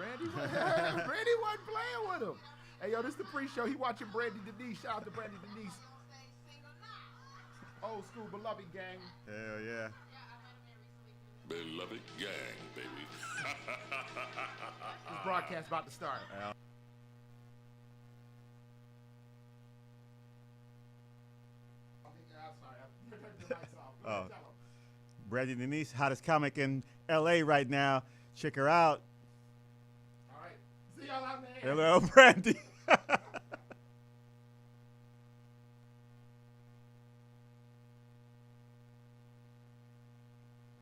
Brandy wasn't playing with him. Hey, yo, this the pre-show. He watching Brandy Denise. Shout out to Brandy Denise. Old school beloved gang. Hell yeah. Beloved gang, baby. This broadcast about to start. Oh, Brandy Denise, hottest comic in L.A. right now. Check her out. All right. See y'all out there. Hello, Brandy.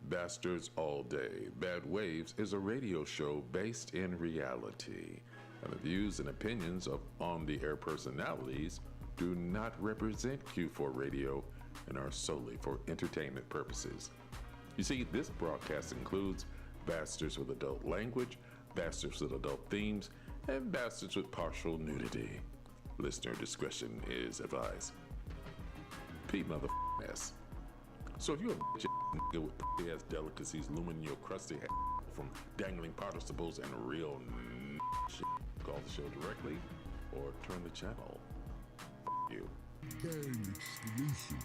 Bastards All Day. Bad Waves is a radio show based in reality, and the views and opinions of on-the-air personalities do not represent Q4 Radio and are solely for entertainment purposes. You see, this broadcast includes bastards with adult language, bastards with adult themes, and bastards with partial nudity. Listener discretion is advised. Pete motherfucking. So if you're a bitch nigga with ass delicacies looming in your crusty ass from dangling participles and real shit, call the show directly or turn the channel. You. Gang exclusive.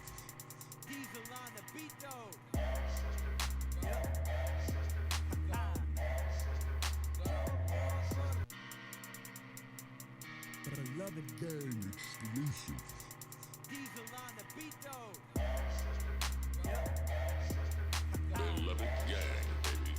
Diesel on the beat though. Beloved gang exclusive. Diesel on the beat though. Beloved gang, baby.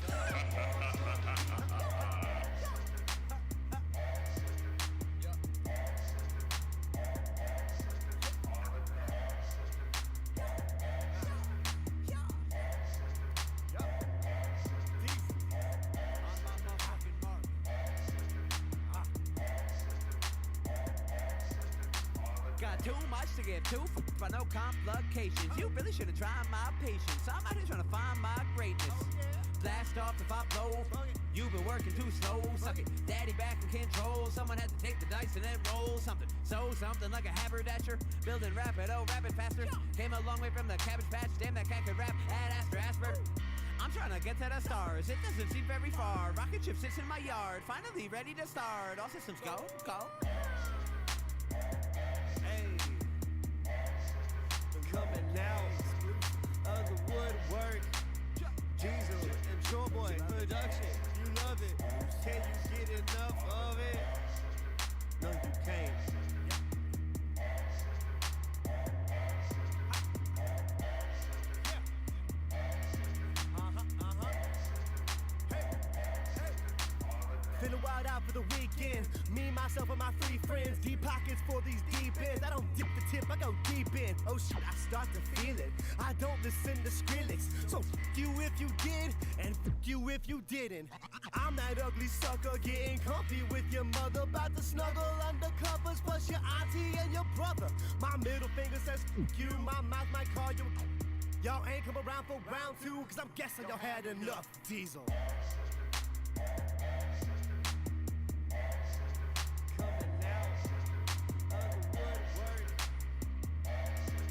Got too much to get to for no complications. You really should have tried my patience. I'm out here trying to find my greatness. Blast off if I blow. You've been working too slow. Suck it, daddy back in control. Someone had to take the dice and then roll something. So something like a haberdasher. Building rapid, oh rapid faster. Came a long way from the cabbage patch. Damn, that cat could rap. Ad Asper. I'm trying to get to the stars. It doesn't seem very far. Rocket ship sits in my yard. Finally ready to start. All systems go, go. Hey, coming now of the woodwork. Diesel and Short Boy production. You love it. Can you get enough of it? No, you can't. Feeling wild out for the weekend. Me, myself, and my free friends. Deep pockets for these deep ends. I don't dip the tip, I go deep in. Oh shit, I start to feel it. I don't listen to Skrillex. So f you if you did, and f you if you didn't. I'm that ugly sucker getting comfy with your mother. About to snuggle under covers, plus your auntie and your brother. My middle finger says f you. My mouth might call you. Y'all ain't come around for round two, cause I'm guessing y'all had enough, Diesel. Coming out of the woodwork.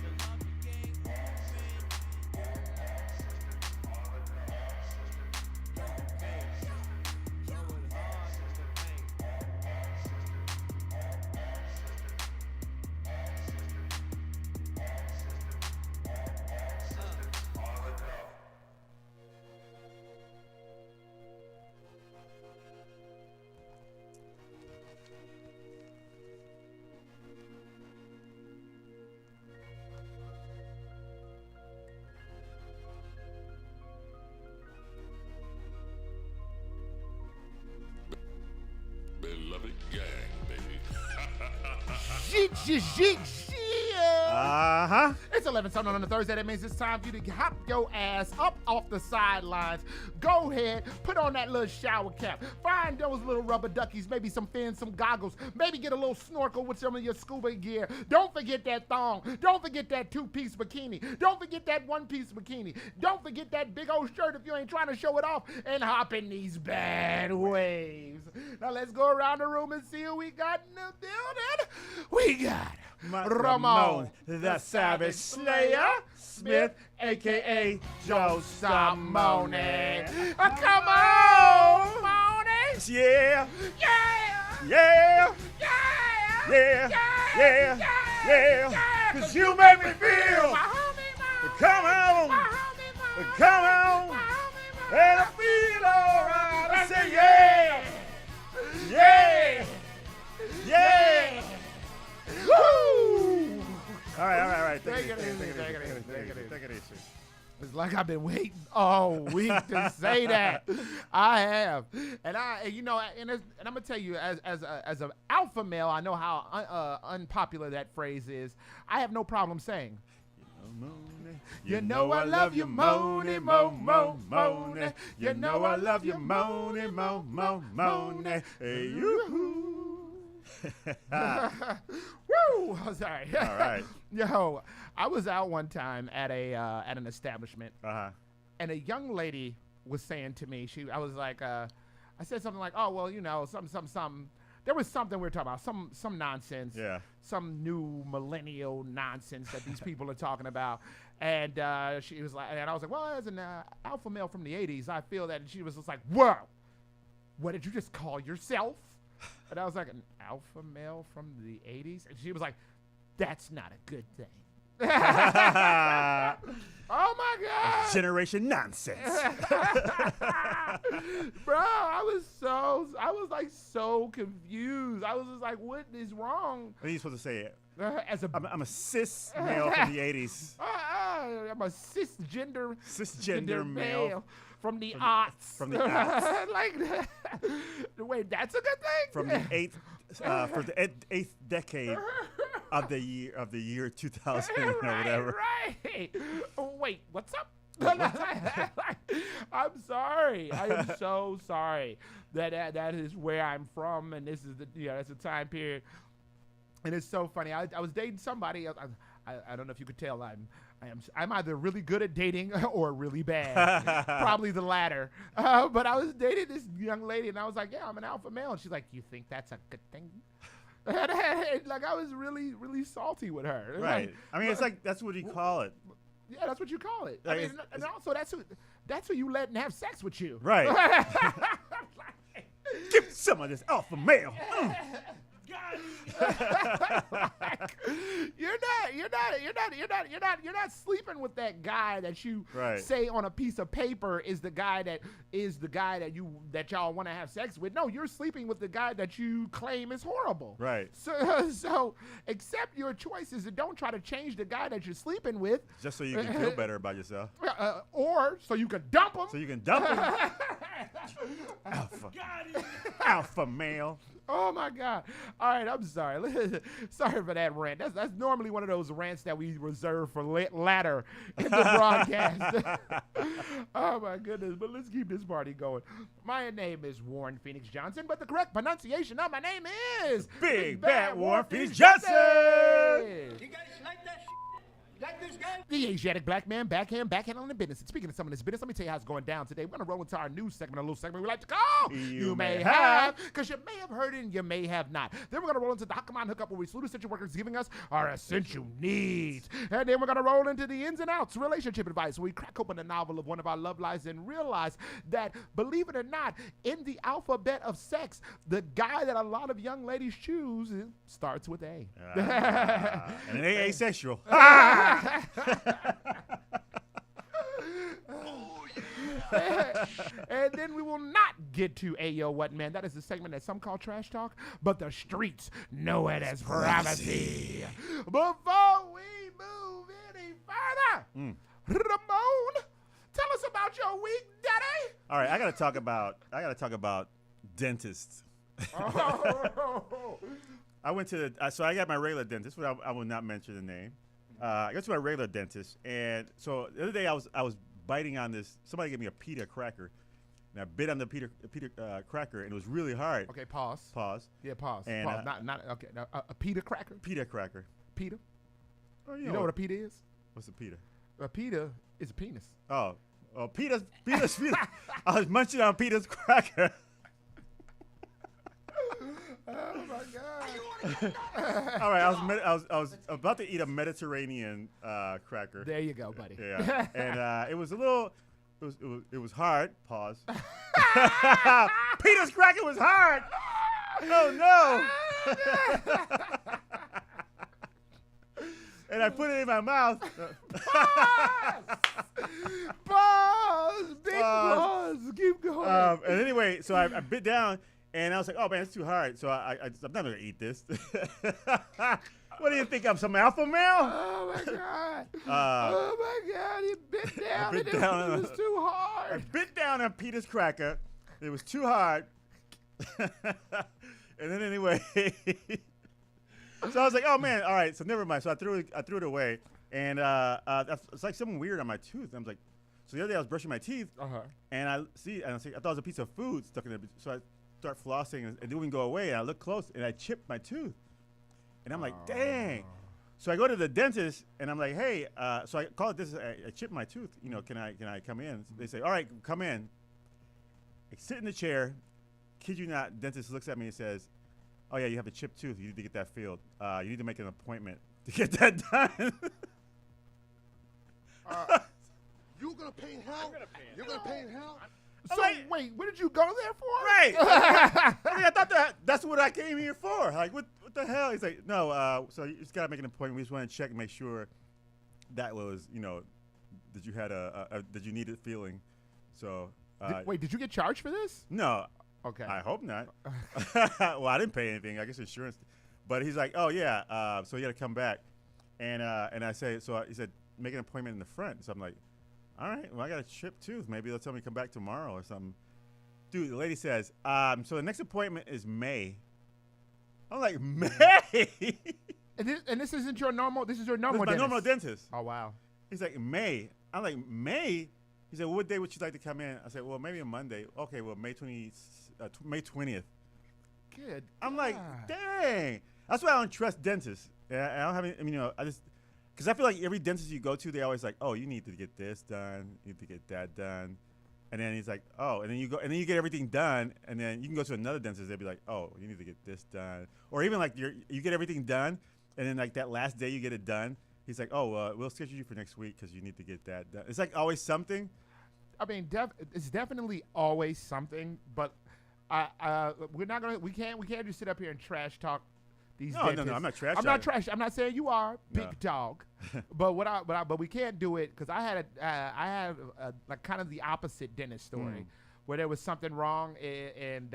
The lumpy gang moving. Going hard with the paint. Beloved gang, baby. Jeek. Uh-huh. It's 11 something on a Thursday. That means it's time for you to hop your ass up off the sidelines. Go ahead, put on that little shower cap. Find those little rubber duckies, maybe some fins, some goggles. Maybe get a little snorkel with some of your scuba gear. Don't forget that thong. Don't forget that two-piece bikini. Don't forget that one-piece bikini. Don't forget that big old shirt if you ain't trying to show it off. And hop in these bad waves. Now let's go around the room and see who we got in the building. We got Ramon, the Savage Slayer Smith, a.k.a. Joe Simone. Simone. Come on, Simone. Phoenix, yeah. Yeah. Yeah. Yeah. Yeah. Yeah. Yeah. Yeah. Cause you make me feel. My homie, my Come on. My homie, my homie. Come on. My homie, my And I feel alright. I say yeah. Yeah. Yeah. Woo. All right. Take it easy. It's like I've been waiting all week to say that. I have, and I'm gonna tell you, as an alpha male, I know how unpopular that phrase is. I have no problem saying. You know I love you, Moni, Mo, Mo, Moni. You know I love you, Moni, Mo, Mo, Moni. Hey, you. Woo! Sorry. All right. Yo, I was out one time at an establishment, and a young lady was saying to me, I was like, I said something like, oh well, some. There was something we were talking about, some nonsense, some new millennial nonsense that these people are talking about, and she was like, and I was like, well, as an alpha male from the '80s, I feel that, and she was just like, whoa, what did you just call yourself? And I was like, an alpha male from the '80s, and she was like, that's not a good thing. Oh my God! Generation nonsense. Bro, I was like so confused. I was just like, what is wrong? What are you supposed to say? I'm a cis male from the '80s. I'm a cisgender male from the aughts. From the aughts. Like, wait, that's a good thing. From the eighth decade of the year 2000 or whatever. Right. Oh, wait, what's up? I'm sorry. I am so sorry that is where I'm from, and this is that's the time period. And it's so funny. I was dating somebody. I don't know if you could tell. I'm either really good at dating or really bad. Probably the latter. But I was dating this young lady, and I was like, yeah, I'm an alpha male. And she's like, you think that's a good thing? Like, I was really, really salty with her. Right. I mean, it's like, that's what you call it. Yeah, that's what you call it. Like, I mean, and also that's who you let and have sex with you. Right. Give some of this alpha male. You're not sleeping with that guy that you say on a piece of paper is the guy that y'all want to have sex with. No, you're sleeping with the guy that you claim is horrible. Right. So accept your choices and don't try to change the guy that you're sleeping with. Just so you can feel better about yourself. Or so you can dump him. Alpha male. Oh my God! All right, I'm sorry. Sorry for that rant. That's normally one of those rants that we reserve for latter in the broadcast. Oh my goodness! But let's keep this party going. My name is Warren Phoenix Johnson, but the correct pronunciation of my name is Big Bad Warren Phoenix Johnson. You guys like that? Like this guy? The Asiatic black man, backhand on the business. And speaking of some of this business, let me tell you how it's going down today. We're going to roll into our news segment, a little segment we like to call You May Have. Because you may have heard it and you may have not. Then we're going to roll into the Come On Hookup, where we salute essential workers giving us our essential needs. And then we're going to roll into the ins and outs, relationship advice, where we crack open a novel of one of our love lives and realize that, believe it or not, in the alphabet of sex, the guy that a lot of young ladies choose starts with A. And they asexual. And then we will not get to Ayo What Man. That is the segment that some call trash talk, but the streets know it as privacy. Before we move any further, Ramon, tell us about your week, Daddy. All right, I gotta talk about dentists. I went to so I got my regular dentist, but I will not mention the name. I go to my regular dentist, and so the other day I was biting on this. Somebody gave me a pita cracker, and I bit on the pita cracker, and it was really hard. Okay, pause. Yeah, pause. And, pause. Not okay. Now, a pita cracker. Pita cracker. Pita. Oh, you know what a pita is? What's a pita? A pita is a penis. Oh, pita's. I was munching on pita's cracker. Oh my God! All right, I was about to eat a Mediterranean cracker. There you go, buddy. Yeah, and it was a little, it was hard. Pause. Peter's cracker was hard. Oh no. And I put it in my mouth. Pause. Big pause. Keep going. And anyway, so I bit down, and I was like, "Oh man, it's too hard." So I'm not gonna eat this. What do you think? I'm some alpha male? Oh my god! Oh my god! He bit down, bit and down it was too I hard. bit down on Peter's cracker. It was too hard. And then anyway, so I was like, "Oh man, all right." So never mind. So I threw it away, and it's like something weird on my tooth. I was like, so the other day I was brushing my teeth, and I thought it was a piece of food stuck in there. So I start flossing, and it wouldn't go away. And I look close, and I chipped my tooth, and I'm like, "Dang!" So I go to the dentist, and I'm like, "Hey," so I call it this. I chipped my tooth. You know, can I come in? So they say, "All right, come in." I sit in the chair. Kid you not, dentist looks at me and says, "Oh yeah, you have a chipped tooth. You need to get that filled. You need to make an appointment to get that done." You gonna pay in hell? You're gonna pay in hell? So wait, what did you go there for? Right. I mean, I thought that's what I came here for. Like, what the hell? He's like, "No, so you just gotta make an appointment. We just want to check and make sure that was, that you had that you needed feeling." So. Wait, did you get charged for this? No. Okay. I hope not. Well, I didn't pay anything. I guess insurance. But he's like, "Oh yeah, so you got to come back," and I say, so he said, "Make an appointment in the front." So I'm like, "All right, well I got a chipped tooth. Maybe they'll tell me to come back tomorrow or something." Dude, the lady says, "So the next appointment is May." I'm like, "May?" And this isn't your normal. This is your normal. This is my dentist. normal dentist. Oh wow. He's like, "May." I'm like, "May?" He said, "Well, what day would you like to come in?" I said, "Well, maybe a Monday." Okay, well, May 20th. Good. I'm like, God. dang. That's why I don't trust dentists. I don't have any, I just, because I feel like every dentist you go to, they always like, "Oh, you need to get this done. You need to get that done." And then he's like, "Oh," and then you go, and then you get everything done. And then you can go to another dentist. They'll be like, "Oh, you need to get this done." Or even like you get everything done. And then like that last day you get it done. He's like, "Oh, we'll schedule you for next week because you need to get that done." It's like always something. I mean, it's definitely always something, but we're not gonna. We can't just sit up here and trash talk these dentists. No, I'm not trash. I'm not trash. I'm not saying you are, big No. dog. but we can't do it because I had like kind of the opposite dentist story, where there was something wrong and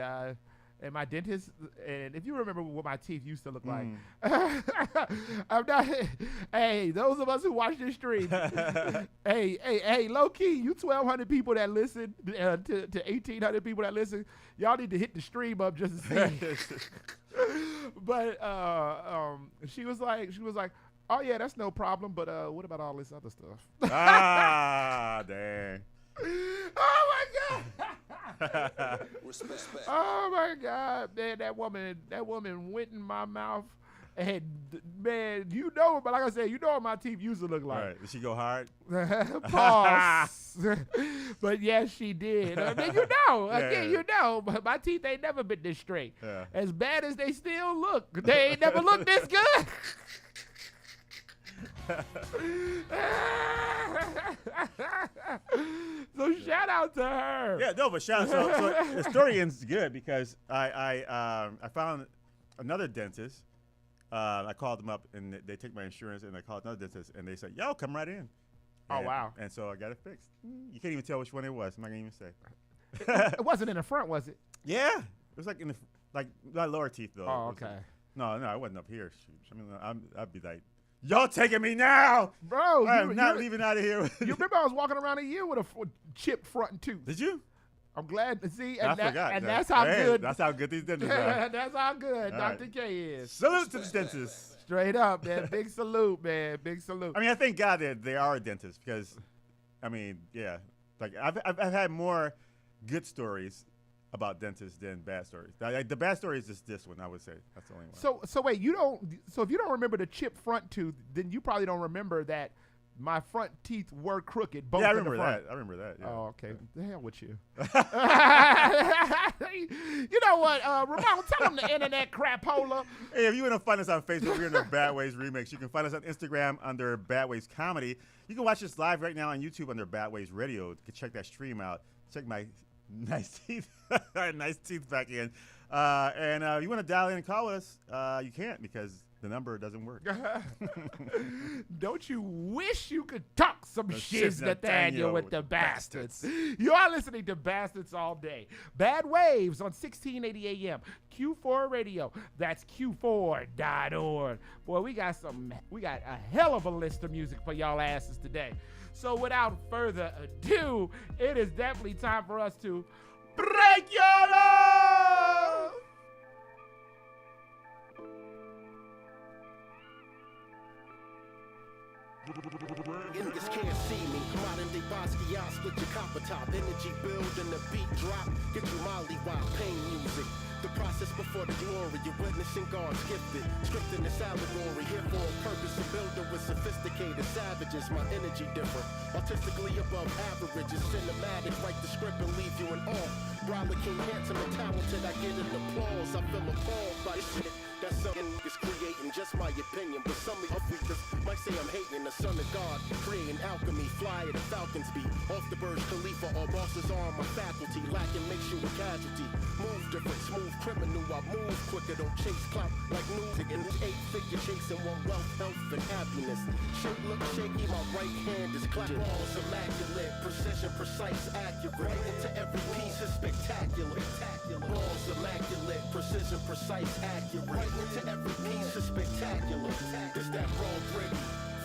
my dentist, and if you remember what my teeth used to look like, I'm not. Hey, those of us who watch this stream, hey, low key, you 1,200 people that listen to 1,800 people that listen, y'all need to hit the stream up just to see. But she was like, "Oh yeah, that's no problem. But what about all this other stuff?" Ah, dang. Oh my god. Respect. Oh my God, man! That woman went in my mouth, and man, but like I said, what my teeth used to look like. All right. Did she go hard? Pause. But yes, she did. I mean, Yeah. but my teeth ain't never been this straight. Yeah. As bad as they still look, they ain't never looked this good. So shout out to her. Yeah, no, but shout out. So the story ends good because I found another dentist. I called them up and they take my insurance, and I called another dentist and they said, "Yo, come right in." Oh, And- wow. And so I got it fixed. You can't even tell which one it was. I'm not gonna even say. It wasn't in the front, was it? Yeah, it was like in the my lower teeth though. Oh, It was okay. no, I wasn't up here. Shoot. I mean, I'd be like, "Y'all taking me now? Bro, I'm not leaving out of here." You remember I was walking around a year with a chipped front tooth. Did you? I'm glad to see, I and, forgot. and that's how good. That's how good these dentists are. That's how good All Dr. right. K is. Salute to the dentists. Straight up, man. Big salute, man. Big salute. I mean, I thank God that they are a dentist because, I mean, yeah, like I've had more good stories about dentists than bad stories. Like, the bad story is just this one, I would say. That's the only one. So wait, so if you don't remember the chipped front tooth, then you probably don't remember that my front teeth were crooked. Both Yeah, I in remember the front. that. I remember that. Yeah. Oh, okay. The hell with you. You know what, Ramon, tell them the internet crapola. Hey, if you want to find us on Facebook, we're under Bad Ways Remix. You can find us on Instagram under Bad Ways Comedy. You can watch us live right now on YouTube under Bad Ways Radio. You can check that stream out. Check my Nice teeth. Nice teeth back in. And you want to dial in and call us, you can't because the number doesn't work. Don't you wish you could talk some shiz, Nathaniel, Nathaniel with with the the bastards? You are listening to Bastards All Day. Bad Waves on 1680 AM. Q4 Radio. That's Q4.org. Boy, we got a hell of a list of music for y'all asses today. So without further ado, it is definitely time for us to break your love. Niggas can't see me. Modern day Basquiat, split your copper top. Energy build and the beat drop. Get you Molly wild pain music. The process before the glory. You're witnessing God's gifted. Scripting this allegory. Here for a purpose. A builder with sophisticated savages. My energy different. Artistically above average. It's cinematic. Write the script and leave you in awe. Brawler King, handsome and talented. I get an applause. I feel appalled by shit. That's something niggas creating, just my opinion. But some of you freakers might say I'm hating. The son of God, creating alchemy, fly at a falcon's beat. Off the Burj Khalifa or boss's arm, my faculty. Lacking makes you a casualty. Move different, smooth criminal. I move quicker, don't chase clout like news. And 8-figure chasing one wealth, health, and happiness. Shit look shaky, my right hand is clapping. Balls immaculate, precision, precise, accurate. Right into every piece is spectacular. Balls immaculate, precision, precise, accurate. Right into every piece is spectacular. It's that raw gritty.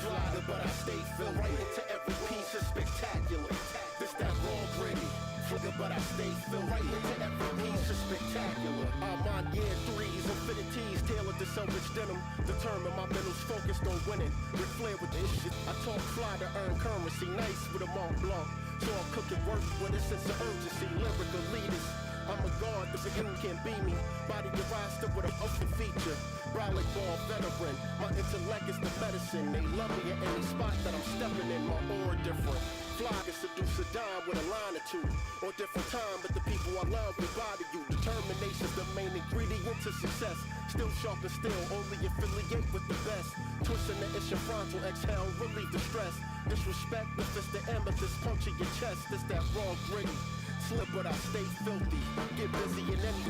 Fly, but I stay filled. Right into every piece is spectacular. It's that raw gritty. Flicker, but I stay filled. Right into every piece is spectacular. I'm on year threes, infinities, tailored to so-rich denim. Determined my mental's focused on winning. Ric Flair with this shit. I talk fly to earn currency, nice with a Mont Blanc. So I'm cooking work with a sense of urgency. Lyrical leaders. I'm a god, the you can't be me. Body your roster with a open feature. Brolic ball veteran. My intellect is the medicine. They love me at any spot that I'm stepping in. My aura different. Fly can seduce a dime with a line or two. Or different time, but the people I love will bother you. Determination's the main ingredient to success. Still sharp and still, only affiliate with the best. Twisting the issue frontal, exhale, relieve the stress. Disrespect, the fist the amethyst, puncture your chest. It's that raw gritty. Slip, but I stay filthy. Get busy in any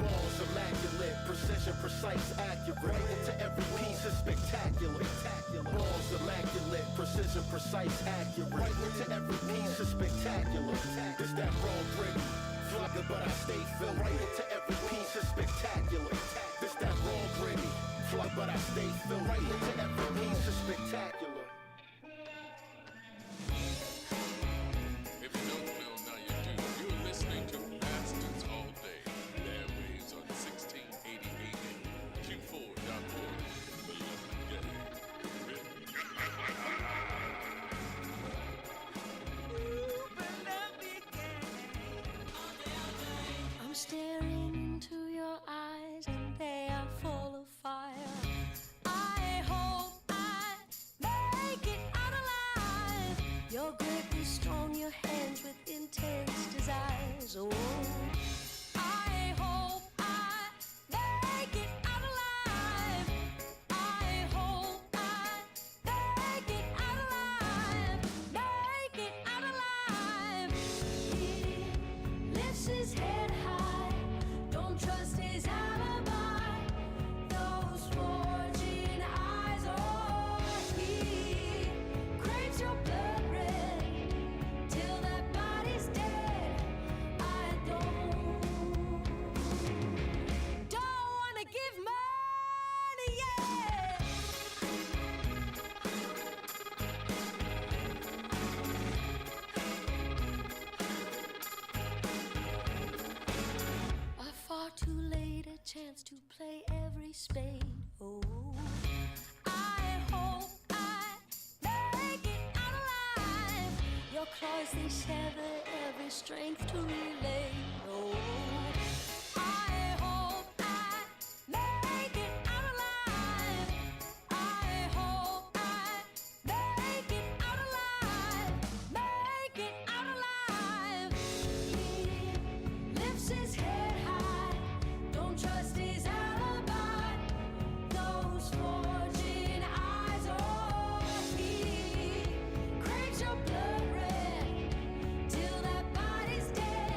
balls immaculate, precision, precise, accurate. Right into every piece is spectacular. Balls immaculate, precision, precise, accurate. Right into every piece is spectacular. It's that raw gritty. Flugger, but I stay filled. Right into every piece is spectacular. It's that raw gritty. Flugger, but I stay filled. Right into every piece is spectacular. Staring into your eyes and they are full of fire. I hope I make it out alive. Your grip is strong, your hands with intense desires. Oh, I hope I make it out alive. I hope I make it out alive. Make it out alive. He lifts his head high. Don't trust his alibi, those forging eyes. Oh, he craves your blood red till that body's dead. I don't wanna give money yet. I fought too late a chance to play every spade. Oh, I hope I make it out alive. Your claws, they sever every strength to relay. Oh, I hope I make it out alive. I hope I make it out alive. Make it out alive. He lifts his head high. Don't trust his alibi. Those forging eyes. Oh, he craves your blood red till that body's dead.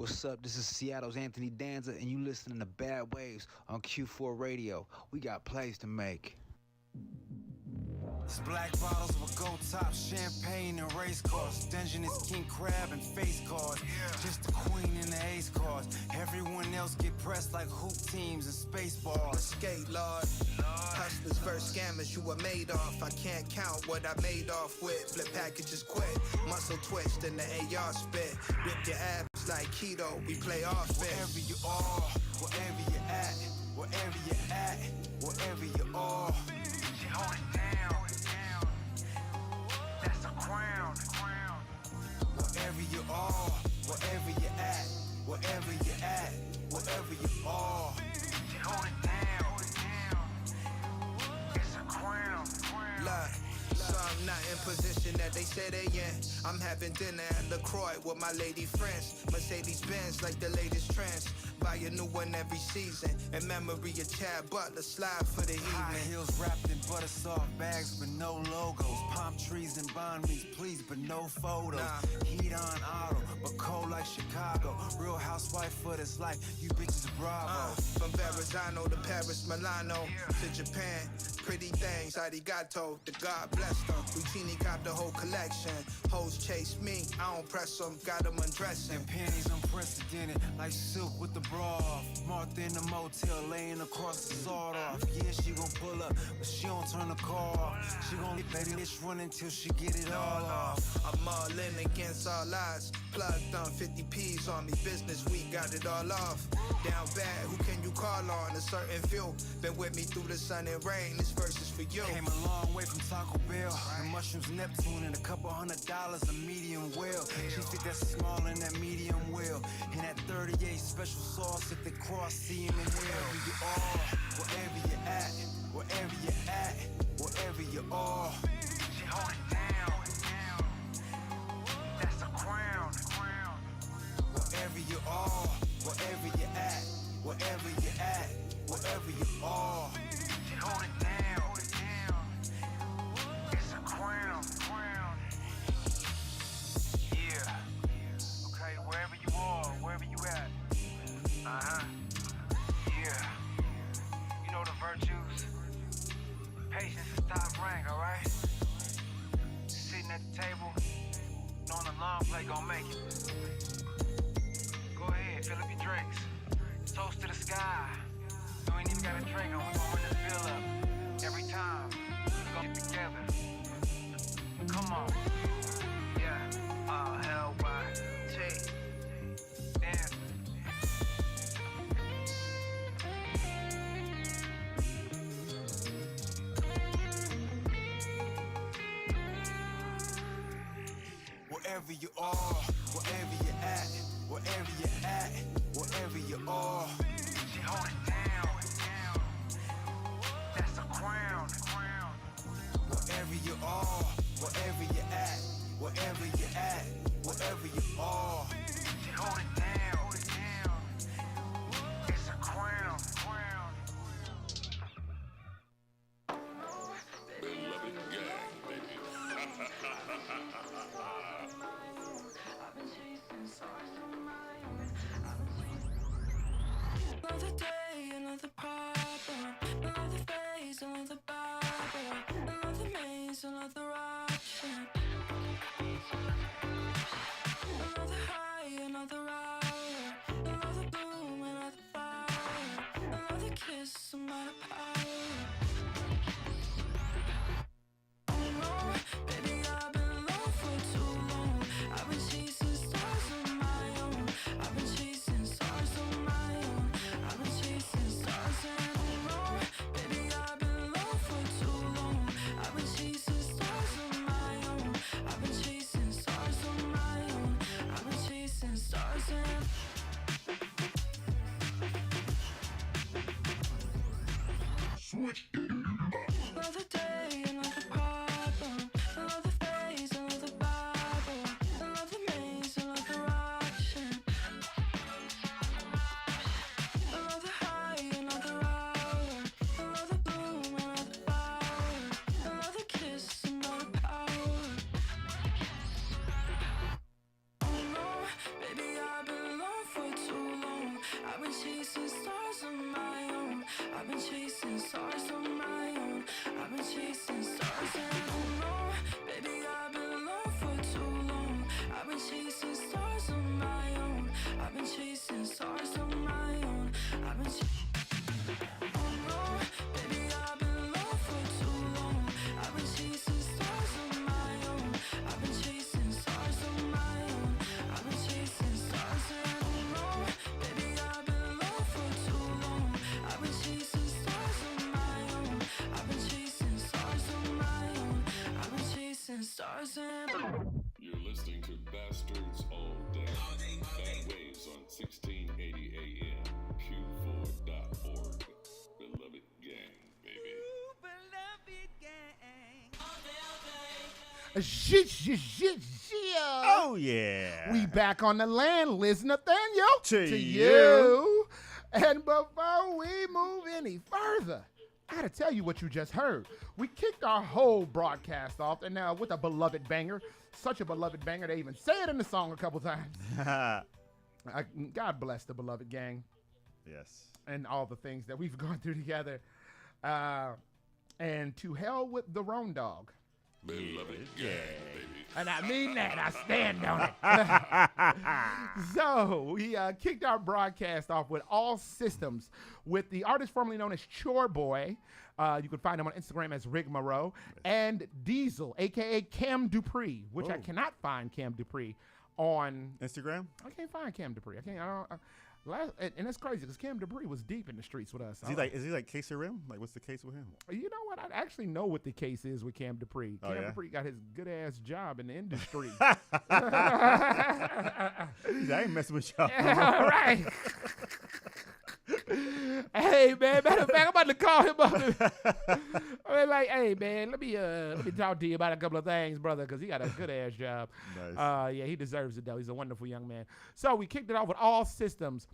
What's up? This is Seattle's Anthony Danza, and you listening to Bad Waves on Q4 Radio. We got plays to make. It's black bottles with gold tops, champagne and race cars. Dungeness, king crab and face cards. Just the queen and the ace cards. Everyone else get pressed like hoop teams and space bars. Skate, Lord. Hustlers versus scammers, you were made off. I can't count what I made off with. Flip packages quick, muscle twitched and the AR spit. Rip your abs like keto, we play offense. Wherever you are, wherever you at, wherever you at, wherever you are. She hold it down. That's a crown. Wherever you are, wherever you at, wherever you at, wherever you are. She hold it down. It's a crown. Look, so I'm not in position that they say they in. I'm having dinner at LaCroix with my lady friends. Mercedes Benz like the latest trends. Buy a new one every season. In memory of Chad Butler, slide for the High evening. heels wrapped in butter soft bags with no logos. Palm trees and bond me's please, but no photos. Heat on auto, but cold like Chicago. Real housewife for this life, you bitches bravo. From Verrazano to Paris, Milano to Japan. Pretty things, arigato, the God bless them. Lucini got the whole collection. Hoes chase me, I don't press them, got them undressing. And panties unprecedented, like silk with the bra off. Martha in the motel, laying across the sawed off. Yeah, she gon' pull up, but she don't turn the car off. She gon' let it run until she get it all off. I'm all in against all odds. Plugged on 50 P's on me, business week, got it all off. Down bad, who can you call on? A certain few, been with me through the sun and rain, this verse is for you. Came a long way from Taco Bell. The mushrooms Neptune and a couple $100 a medium well. She think that's small in that medium well. And that 38 special sauce if they cross, see him in hell. Wherever you are, wherever you at, wherever you at, wherever you are. She hold it down. That's a crown. Wherever you are, wherever you at, wherever you at, wherever you are. She hold it down. It's a crown. Yeah. Okay, wherever you are, wherever you at. Yeah. You know the virtues. Patience is top rank, alright? Sitting at the table, knowing the long play gon' make it. Go ahead, fill up your drinks. Toast to the sky. You ain't even got a drink on, we gon' run this bill up. Every time, we gon' get together. Come on. Yeah. L-Y-T. Dance. Wherever you are, wherever you at, wherever you at, wherever you are. She hold it down. That's a crown. Wherever you are, wherever you at, wherever you at, wherever you are. She hold it down. It's a crown. Beloved gang, baby. Another day, another problem. Another phase, another Bible. Another maze, another option. Another high, another hour. Another bloom, another fire. Another kiss, another power. Oh no, baby, I've been alone for too long. I've been chasing stars on my own. I've been chasing stars on my own. I've been chasing stars and oh no, baby, I've been alone for too long. I've been chasing stars on my own. I've been chasing stars on my own. I've been chasing stars and another day, another problem. Another phase, another Bible. Another maze, another option. Another high, another hour. Another bloom, another flower. Another kiss, another power. Oh no, baby, I've been alone for been chasing stars on my own. I've been chasing stars on my own. I've been chasing stars and I don't know. Baby, I've been alone for too long. I've been chasing stars on my own. I've been chasing stars on my own. I've been oh no, baby, I've been alone for too long. I've been chasing stars on my own. I've been chasing stars on my own. I've been chasing stars and oh no, baby, I've been alone for too long. I've been chasing stars on my own. I've been chasing stars on my own. I've been chasing stars and You're listening to Bastards All Day. Bad Waves on 1680 AM, Q4.org. Beloved gang, baby. Oh yeah. We back on the land, Liz Nathaniel. To you. And before we move any further, I gotta tell you what you just heard. We kicked our whole broadcast off, and now with a beloved banger, such a beloved banger, they even say it in the song a couple times. God bless the beloved gang Yes. and all the things that we've gone through together. And to hell with the Roan Dog. Beloved gang, baby. And I mean that. I stand on it. So we kicked our broadcast off with All Systems with the artist formerly known as Chore Boy. You can find him on Instagram as Rigmarole. And Diesel, a.k.a. Cam Dupree, which I cannot find Cam Dupree on Instagram? I can't find Cam Dupree. And that's crazy because Cam Dupree was deep in the streets with us. Is he like Case of Rim? Like, what's the case with him? You know what? I actually know what the case is with Cam Dupree. Oh, Cam yeah? Dupree got his good ass job in the industry. I ain't messing with y'all. Yeah, right. Hey man, matter of fact, I'm about to call him up. I mean, like, hey man, let me talk to you about a couple of things, brother, because he got a good ass job. Nice. Yeah, he deserves it though. He's a wonderful young man. So we kicked it off with All Systems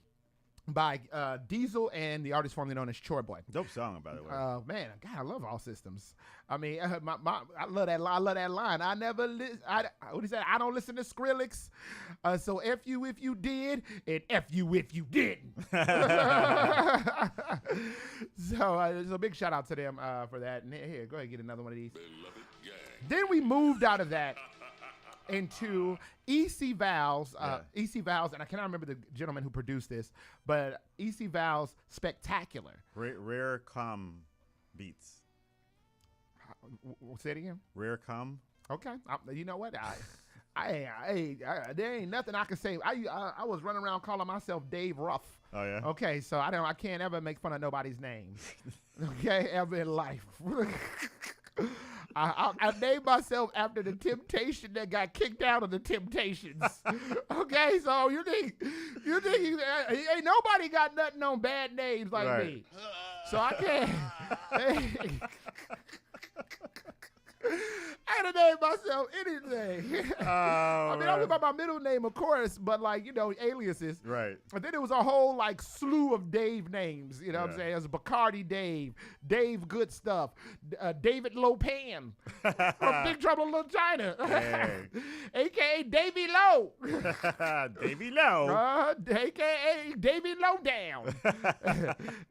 by Diesel and the artist formerly known as Chore Boy. Dope song, by the way. Man, God, I love All Systems. I mean, I love that line. I love that line. I never listen. What he said? I don't listen to Skrillex. So F you if you did, and F you if you didn't. So big shout out to them for that. And here, go ahead and get another one of these. Then we moved out of that into EC Val's, EC Val's, and I cannot remember the gentleman who produced this, but EC Val's Spectacular. Rare Com Beats. Say it again. Rare Com. Okay. You know what? There ain't nothing I can say. I was running around calling myself Dave Ruff. Oh yeah. Okay, so I can't ever make fun of nobody's name. Okay, ever in life. I named myself after the Temptation that got kicked out of the Temptations. Okay, so you think ain't nobody got nothing on bad names like me. So I can't. I had to name myself anything. I mean, I was about my middle name, of course, but like, aliases. Right. And then it was a whole like slew of Dave names. You know what I'm saying? It was Bacardi Dave, Dave Good Stuff, David Lopan from Big Trouble in Little China, a.k.a. Davy Low. Davy Low. A.k.a. Davy Lowdown,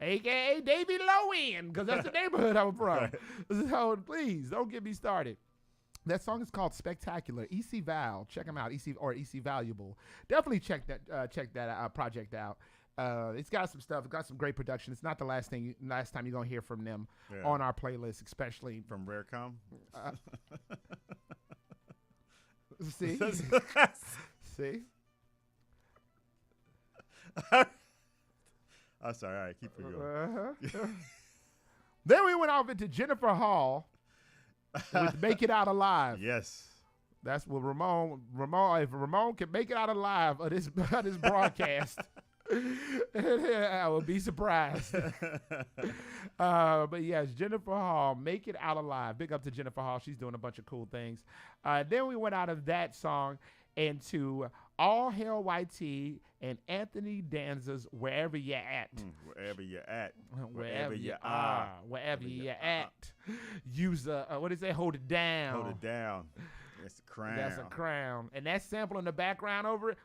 a.k.a. Davy Low End, because that's the neighborhood I'm from. So please, don't get me started. That song is called Spectacular. EC Val, check them out. EC Valuable. Definitely check that project out. It's got some stuff. It's got some great production. It's not the last time you're gonna hear from them on our playlist, especially from Rarecom. See, see. I'm sorry. All right, keep it going. Then we went off into Jennifer Hall with "Make It Out Alive." Yes. That's what Ramon. If Ramon can make it out alive of this broadcast, I would be surprised. But yes, Jennifer Hall, "Make It Out Alive." Big up to Jennifer Hall. She's doing a bunch of cool things. Then we went out of that song into All Hail YT and Anthony Danza's "Wherever You At." Wherever you're at. Wherever you are. Wherever you at. Use what is that? Hold it down. Hold it down. That's a crown. That's a crown. And that sample in the background over it.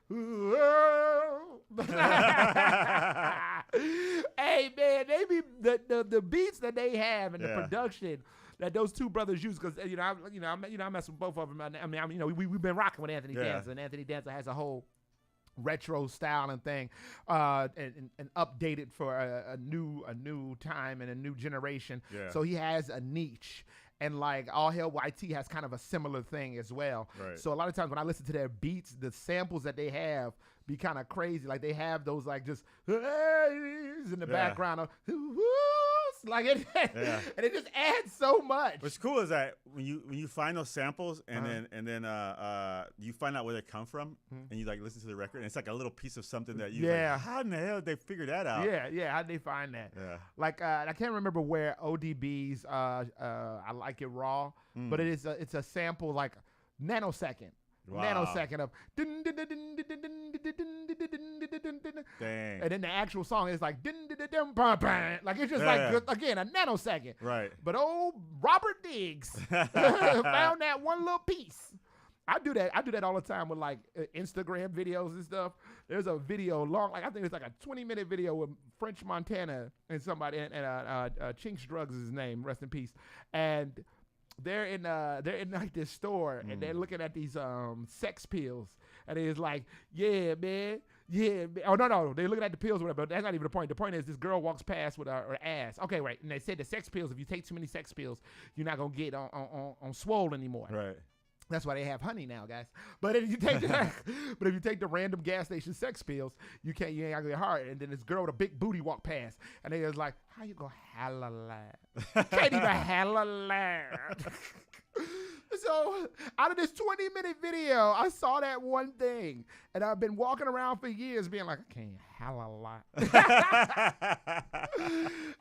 Hey man, they be the beats that they have and the production that those two brothers use, because I mess with both of them. We've been rocking with Anthony Danza, and Anthony Danza has a whole retro style and thing, and updated for a new time and a new generation. Yeah. So he has a niche. And like All Hell YT has kind of a similar thing as well. Right. So a lot of times when I listen to their beats, the samples that they have be kind of crazy. Like they have those like just in the background of like it, and it just adds so much. What's cool is that when you find those samples and then you find out where they come from, and you like listen to the record, and it's like a little piece of something that you like, how in the hell did they figure that out? How'd they find that? Yeah. Like I can't remember where ODB's I Like It Raw, but it's a sample like nanosecond. Wow. Nanosecond of dang. And then the actual song is like like it's just like again a nanosecond. Right. But old Robert Diggs found that one little piece. I do that all the time with like Instagram videos and stuff. There's a video long, like I think it's like a 20-minute video with French Montana and somebody, and Chinks Drugs is his name, rest in peace. And they're in like this store and they're looking at these sex pills, and it's like, yeah, man. Oh no, they're looking at the pills or whatever. But that's not even the point. The point is this girl walks past with her ass. Okay, right. And they said the sex pills, if you take too many sex pills, you're not gonna get on swole anymore. Right. That's why they have honey now, guys. But if you take the random gas station sex pills, you ain't gonna get hard. And then this girl with a big booty walk past, and they was like, "How you gonna hella laugh? Can't even hella laugh." So out of this 20-minute video, I saw that one thing, and I've been walking around for years being like, I can't hella lie.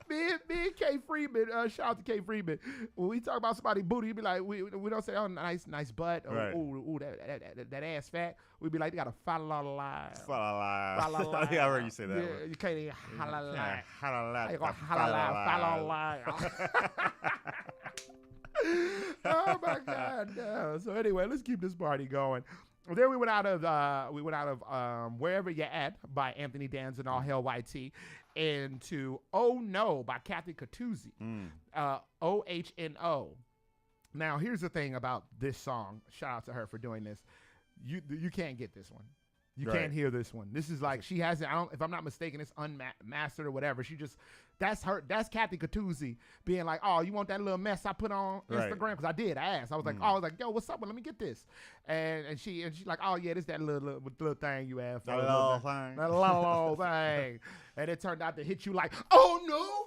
me and K Freeman, shout out to K Freeman. When we talk about somebody's booty, we be like, we don't say, oh, nice butt, or ooh, that ass fat. We be like, you got a fa la la. Fa la la. I heard you say that. Yeah, you can't even hella lie. Hella lie. You gonna hella lie, fa la la. Oh my God! No. So anyway, let's keep this party going. Then we went out of Wherever You're At by Anthony Danza and All Hell YT into Oh No by Kathy Catuzzi. OHNO. Now here's the thing about this song. Shout out to her for doing this. You can't get this one. You can't hear this one. This is like she has it. If I'm not mistaken, it's unmastered or whatever. That's Kathy Catuzzi being like, oh, you want that little mess I put on Instagram? Because I did. I asked. I was like, yo, what's up? Well, let me get this. And she like, oh yeah, this that little thing you have. That little thing. And it turned out to hit you like, oh no,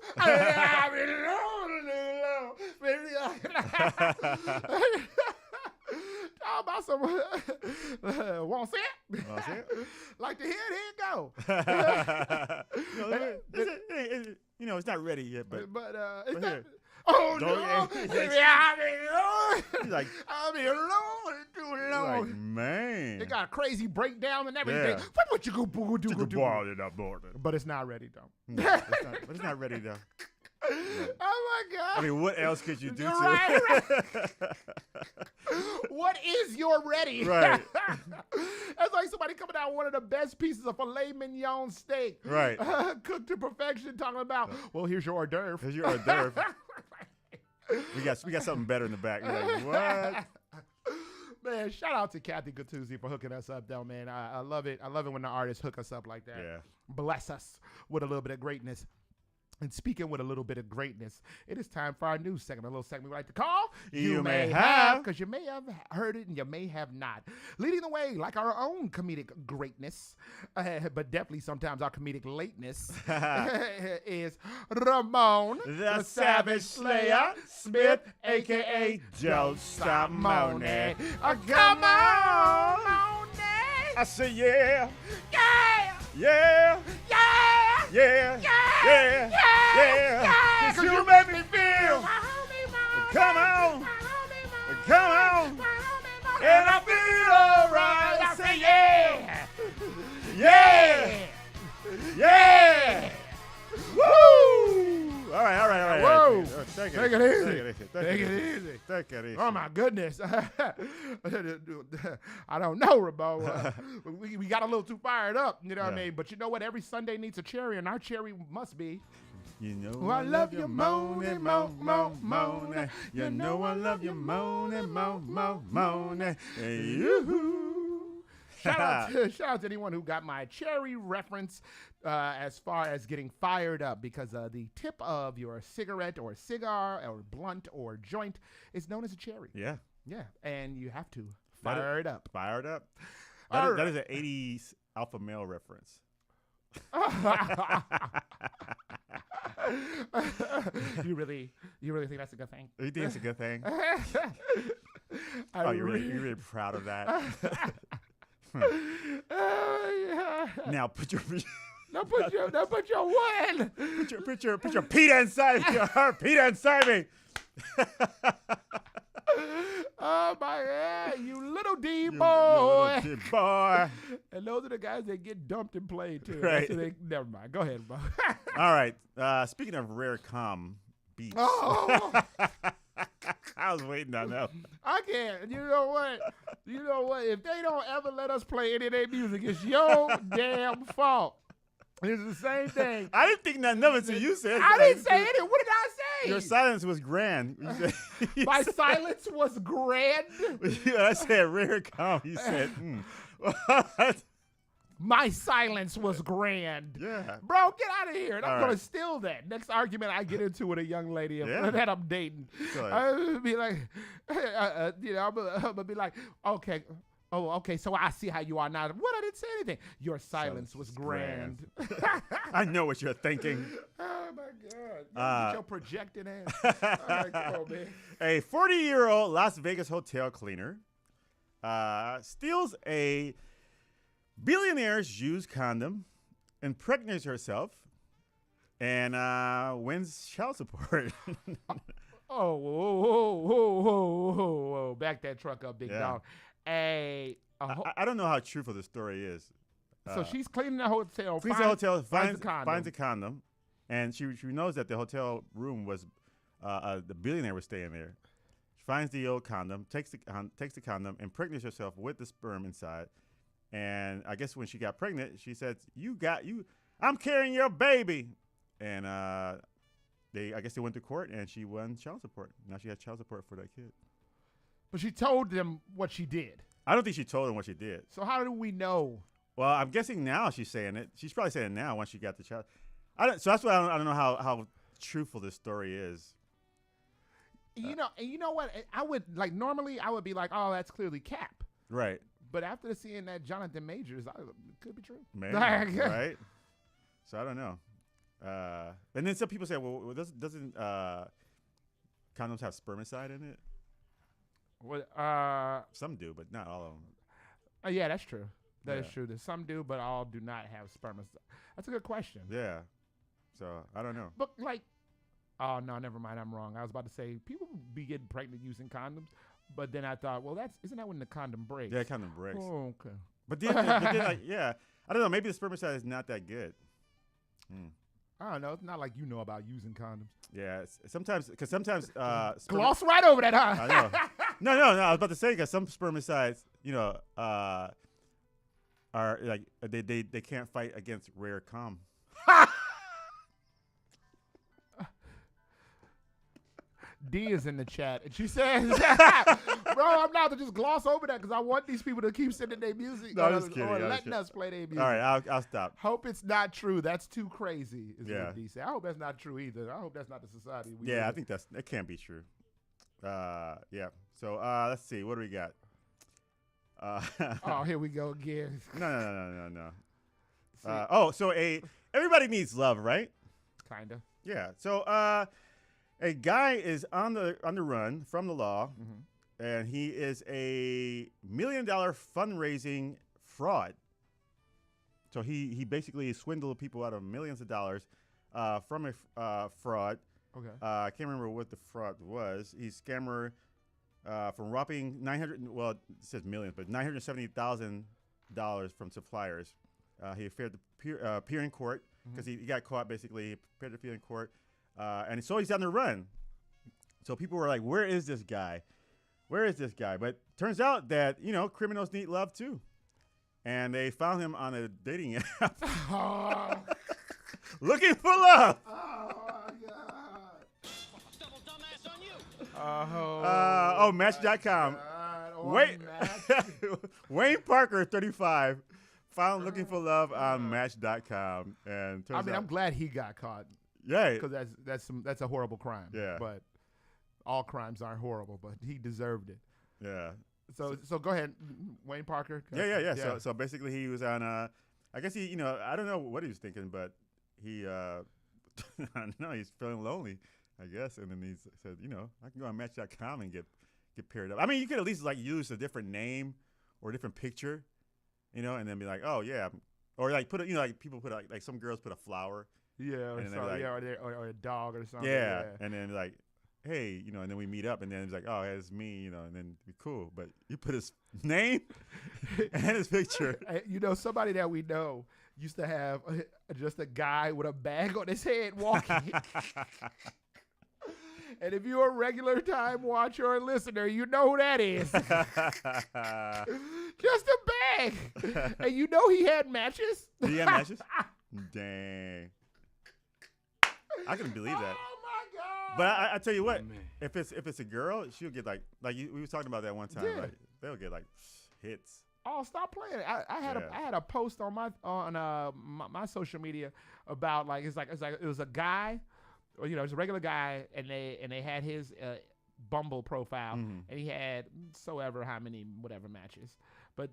How about some want see it? Like to hear it, here it go. It's not ready yet, but it's not. Here. Oh no! He's like, I've been alone too long. Like, man, it got a crazy breakdown and everything. Yeah. What you go do? But it's not ready though. No, it's not ready though. Yeah. Oh my God! I mean, what else could you do? Right. What is your ready? Right. That's like somebody coming out with one of the best pieces of filet mignon steak, right? Cooked to perfection. Talking about, well, here's your hors d'oeuvre. Here's your hors d'oeuvre. We got something better in the back. You're like, what? Man, shout out to Kathy Catuzzi for hooking us up, though, man. I love it. I love it when the artists hook us up like that. Yeah. Bless us with a little bit of greatness. And speaking with a little bit of greatness, it is time for our news segment, a little segment we like to call You May Have. Because you may have heard it and you may have not. Leading the way, like our own comedic greatness, but definitely sometimes our comedic lateness, is Ramon, the Savage Slayer Smith, a.k.a. Don't Stop Moaning. Come on, Moaning. I say yeah. Yeah. Yeah. Yeah. Yeah, yeah, yeah, cause you make me feel. Come on, and I feel alright. I say yeah. Woo! All right. Whoa! Take it easy. Oh my goodness. I don't know, Ramon. We got a little too fired up, you know what I mean? But you know what? Every Sunday needs a cherry, and our cherry must be. You know Oh, I love you moaning, moaning. You know I love you moaning, moaning. Hey, yoo-hoo. Shout out to anyone who got my cherry reference as far as getting fired up, because the tip of your cigarette or cigar or blunt or joint is known as a cherry. Yeah. Yeah, and you have to fire it up. Fire it up. All That is an 80s alpha male reference. You really think that's a good thing? You think it's a good thing? You're really proud of that. Now put your put your what? Put your pita inside pita inside me. Oh my God, you little D boy. You little D boy. And those are the guys that get dumped and played too. Right. So never mind. Go ahead, Bo. All right. Speaking of rare calm beats. Oh. I was waiting on that. I can't. You know what? If they don't ever let us play any of their music, it's your damn fault. It's the same thing. I didn't think nothing of it until you said. I didn't say it. What did I say? Your silence was grand. My silence was grand. I said rare calm. You said, My silence was grand. Yeah. Bro, get out of here. And I'm All going right. to steal that. Next argument I get into with a young lady Yeah. that I'm dating. Go ahead. I'll be like, I'm going to be like, okay. Oh, okay, so I see how you are now. What? I didn't say anything. Your silence was grand. I know what you're thinking. Oh, my God. Get your projected ass. All right, come on, man. A 40-year-old Las Vegas hotel cleaner steals a billionaire's used condom, impregnates herself, and wins child support. Oh, whoa. Back that truck up, big Yeah. dog. I don't know how truthful the story is. So she's cleaning the hotel. Cleans the hotel, finds the a condom, and she knows that the hotel room was the billionaire was staying there. She finds the old condom, takes the condom, impregnates herself with the sperm inside. And I guess when she got pregnant, she said, I'm carrying your baby. And I guess they went to court, and she won child support. Now she has child support for that kid. But she told them what she did. I don't think she told him what she did. So how do we know? Well, I'm guessing now she's saying it. She's probably saying it now once she got the child. So that's why I don't know how truthful this story is. You know what? I would normally I would be like, oh, that's clearly cap. Right. But after seeing that Jonathan Majors, it could be true. Maybe, right? So I don't know. And then some people say, well, doesn't condoms have spermicide in it? What? Some do, but not all of them. Yeah, that's true. That is Yeah. true. That some do, but all do not have spermicide. That's a good question. Yeah. So I don't know. But oh no, never mind. I'm wrong. I was about to say people be getting pregnant using condoms, but then I thought, well, isn't that when the condom breaks? Yeah, condom breaks. Oh, okay. But then yeah, I don't know. Maybe the spermicide is not that good. I don't know. It's not like you know about using condoms. Yeah, sometimes Gloss right over that, huh? I know. No. I was about to say because some spermicides, are like they can't fight against rare calm. D is in the chat, and she says, "Bro, I'm not to just gloss over that because I want these people to keep sending their music No, I'm just kidding. or I'm just letting kidding. us play their music." All right, I'll stop. Hope it's not true. That's too crazy. Is Yeah. what D said. I hope that's not true either. I hope that's not the society we Yeah, I live think that can't be true. Yeah. So let's see. What do we got? in. Oh, here we go again. No. So everybody needs love, right? Kinda. Yeah. So a guy is on the run from the law, and he is a $1 million fundraising fraud. So he basically swindled people out of millions of dollars from a fraud. Okay. I can't remember what the fraud was. He's scammer from robbing it says millions, but $970,000 from suppliers. He appeared to appear in court because he got caught. Basically, he appeared to appear in court, and so he's on the run. So people were like, where is this guy? Where is this guy? But turns out that, criminals need love too. And they found him on a dating app. Looking for love. Oh, my God. Match.com. God. Wait. Wayne Parker, 35, found looking for love on Match.com. And turns out, I'm glad he got caught. Yeah. Because that's a horrible crime. Yeah. But all crimes aren't horrible, but he deserved it. Yeah. So go ahead, Wayne Parker. Yeah. So basically he was on, I guess he, I don't know what he was thinking, but he, I don't know, he's feeling lonely, I guess. And then he said, I can go on Match.com and get paired up. I mean, you could at least like use a different name or a different picture, and then be like, oh yeah, or like put like people put like some girls put a flower, or a dog or something. Yeah, and then like, hey, and then we meet up, and then it's like, oh, it's me, and then it'd be cool. But you put his name and his picture. Somebody that we know used to have just a guy with a bag on his head walking. And if you're a regular time watcher or listener, you know who that is. Just a bag. And he had matches? Did he have matches? Dang. I couldn't believe that. Oh, my God. But I tell you what, if it's a girl, she'll get like we were talking about that one time. Yeah. Like, they'll get like hits. Oh, stop playing! I had a post on my social media about like it was a guy, or it's a regular guy, and they had his Bumble profile, and he had how many whatever matches, but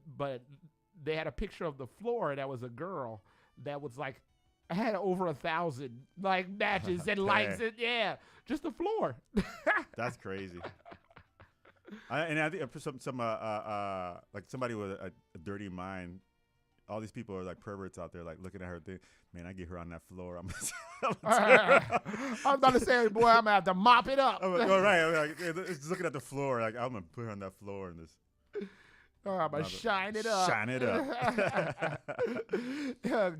they had a picture of the floor that was a girl that was like had over 1,000 like matches and likes it, just the floor. That's crazy. I think some like somebody with a dirty mind. All these people are like perverts out there, like looking at her. Man, I get her on that floor. I'm about to say, boy, I'm gonna have to mop it up. Right. Just looking at the floor, like I'm gonna put her on that floor and this. I'm gonna shine it up. Shine it up.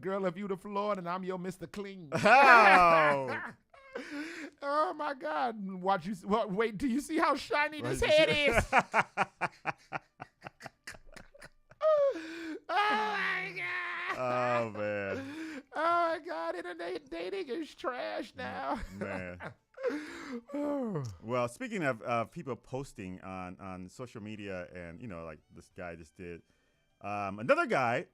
Girl, if you the floor, then I'm your Mr. Clean. Oh. Oh my God! Wait till you see how shiny this head is. Oh my God! Oh man! Oh my God! Internet dating is trash now. Man. Well, speaking of people posting on social media, and like this guy just did, another guy,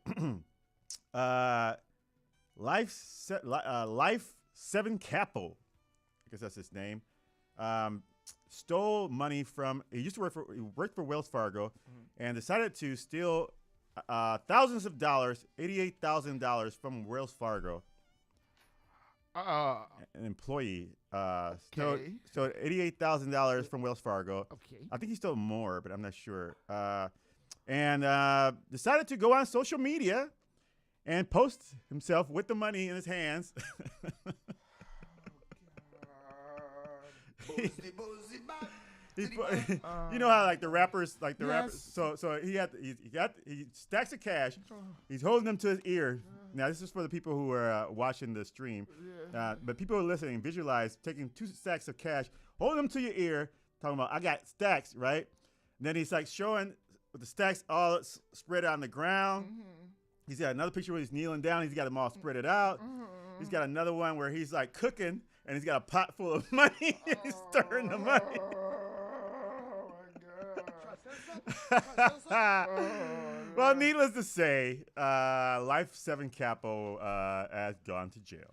Life 7 Capo. I guess that's his name. Stole money from. He worked for Wells Fargo, and decided to steal thousands of dollars, $88,000 from Wells Fargo. An employee. Okay. So $88,000 from Wells Fargo. Okay. I think he stole more, but I'm not sure. And decided to go on social media and post himself with the money in his hands. You know how like the rappers, So he stacks of cash. He's holding them to his ear. Now this is for the people who are watching the stream, but people who are listening, visualize taking 2 stacks of cash, hold them to your ear, talking about I got stacks, right? And then he's like showing with the stacks all spread out on the ground. He's got another picture where he's kneeling down. He's got them all spread it out. He's got another one where he's like cooking. And he's got a pot full of money. He's stirring the money. Oh, my God. Well, needless to say, Life 7 Capo has gone to jail.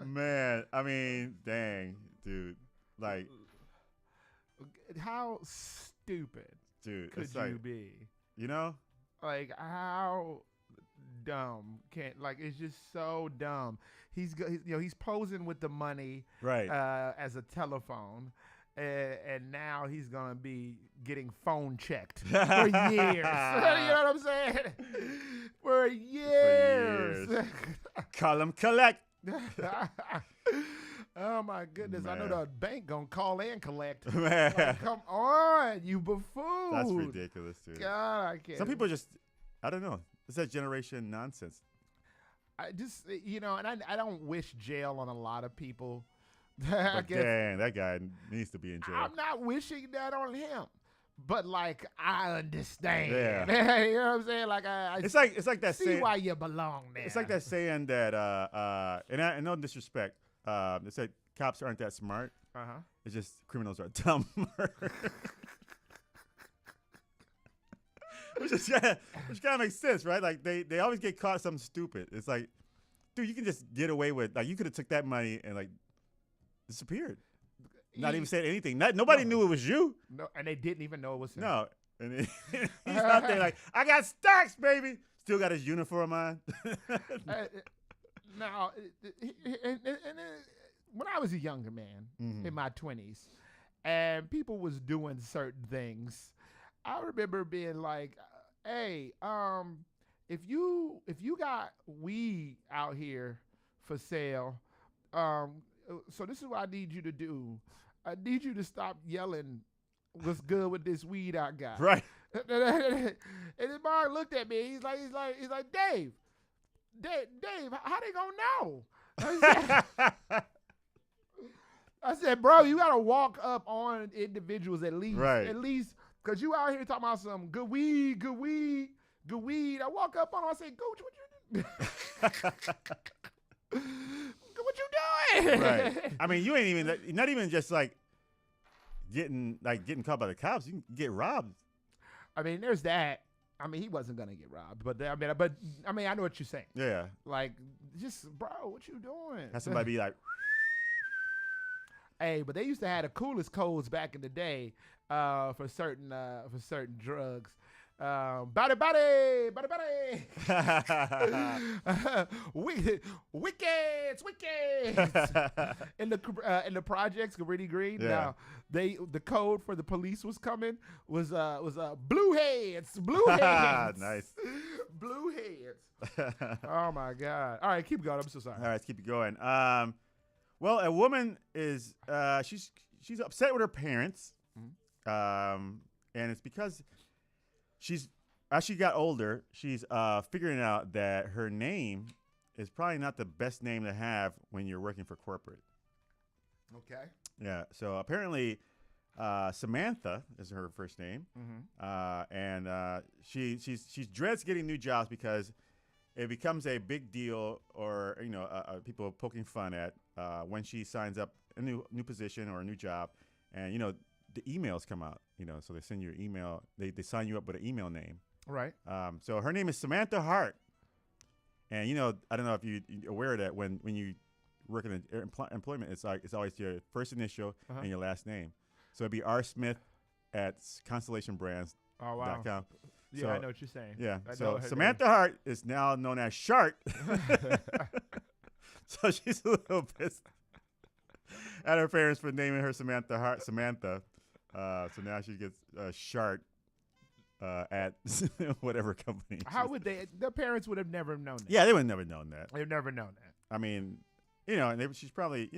Man, I mean, dang, dude. Like, how stupid could you be? Like, how dumb it's just so dumb. He's posing with the money right as a telephone, and now he's gonna be getting phone checked for years. You know what I'm saying? For years. Call him collect. Oh my goodness! Man. I know the bank gonna call and collect. Man. Like, come on, you buffoon! That's ridiculous, dude. God, I can't. Some people just, I don't know. It's that generation nonsense. I just, and I don't wish jail on a lot of people. But dang, that guy needs to be in jail. I'm not wishing that on him, but like I understand. Yeah. You know what I'm saying? Like I it's like that see saying. why you belong there. It's like that saying that, and no disrespect, they said cops aren't that smart. It's just criminals are dumb. which kind of makes sense, right? Like they always get caught something stupid. It's like, dude, you can just get away with, like, you could have took that money and like disappeared, not even said anything. Nobody knew it was you. No, and they didn't even know it was him. No, and he's out there like, I got stacks, baby. Still got his uniform on. Now, when I was a younger man in my 20s, and people was doing certain things, I remember being like, "Hey, if you got weed out here for sale, so this is what I need you to do. I need you to stop yelling, 'What's good with this weed I got?'" Right. And then Mark looked at me. He's like, Dave, how they gonna know? I said, bro, you gotta walk up on individuals at least, because you out here talking about some good weed. I walk up on them, I say, Gooch, what you what you doing? Right. I mean, you ain't even not even just like getting caught by the cops. You can get robbed. I mean, there's that. I mean, he wasn't gonna get robbed, but I know what you're saying. Yeah. Like, just bro, what you doing? Have somebody be like, hey, but they used to have the coolest codes back in the day for certain drugs. Body. Wickets. In the projects, Gritty Green. Yeah. Now the code for the police was coming was blue heads. Nice. Blue heads. Oh my God. All right, keep going. I'm so sorry. All right, let's keep it going. Well, a woman is she's upset with her parents, and it's because as she got older, she's figuring out that her name is probably not the best name to have when you're working for corporate. Okay. Yeah. So apparently, Samantha is her first name, and she dreads getting new jobs because it becomes a big deal, or people poking fun at when she signs up a new position or a new job, and the emails come out. So they send you an email. They sign you up with an email name. Right. So her name is Samantha Hart, and I don't know if you're aware of that when you work in employment, it's always your first initial and your last name. So it'd be rsmith@constellationbrands.com. Oh wow. Yeah, So, I know what you're saying. Yeah. I know So her Samantha Hart is now known as Shart. So she's a little pissed at her parents for naming her Samantha Hart Samantha. So now she gets Shart at whatever company. How would they? Their parents would have never known that. Yeah, they would have never known that. They've never known that. I mean, and she's probably,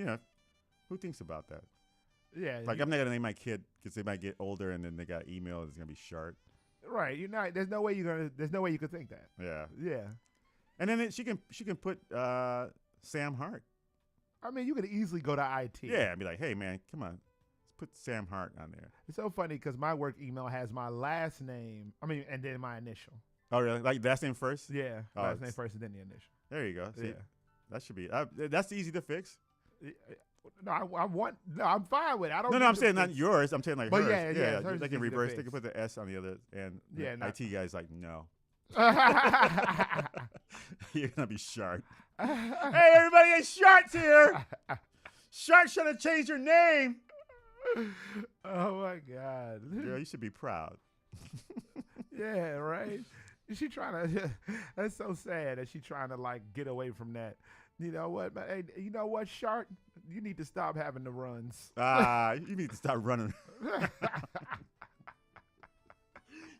who thinks about that? Yeah. Like, I'm not gonna name my kid because they might get older and then they got email. It's gonna be Shart. Right. You're not. There's no way you could think that. Yeah. Yeah. And then she can put Sam Hart. I mean, you could easily go to IT. Yeah, and be like, hey man, come on, let's put Sam Hart on there. It's so funny because my work email has my last name. I mean, and then my initial. Oh really? Like last name first? Yeah. Oh, last name first and then the initial. There you go. See, Yeah. that should be. That's easy to fix. No, I'm fine with it. I don't. No, I'm saying not yours. I'm saying like But hers. yeah, hers they is can easy to reverse. They fix. can put the S on the other, and Yeah, the no. IT guy's like, no. You're gonna be Shart. Hey, everybody, it's Shart's here. Shart should have changed your name. Oh my God. Girl, you should be proud. Yeah, right. She trying to. That's so sad that she trying to like get away from that. You know what, man? Hey, you know what, Shark? You need to stop having the runs. You need to stop running.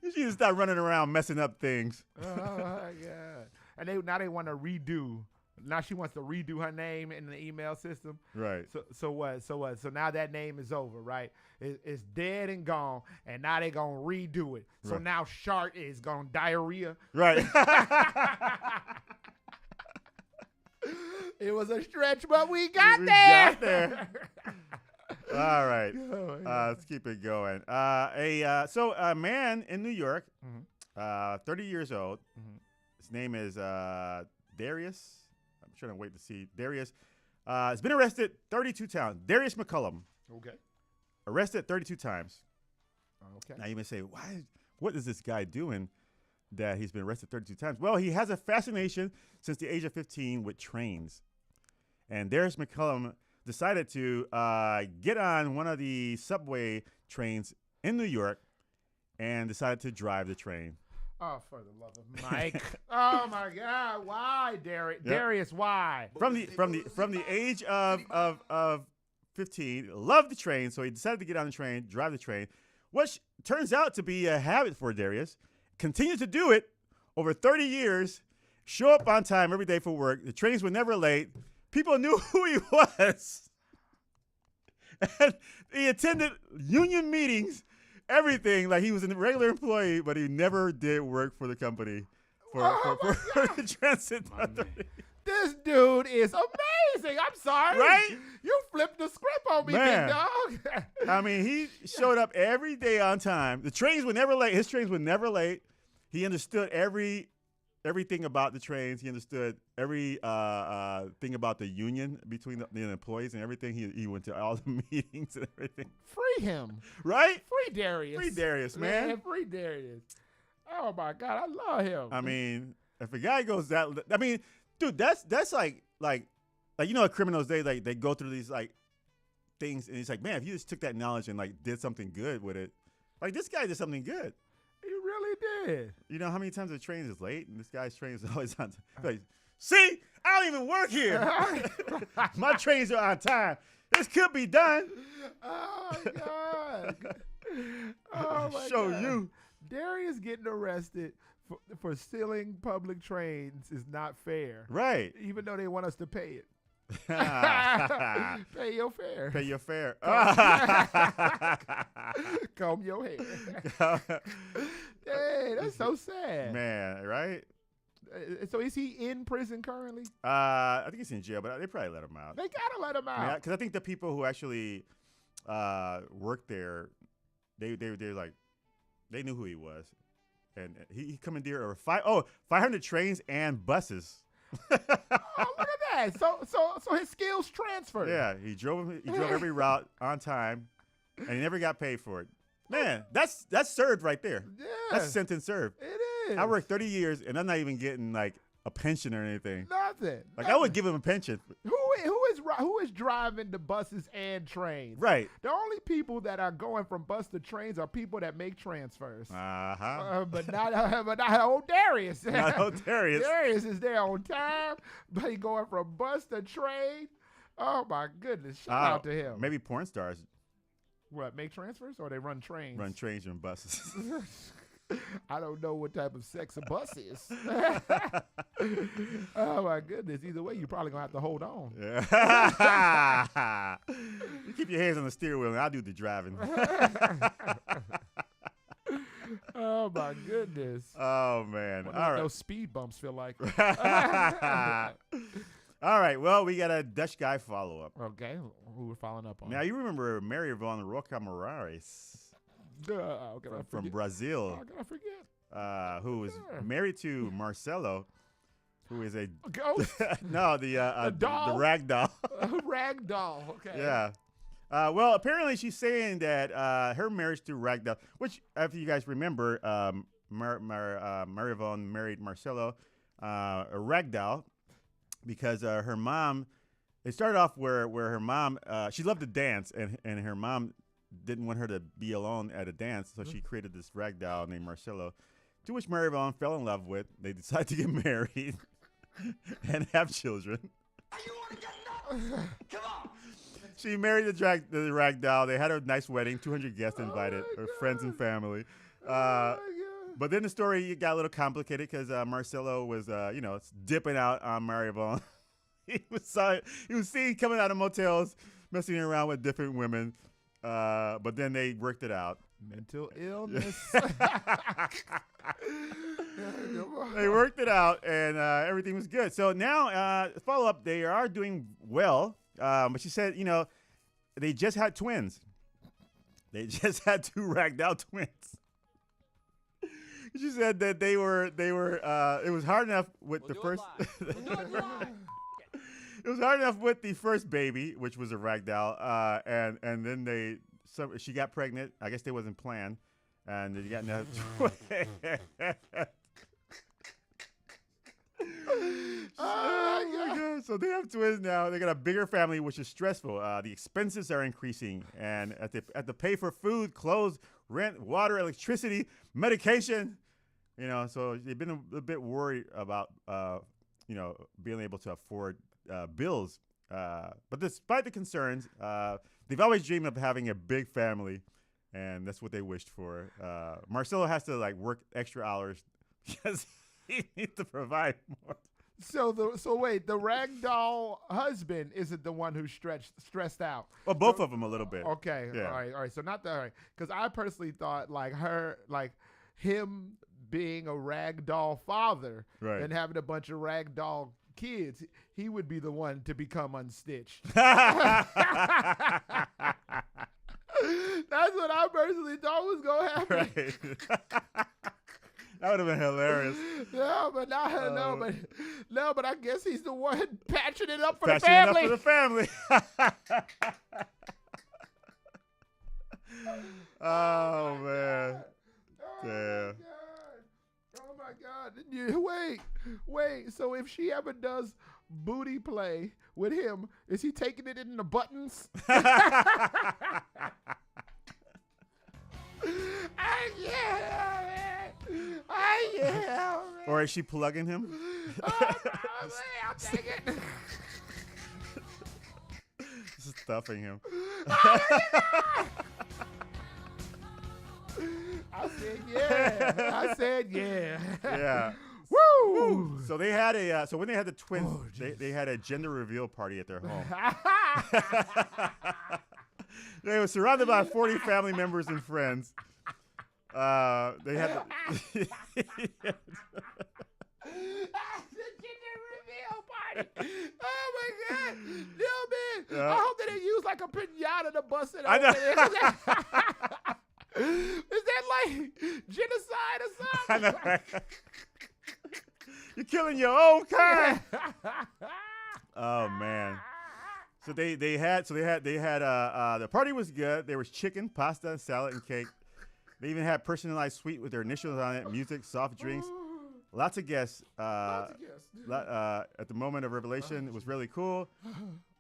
You need to stop running around messing up things. Oh my God! And now they want to redo. Now she wants to redo her name in the email system. Right. So what? So now that name is over, right? It's dead and gone, and now they gonna redo it. So Right. now Shark is gonna diarrhea. Right. It was a stretch, but we got We there. got there. All right. Oh, yeah. Let's keep it going. So a man in New York, 30 years old. His name is Darius. I'm trying to wait to see. Darius has been arrested 32 times. Darius McCullum. Okay. Arrested 32 times. Okay. Now you may say, what is this guy doing that he's been arrested 32 times? Well, he has a fascination since the age of 15 with trains. And Darius McCullum decided to get on one of the subway trains in New York and decided to drive the train. Oh, for the love of Mike! Oh my God! Why, Darius? Yep. Darius, why? From the age of 15, loved the train, so he decided to get on the train, drive the train, which turns out to be a habit for Darius. Continued to do it over 30 years. Show up on time every day for work. The trains were never late. People knew who he was. And he attended union meetings, everything, like he was a regular employee, but he never did work for the company for the transit authority. This dude is amazing. I'm sorry. Right? You flipped the script on me, Man. big dog. I mean, he showed up every day on time. The trains were never late. His trains were never late. He understood everything about the trains. He understood every thing about the union between the employees and everything. He went to all the meetings and everything. Free him. Right? Free Darius. Free Darius, man. Free Darius. Oh my God, I love him. I mean, if a guy goes that, I mean, dude, that's like you know, criminals they go through these like things, and it's like, man, if you just took that knowledge and like did something good with it, like this guy did something good. He really did. You know how many times the train is late, and this guy's train is always on time. Like, see, I don't even work here. My trains are on time. This could be done. Oh my God. Oh my Show God. you. Darius getting arrested for stealing public trains is not fair. Right. Even though they want us to pay it. Pay your fare. Pay your fare. Comb your hair. Hey, that's so sad. Man, right? So is he in prison currently? I think he's in jail, but they probably let him out. They gotta let him out. Because I think the people who actually worked there, they're like, they knew who he was, and he commandeered over 500 trains and buses. Oh, look at that! So his skills transferred. Yeah, he drove every route on time, and he never got paid for it. Man, that's served right there. Yeah, That's sentence served. it is. I worked 30 years, and I'm not even getting like a pension or anything. Nothing. Like I would give him a pension. Who is driving the buses and trains? Right. The only people that are going from bus to trains are people that make transfers. But not old Darius. Not old Darius. Darius is there on time, but he going from bus to train. Oh my goodness! Shout out to him. Maybe porn stars What, make transfers or they run trains? run trains and buses. I don't know what type of sex a bus is. Oh my goodness! Either way, you're probably gonna have to hold on. Yeah. You keep your hands on the steering wheel, and I'll do the driving. Oh my goodness! Oh man! What All do right. those speed bumps feel like? All right. Well, we got a Dutch guy follow up. Okay, who we're following up on? Now you remember Mary von Roca Moraes How can I from forget? Brazil, How can I forget? who was Yeah. married to Marcelo, who is a Ghost? no the doll? the rag doll. Rag doll. Okay. Yeah. Well, apparently she's saying that her marriage to Ragdoll, which, if you guys remember, Mary Von married Marcelo, a Ragdoll, because her mom, it started off where her mom, she loved to dance, and her mom didn't want her to be alone at a dance, so she created this Ragdoll named Marcelo, to which Mary Von fell in love with. They decided to get married and have children. Come on. She married the rag doll. They had a nice wedding, 200 guests invited, her friends and family. But then the story got a little complicated because Marcelo was, dipping out on Mary Von. He was seen coming out of motels, messing around with different women. But then they worked it out. Mental illness. They worked it out, and everything was good. So now, follow up, they are doing well. But she said, they just had twins. They just had 2 ragdoll twins. She said that they were. It was hard enough with the first. It was hard enough with the first baby, which was a ragdoll, and then she got pregnant. I guess they wasn't planned, and they got another twin. Oh my God. So they have twins now. They got a bigger family, which is stressful. The expenses are increasing, and at the pay for food, clothes, rent, water, electricity, medication. So they've been a bit worried about being able to afford bills. But despite the concerns, they've always dreamed of having a big family, and that's what they wished for. Marcelo has to work extra hours because he needs to provide more. So wait, the ragdoll husband isn't the one who's stressed out. Well, both of them a little bit. Okay, yeah. All right. So not that, all right, because I personally thought him being a ragdoll father right. and having a bunch of ragdoll kids, he would be the one to become unstitched. That's what I personally thought was gonna happen. Right. That would have been hilarious. No, but I guess he's the one patching it up for patching the family. It up for the family. Oh man. Yeah. Oh my God. Wait. So if she ever does booty play with him, is he taking it in the buttons? Yeah. Or is she plugging him? Oh, man, I'll take it. Stuffing him. I said yeah. Yeah. Woo! So they had so when they had the twins, they had a gender reveal party at their home. They were surrounded by 40 family members and friends. They had the gender reveal party. Oh my God. Yo, man. I hope they didn't use a pinata to bust it open. Is that like genocide or something? I know, right? You're killing your own kind. Oh man. So they had the party was good. There was chicken, pasta, salad, and cake. They even had personalized suite with their initials on it, music, soft drinks. Lots of guests. At the moment of revelation, it was really cool.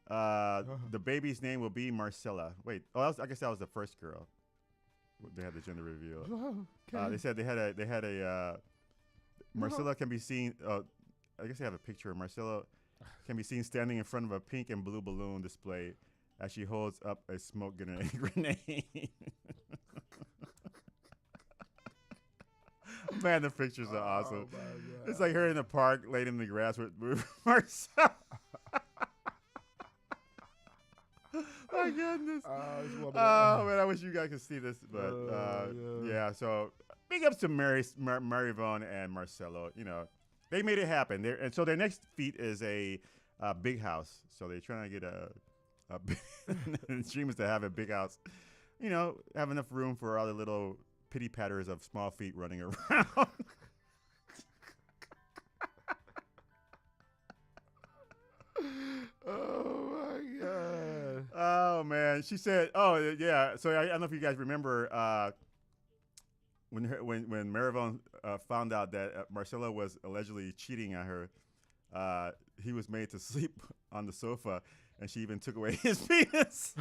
The baby's name will be Marcella. Wait, I guess that was the first girl. They had the gender reveal. Okay. They said they had a Marcella can be seen. I guess they have a picture of Marcella can be seen standing in front of a pink and blue balloon display as she holds up a smoke grenade. Man, the pictures are awesome. It's like her in the park, laid in the grass with Marcella. My goodness. Oh man, I wish you guys could see this, but yeah. So big ups to Marivon and Marcelo. They made it happen. And so their next feat is a big house. So they're trying to get a big the dream is to have a big house. Have enough room for all the little pity patters of small feet running around. Oh my God. Oh man, she said. Oh yeah. So I don't know if you guys remember when Marivon found out that Marcelo was allegedly cheating on her. He was made to sleep on the sofa, and she even took away his penis.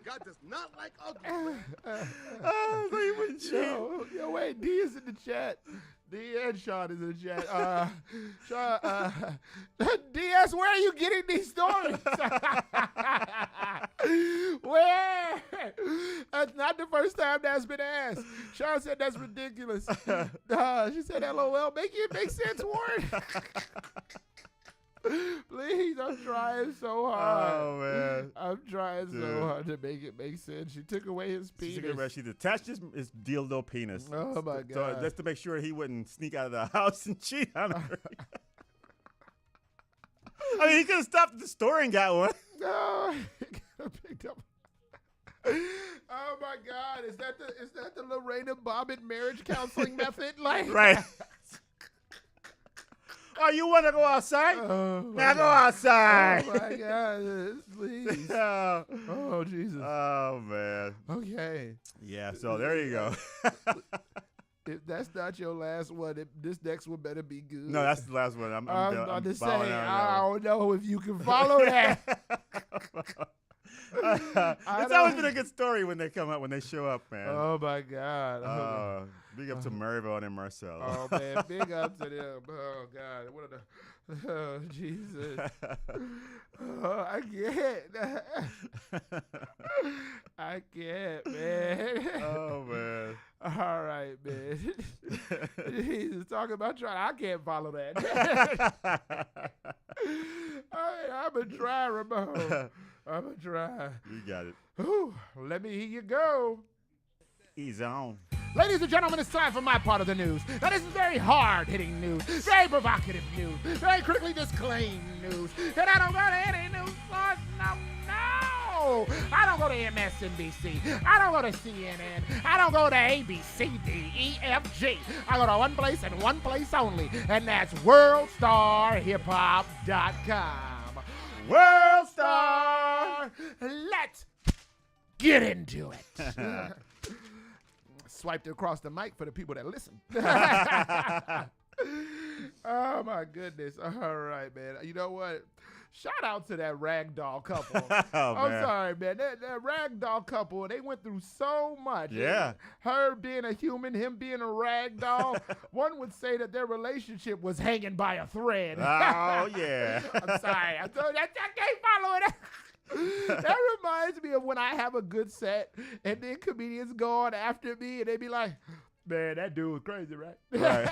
God does not like ugly. So he wouldn't cheat. Yo, wait, D is in the chat. D and Sean is in the chat. Sean, DS, where are you getting these stories? Where? That's not the first time that's been asked. Sean said that's ridiculous. She said, LOL, make it make sense, Warren. Please, I'm trying so hard. Oh man. I'm trying Dude. so hard to make it make sense. She took away his penis. She detached his dildo penis. Oh my So God. just to make sure he wouldn't sneak out of the house and cheat on her. I mean, he could have stopped at the store and got one. No, he could have picked up. Oh my God! Is that the Lorena Bobbitt marriage counseling method? Like, Right. Oh, you want to go outside? Oh Now go outside. Oh my God! Please. Oh. Oh Jesus. Oh man. Okay. Yeah. So there you go. If that's not your last one, this next one better be good. No, that's the last one. I'm about to bowing say, out on I that one. don't know if you can follow that. It's always been a good story when they come up, when they show up, man. Oh my God. Big up to Mervo and Marcelo. Oh man, big up to them. Oh God, what are the? Oh Jesus. Oh, I can't. I can't, man. Oh man. All right, man. Jesus, talking about trying. I can't follow that. I'm a try, Ramon. I'm a try. You got it. Whew, let me hear you go. Ease on. Ladies and gentlemen, it's time for my part of the news. Now, this is very hard-hitting news, very provocative news, very critically disclaimed news. And I don't go to any news source, no. I don't go to MSNBC. I don't go to CNN. I don't go to ABC, D, E, F, G. I go to one place and one place only, and that's WorldStarHipHop.com. World Star! Let's get into it. Swiped across the mic for the people that listen. Oh my goodness. All right, man. You know what? Shout out to that ragdoll couple. I'm man. sorry, man. That ragdoll couple, they went through so much. Yeah. Her being a human, him being a ragdoll. One would say that their relationship was hanging by a thread. Oh yeah. I'm sorry. I can't follow it. That reminds me of when I have a good set and then comedians go on after me and they be like, man, that dude was crazy, right? Right.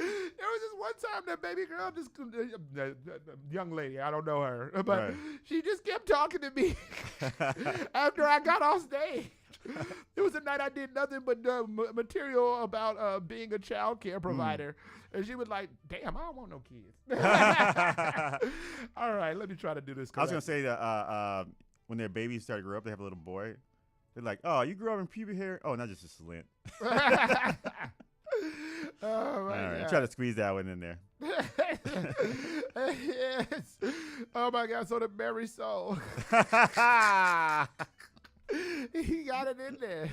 There was this one time that baby girl, young lady, I don't know her, but Right. she just kept talking to me after I got off stage. It was a night I did nothing but material about being a child care provider. And she was like, damn, I don't want no kids. All right, let me try to do this. I was gonna say that when their babies start to grow up, they have a little boy. They're like, "Oh, you grew up in pubic hair? Oh, not just a slant." Oh my All right, God. try to squeeze that one in there. Yes. Oh my God. So the Mary Soul. He got it in there.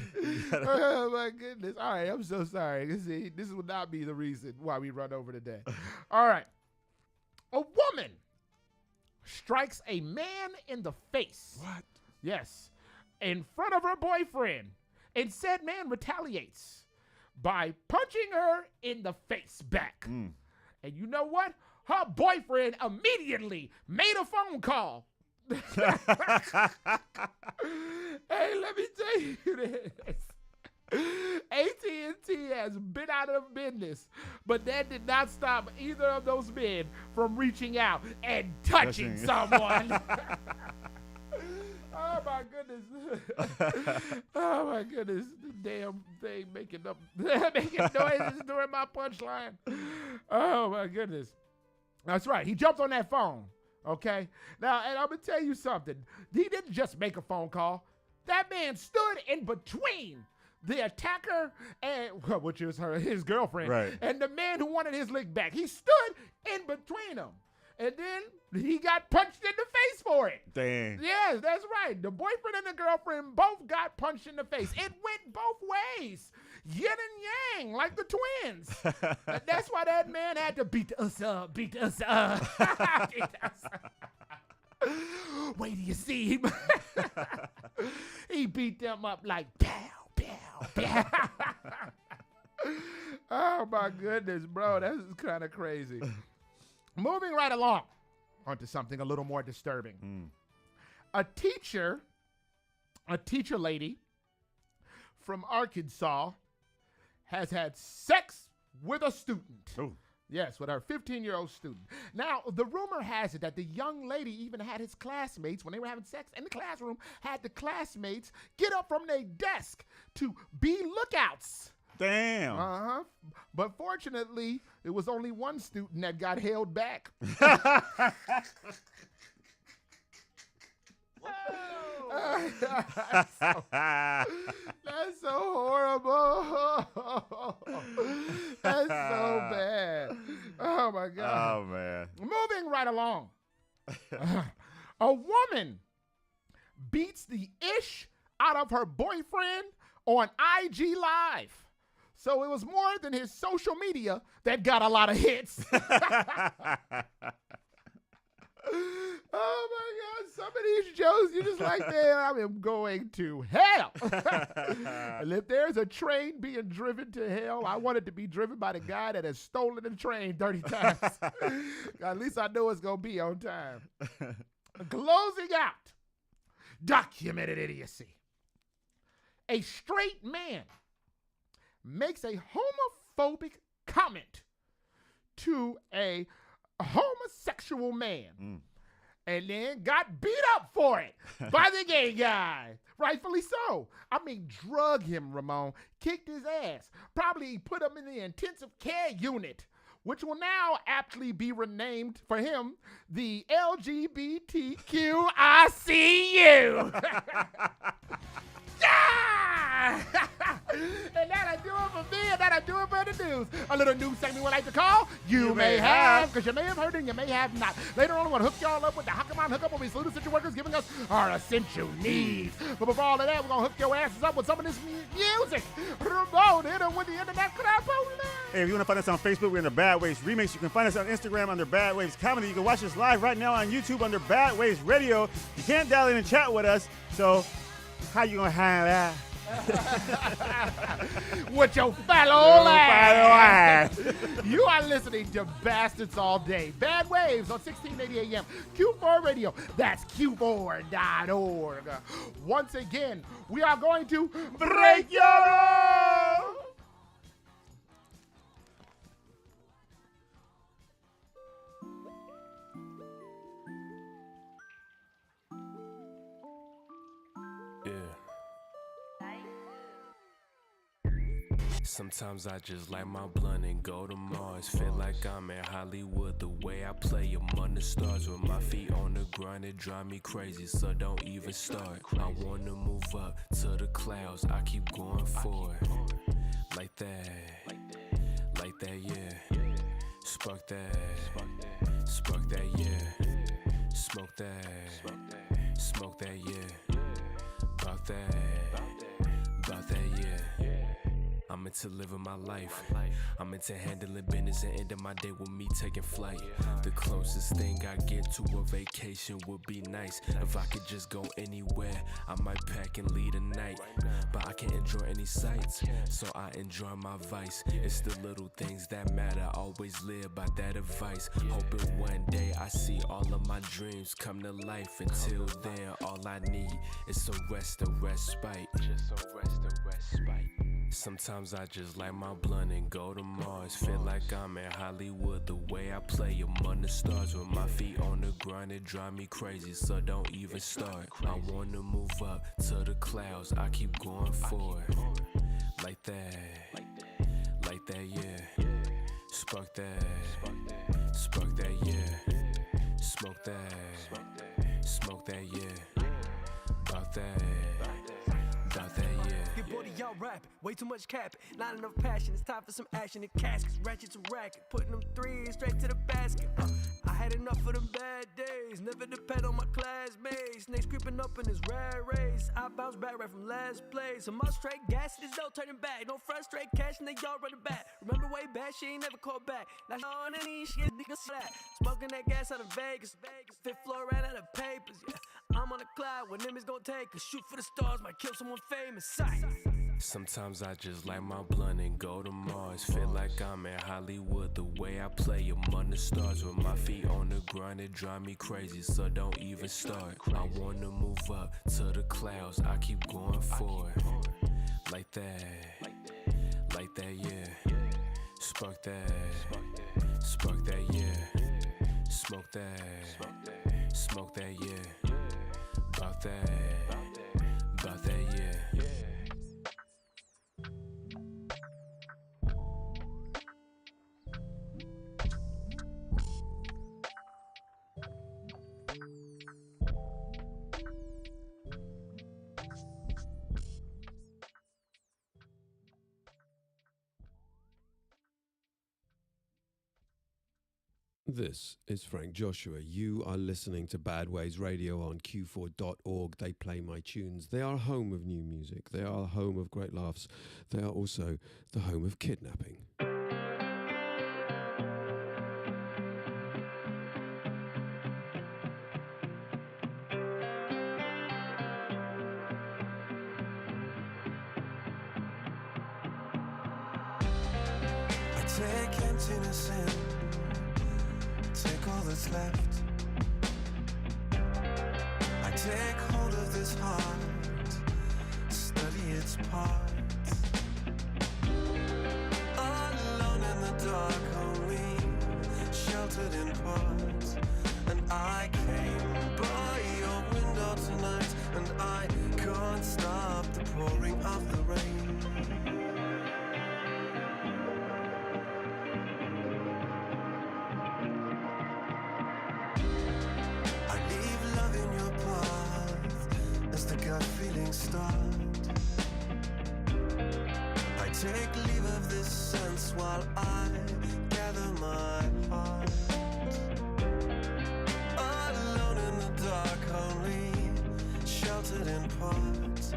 Oh my goodness. All right, I'm so sorry. See, this will not be the reason why we run over today. All right. A woman strikes a man in the face. What? Yes. In front of her boyfriend. And said man retaliates by punching her in the face back. And you know what? Her boyfriend immediately made a phone call. Hey, let me tell you this. AT&T has been out of business, but that did not stop either of those men from reaching out and touching someone. Oh my goodness. Oh my goodness. The damn thing making noises during my punchline. Oh my goodness. That's right. He jumped on that phone. Okay. Now, and I'm going to tell you something. He didn't just make a phone call. That man stood in between the attacker and which is his girlfriend, Right. and the man who wanted his lick back. He stood in between them. And then he got punched in the face for it. Dang. Yes, that's right. The boyfriend and the girlfriend both got punched in the face. It went both ways. Yin and yang, like the twins. That's why that man had to beat us up. Beat us up. Wait till you see him. He beat them up like pow, pow, pow. Oh, my goodness, bro. That is kind of crazy. Moving right along onto something a little more disturbing. A teacher lady from Arkansas has had sex with a student. Oh. Yes, with her 15-year-old student. Now, the rumor has it that the young lady even had his classmates, when they were having sex in the classroom, had the classmates get up from their desk to be lookouts. Damn. Uh-huh. But fortunately, it was only one student that got held back. That's so horrible. That's so bad. Oh, my God. Oh, man. Moving right along. A woman beats the ish out of her boyfriend on IG Live. So it was more than his social media that got a lot of hits. Oh my God, some of these jokes, you're just like, man, I am going to hell. And if there's a train being driven to hell, I want it to be driven by the guy that has stolen the train 30 times. At least I know it's going to be on time. Closing out, documented idiocy. A straight man makes a homophobic comment to a homosexual man and then got beat up for it by the gay guy. Rightfully so. I mean, drug him, Ramon, kicked his ass, probably put him in the intensive care unit, which will now aptly be renamed for him the LGBTQICU. Yeah! And that'll do it for me, and that'll do it for the news. A little news segment we like to call You May Have, because you may have heard and you may have not. Later on, we'll hook y'all up with the Hockamon Hookup where we salute essential workers giving us our essential needs. But before all of that, we're going to hook your asses up with some of this music. Ramon, hit 'em with the internet crap. Hey, if you want to find us on Facebook, we're under Bad Waves Remix. You can find us on Instagram under Bad Waves Comedy. You can watch us live right now on YouTube under Bad Waves Radio. You can't dial in and chat with us, so how you going to handle that? With your fellow ass. You are listening to Bastards All Day. Bad Waves on 1680 AM. Q4 Radio. That's Q4.org. Once again, we are going to break your law. Sometimes I just light my blunt and go to Mars. Feel like I'm in Hollywood. The way I play among the stars with my feet on the ground, it drive me crazy. So don't even start. I wanna move up to the clouds. I keep going forward. Like that, yeah. Spark that, yeah. Smoke that, yeah. Bout that, yeah. I'm into living my life. I'm into handling business and ending my day with me taking flight. The closest thing I get to a vacation would be nice. If I could just go anywhere, I might pack and leave tonight. But I can't enjoy any sights, so I enjoy my vice. It's the little things that matter, always live by that advice. Hoping one day I see all of my dreams come to life. Until then, all I need is some rest and respite. Just some rest and respite. Sometimes I just light my blunt and go to Mars. Feel like I'm in Hollywood. The way I play among the stars with my feet on the ground, it drive me crazy. So don't even start. I wanna move up to the clouds. I keep going forward. Like that, yeah. Spark that, yeah. Smoke that, yeah. Bout that, yeah. Get bored of y'all rapping, way too much capping, not enough passion. It's time for some action and caskets, ratchets and racket, putting them threes straight to the basket. I had enough of them bad days, never depend on my classmates. Snakes creeping up in this rare race. I bounce back right from last place. I'm up straight gas, this no turning back. Don't frustrate cash and they y'all running back. Remember way back, she ain't never called back. Now she on any shit, niggas flat. Smoking that gas out of Vegas. Fifth floor ran out of papers, yeah. I'm on a cloud when them is gon' take a shoot for the stars, might kill someone famous. Sight. Sometimes I just light my blunt and go to Mars. Feel like I'm in Hollywood. The way I play among the stars with my feet on the ground, it drive me crazy. So don't even start. I wanna move up to the clouds. I keep going forward. Like that, yeah. Spark that, Spark that, yeah. Smoke that. Smoke that, yeah. Bout that. Bout that, yeah. This is Frank Joshua. You are listening to Bad Waves Radio on Q4.org. They play my tunes. They are home of new music. They are home of great laughs. They are also the home of kidnapping. I take emptiness in, take all that's left. I take hold of this heart, study its parts. Alone in the dark, only sheltered in parts. And I came by your window tonight, and I can't stop the pouring of the rain. Start. I take leave of this sense while I gather my heart. Alone in the dark, only sheltered in parts.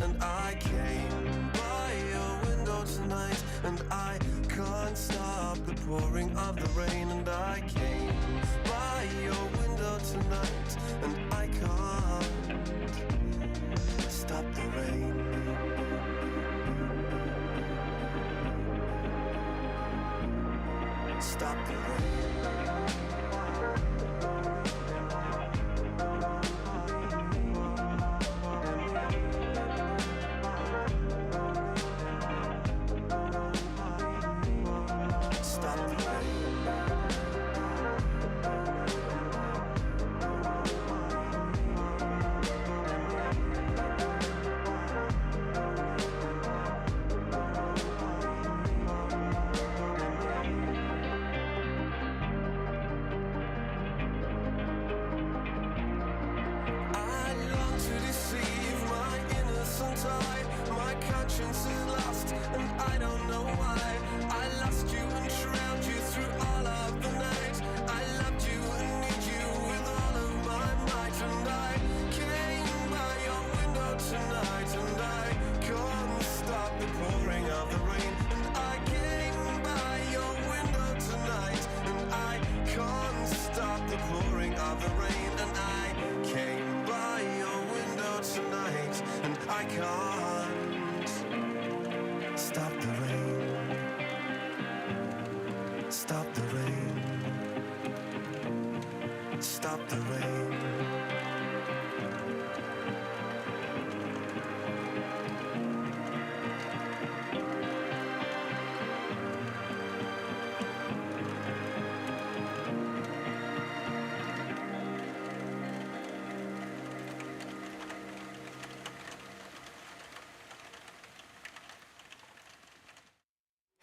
And I came by your window tonight, and I can't stop the pouring of the rain. And I came by your window tonight, and I can't stop the rain. Stop the rain.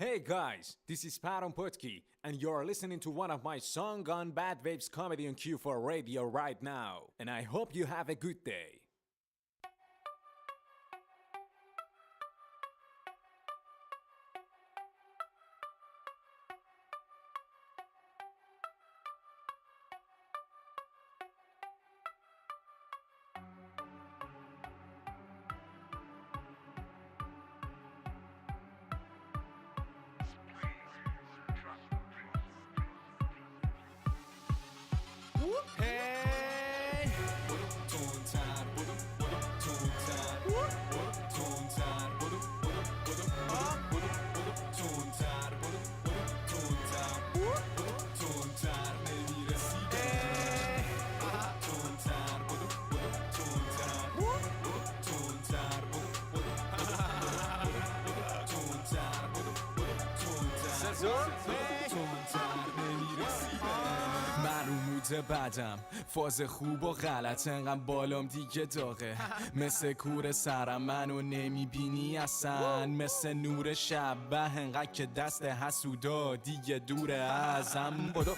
Hey guys, this is Paron Putki, and you're listening to one of my songs on Bad Waves Comedy on Q4 Radio right now. And I hope you have a good day. مود بدم فاز خوب و غلط انقدر بالام دیگه داغه مثل کور سرم منو نمیبینی اصلا مثل نور شب انقدر که دست حسودا دیگه دوره ازم بدو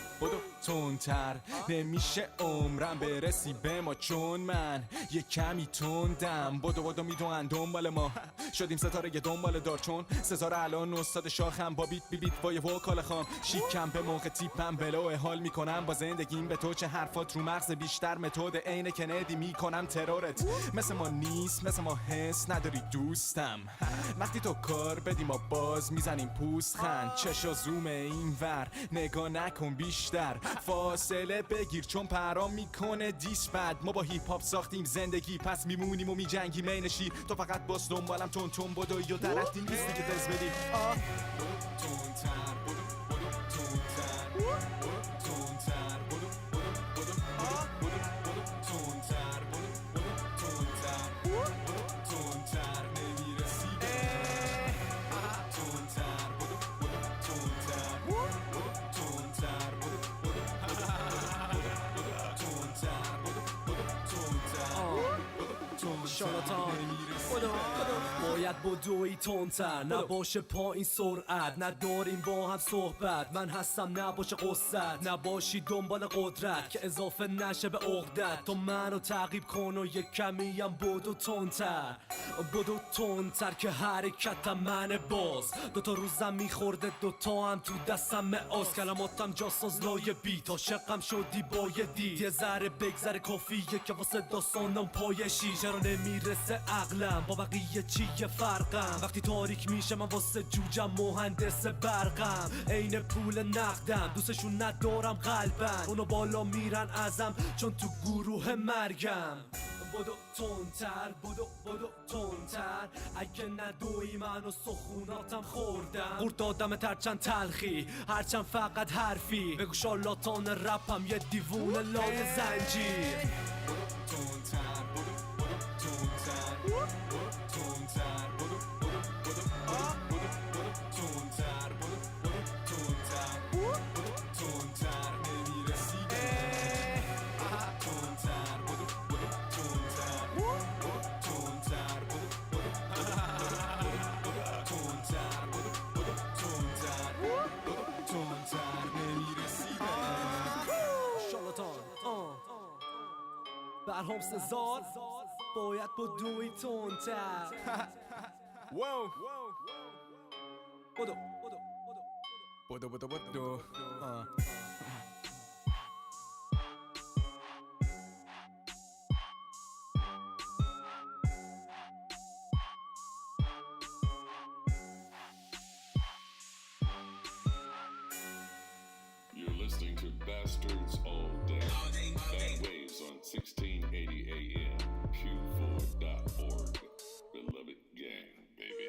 تندتر نمیشه عمرم برسی به ما چون من یه کمی تندم بدو میدونن دنبال ما شدیم ستاره یه دنبال دار چون ستاره الان استاد شاخم با بیت بیت وای وکال خام شیکم به موقع تیپم بلو حال میکنم با زندگیم به تو چه حرفات رو مغز بیشتر متد عین کندی میکنم ترورت مثل ما نیست مثل ما حس نداری دوستم وقتی تو کار بدی ما باز میزنیم پوست خند چشا زوم این ور نگاه نکن بیشتر فاصله بگیر چون پرام میکنه دیس بد ما با هیپ هاپ ساختیم زندگی پس میمونیم و میجنگیم این شیر تو فقط باز دنبالم تون بدو یا درختی نیستی که دز بدی شالاتان باید بدوی تندتر نباشه پایین سرعت نداریم با هم صحبت من هستم نباشه قصت نباشی دنبال قدرت که اضافه نشه به عقدت تو منو تعقیب کن و یک کمی هم بدو تندتر که حرکتم من باز دوتا روزم میخورده دوتا هم تو دستم آز کلماتم جاساز لای بیت عاشقم شدی بایدی یه ذره بگذره کافیه که واسه داستانم پایشی چرا نمیرسه عقلم با بقیه چیه فرقم وقتی تاریک میشه من واسه جوجم مهندس برقم عین پول نقدم دوستشون ندارم قلبن اونو بالا میرن ازم چون تو گروه مرگم بدو تندتر اگه ندوی منو سخوناتم خوردم قورت دادم ترچند تلخی هرچند فقط حرفی بگو شالاتان رپم یه دیوونه لای زنجیر برهم سزار باید بدوی تندتر بدو You're listening to Bastards All Day. Bad Waves on 1680 AM, Q4.org. Beloved gang, baby.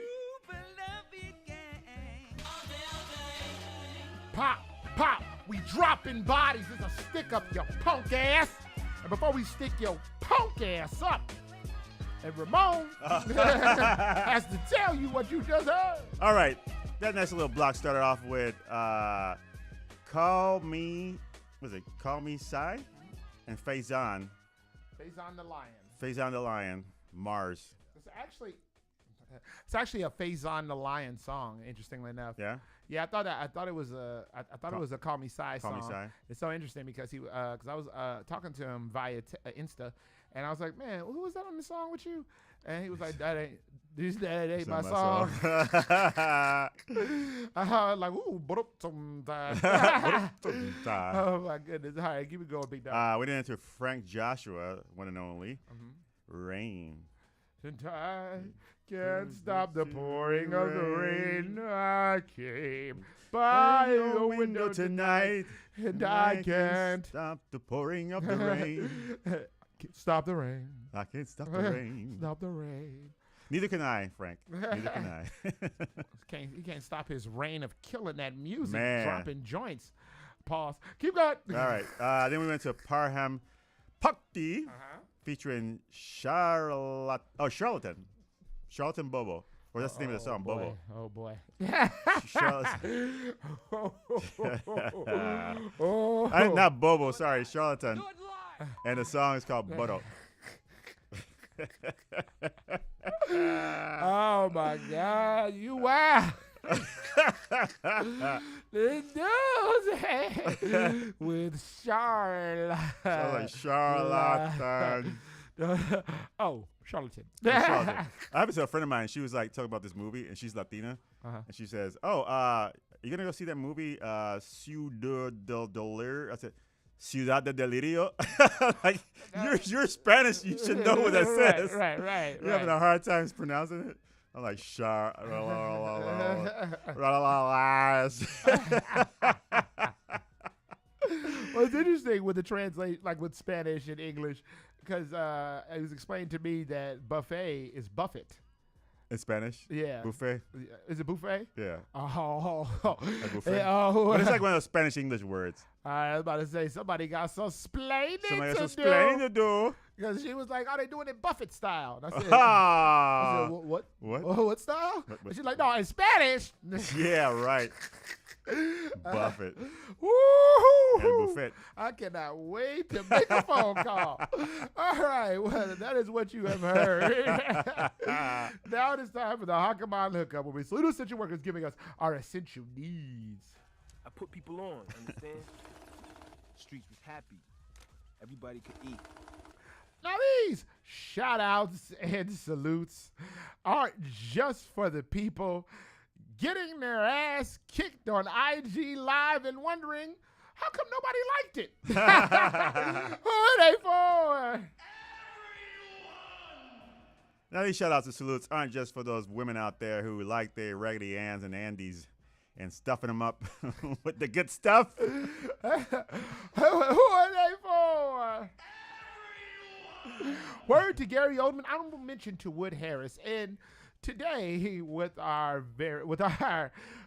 Pop, we dropping bodies. It's a stick up your punk ass. And before we stick your punk ass up, and Ramon has to tell you what you just heard. All right, that nice little block started off with Call Me Sai and Faison the Lion, Mars. It's actually a Faison the Lion song, interestingly enough. Yeah? Yeah, I thought it was a Call Me Sai song. Call Me Sai. It's so interesting because I was talking to him via Insta, and I was like, man, who was that on the song with you? And he was like, that ain't my song. I was like, ooh, oh my goodness. All right, keep it going, big dog. We didn't enter Frank Joshua, one and only. Rain. And I can't stop the pouring of the rain. I came by your window tonight, and I can't stop the pouring of the rain. Stop the rain. I can't stop the rain. Stop the rain. Neither can I, Frank. Neither can I. He can't stop his reign of killing that music, Man. dropping joints. Pause. Keep going. All right. Then we went to Parham Pakti featuring Charlatan Bobo. Or that's the name of the song, boy. Bobo. Oh boy. Charlatan. Oh. Not Bobo, sorry, Charlatan. And the song is called Bodo. Oh my God, you wow. The news with Charlotte. Like charlatan. Oh, charlatan. Charlatan. I have a friend of mine. She was like talking about this movie, and she's Latina, and she says, "Oh, you gonna go see that movie, Ciudad del Delirio?" I said, "Ciudad del Delirio." Like you're Spanish, you should know what that says. Right. You're having a hard time pronouncing it. I'm like, Well, it's interesting with the translate, like with Spanish and English, because it was explained to me that buffet is buffet. In Spanish? Yeah. Buffet? Is it buffet? Yeah. Oh. Like buffet? Yeah, oh. But it's like one of those Spanish-English words. I was about to say, somebody got some splaining to do. Because she was like, "Oh, they doing it Buffett style." And I said, "What? What style?" And she's like, "No, in Spanish." Yeah, right. Buffett. Woo-hoo. And buffet. I cannot wait to make a phone call. All right, well, that is what you have heard. Now it is time for the Hakaman Hookup, where we salute essential workers giving us our essential needs. I put people on, understand? Streets was happy. Everybody could eat. Now these shout outs and salutes aren't just for the people getting their ass kicked on IG Live and wondering, how come nobody liked it? Who are they for? Now these shout outs and salutes aren't just for those women out there who like their Raggedy Anns and Andes and stuffing them up with the good stuff. Who are they for? Word to Gary Oldman, honorable mention to Wood Harris, and today with our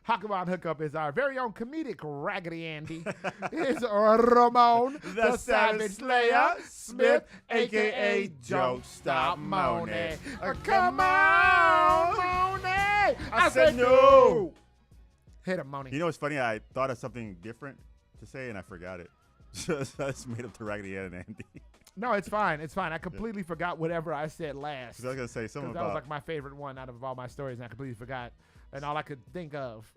Hakaman Hookup is our very own comedic Raggedy Andy is Ramon the Savage Slayer Smith, aka Don't Stop Moaning. Come on, Moaning! I said no. Hit him, Moaning. You know what's funny? I thought of something different to say and I forgot it. So I just made up the Raggedy Ann and Andy. No, it's fine. It's fine. I completely forgot whatever I said last. 'Cause I was gonna say something that about was like my favorite one out of all my stories, and I completely forgot. And all I could think of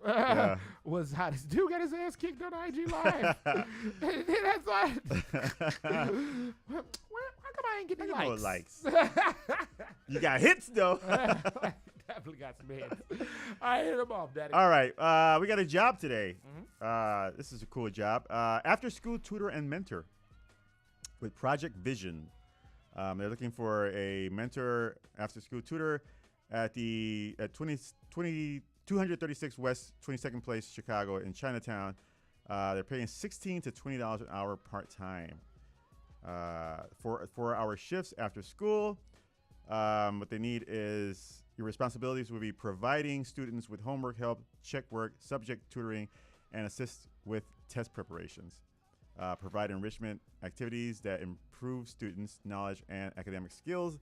was how this dude got his ass kicked on IG Live. That's why. How come I ain't getting no likes? You got hits though. Definitely got some hits. I hit them off, Daddy. All right, we got a job today. This is a cool job. After school tutor and mentor with Project Vision. They're looking for a mentor after school tutor at 236 West 22nd Place, Chicago in Chinatown. They're paying $16 to $20 an hour part-time. For 4-hour shifts after school. What they need is your responsibilities will be providing students with homework help, check work, subject tutoring, and assist with test preparations. Provide enrichment activities that improve students' knowledge and academic skills.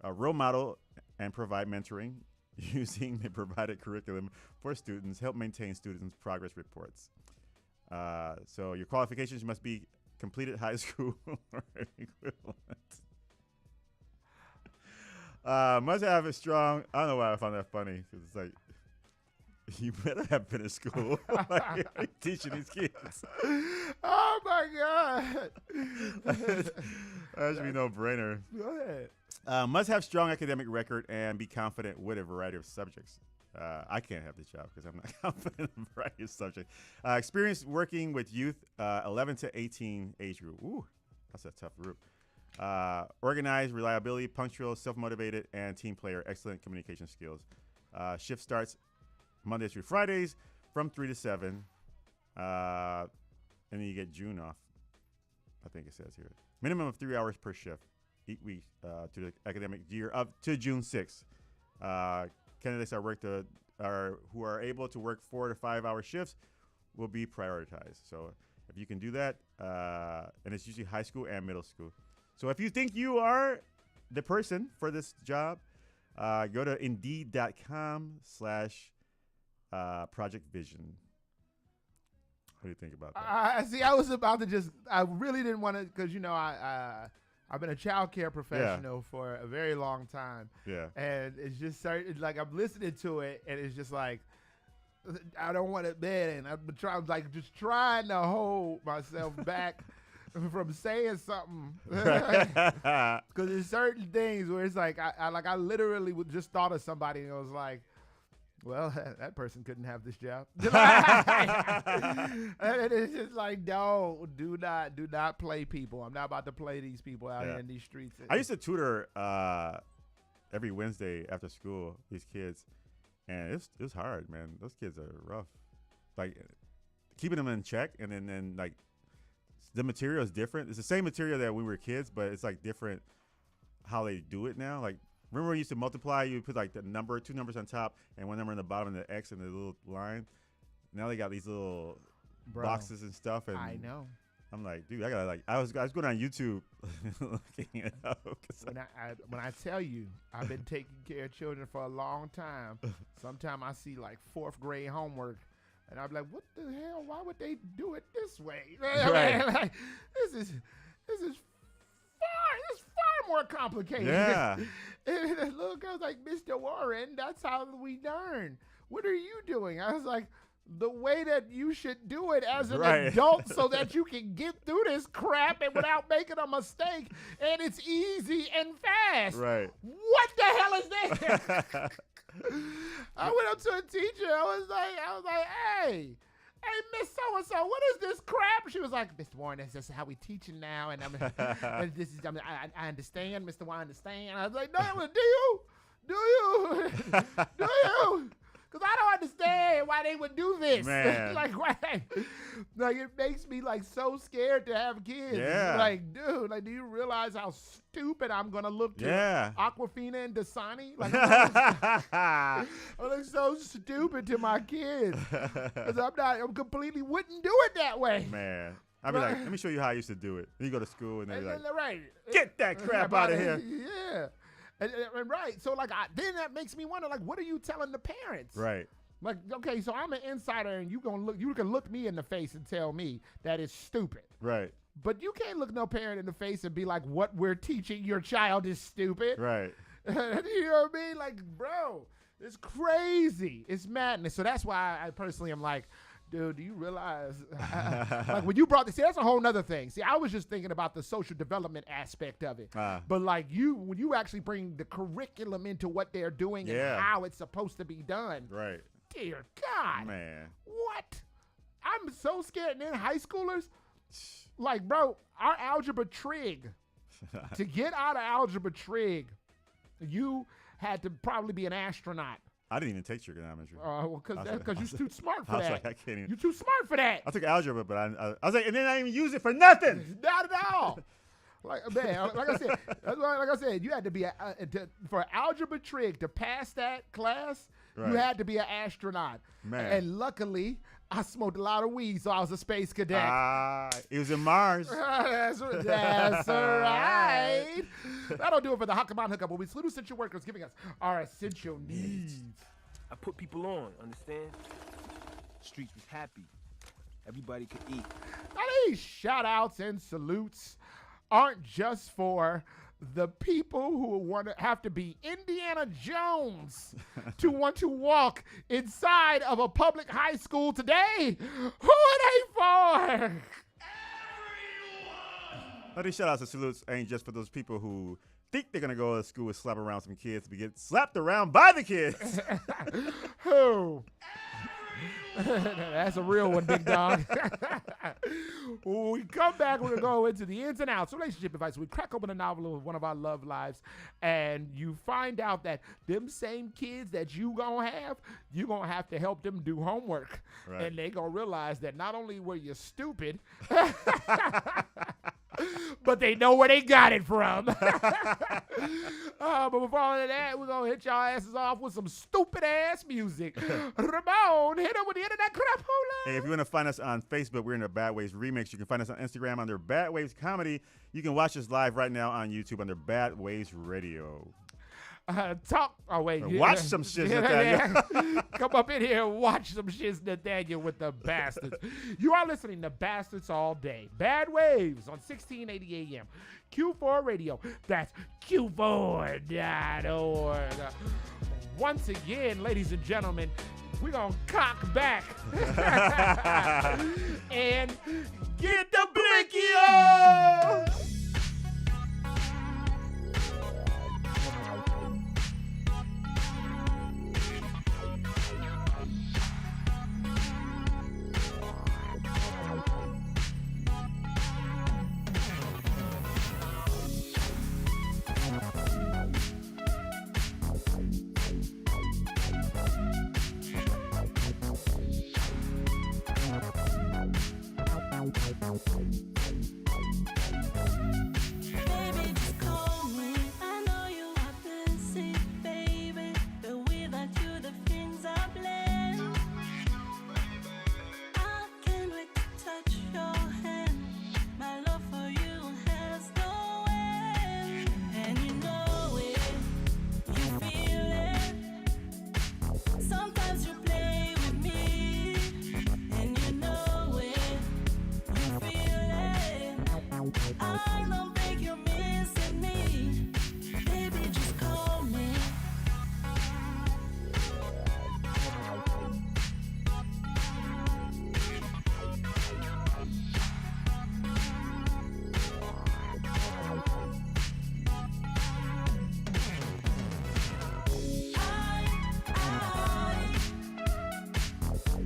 Role model and provide mentoring using the provided curriculum for students. Help maintain students' progress reports. So your qualifications must be completed high school or equivalent. Must have a strong. I don't know why I found that funny. 'Cause it's like, you better have been in school. Like, teaching these kids. Oh my God. That should be no brainer. Go ahead. Must have strong academic record and be confident with a variety of subjects. I can't have this job because I'm not confident in a variety of subjects. Experience working with youth 11 to 18 age group. Ooh, that's a tough group. Organized, reliability, punctual, self-motivated, and team player. Excellent communication skills. Shift starts Mondays through Fridays from 3 to 7. And then you get June off. I think it says here. Minimum of 3 hours per shift each week to the academic year up to June 6th. Candidates who are able to work 4 to 5 hour shifts will be prioritized. So if you can do that, and it's usually high school and middle school. So if you think you are the person for this job, Go to Indeed.com/Project Vision. What do you think about that? See, I was about to I really didn't want to, because, I've been a child care professional for a very long time. Yeah. And it's just certain, like, I'm listening to it, and it's just like, I don't want it bad. And I'm just trying to hold myself back from saying something. Because there's certain things where it's like, I literally just thought of somebody, and it was like, well, that person couldn't have this job. And it's just like, no, do not play people. I'm not about to play these people out here in these streets. I used to tutor every Wednesday after school, these kids, and it was hard, man. Those kids are rough. Like, keeping them in check, and then like, the material is different. It's the same material that when we were kids, but it's like different how they do it now. Like, remember when you used to multiply? You put like two numbers on top, and one number on the bottom, and the X and the little line. Now they got these little boxes and stuff. And I know. I'm like, dude, I was going on YouTube looking it up. When I tell you, I've been taking care of children for a long time. Sometimes I see like 4th grade homework, and I'm like, what the hell? Why would they do it this way? Right. Like, this is far more complicated. Yeah. And the little girl's like, Mr. Warren, that's how we learn. What are you doing? I was like, the way that you should do it as an adult so that you can get through this crap and without making a mistake, and it's easy and fast. Right. What the hell is this? I went up to a teacher. I was like, hey, Miss So-and-so, what is this crap? She was like, Mr. Warren, that's just how we teaching now. And I understand, Mr. Warren, I understand. I was like, no, do you? Do you? Because I don't understand why they would do this. Man. Like, why? Like, it makes me, like, so scared to have kids. Yeah. Like, dude, like, do you realize how stupid I'm going to look to Aquafina and Dasani? Like, I look so stupid to my kids. Because I completely wouldn't do it that way. Man. I'd be like, let me show you how I used to do it. Then you go to school, and they're like, right. Get that crap out of here. Yeah. And right. So, like, then that makes me wonder, like, what are you telling the parents? Right. Like, okay, so I'm an insider, and you can look me in the face and tell me that it's stupid. Right. But you can't look no parent in the face and be like, what we're teaching your child is stupid. Right. You know what I mean? Like, bro, it's crazy. It's madness. So that's why I personally am like, dude, do you realize, like, when you brought this, see, that's a whole nother thing. See, I was just thinking about the social development aspect of it. But, like, when you actually bring the curriculum into what they're doing and how it's supposed to be done. Right. Dear God. Man. What? I'm so scared. And then high schoolers, like, bro, our algebra trig, to get out of algebra trig, you had to probably be an astronaut. I didn't even take trigonometry. Well, because you're too smart for that. I was like, I can't even. You're too smart for that. I took algebra, but I was like, and then I didn't even use it for nothing. Not at all. Like, man, like I said, you had to be for algebra trig to pass that class. Right. You had to be an astronaut. Man. And luckily, I smoked a lot of weed, so I was a space cadet. It was in Mars. That's right. That'll do it for the Hockaman Hookup, where we salute essential workers giving us our essential needs. I put people on, understand? Streets was happy. Everybody could eat. Now, these shout-outs and salutes aren't just for the people who have to be Indiana Jones to want to walk inside of a public high school today. Who are they for? Now, these shout-outs and salutes ain't just for those people who think they're going to go to school and slap around some kids to get slapped around by the kids. Who? That's a real one, big dog. When we come back, we're going to go into the ins and outs, relationship advice. We crack open a novel of one of our love lives, and you find out that them same kids that you going to have, you're going to have to help them do homework. Right. And they going to realize that not only were you stupid, but they know where they got it from. But before all of that, we're going to hit y'all asses off with some stupid-ass music. Ramon, hit them with the internet crap. Hey, if you want to find us on Facebook, we're in the Bad Waves Remix. You can find us on Instagram under Bad Waves Comedy. You can watch us live right now on YouTube under Bad Waves Radio. Talk. Oh, wait. Watch some shit, Nathaniel. Come up in here and watch some shit, Nathaniel, with the bastards. You are listening to Bastards All Day. Bad Waves on 1680 AM. Q4 Radio. That's Q4.org. Once again, ladies and gentlemen, we're going to cock back and get the blicky on. Baby, just call me. I know you are busy, baby, but without you the things are blend. I can't wait to touch your hand. My love for you has no end, and you know it, you feel it. Sometimes you play with me, and you know it, you feel it. I don't think you're missing me. Baby, just call me.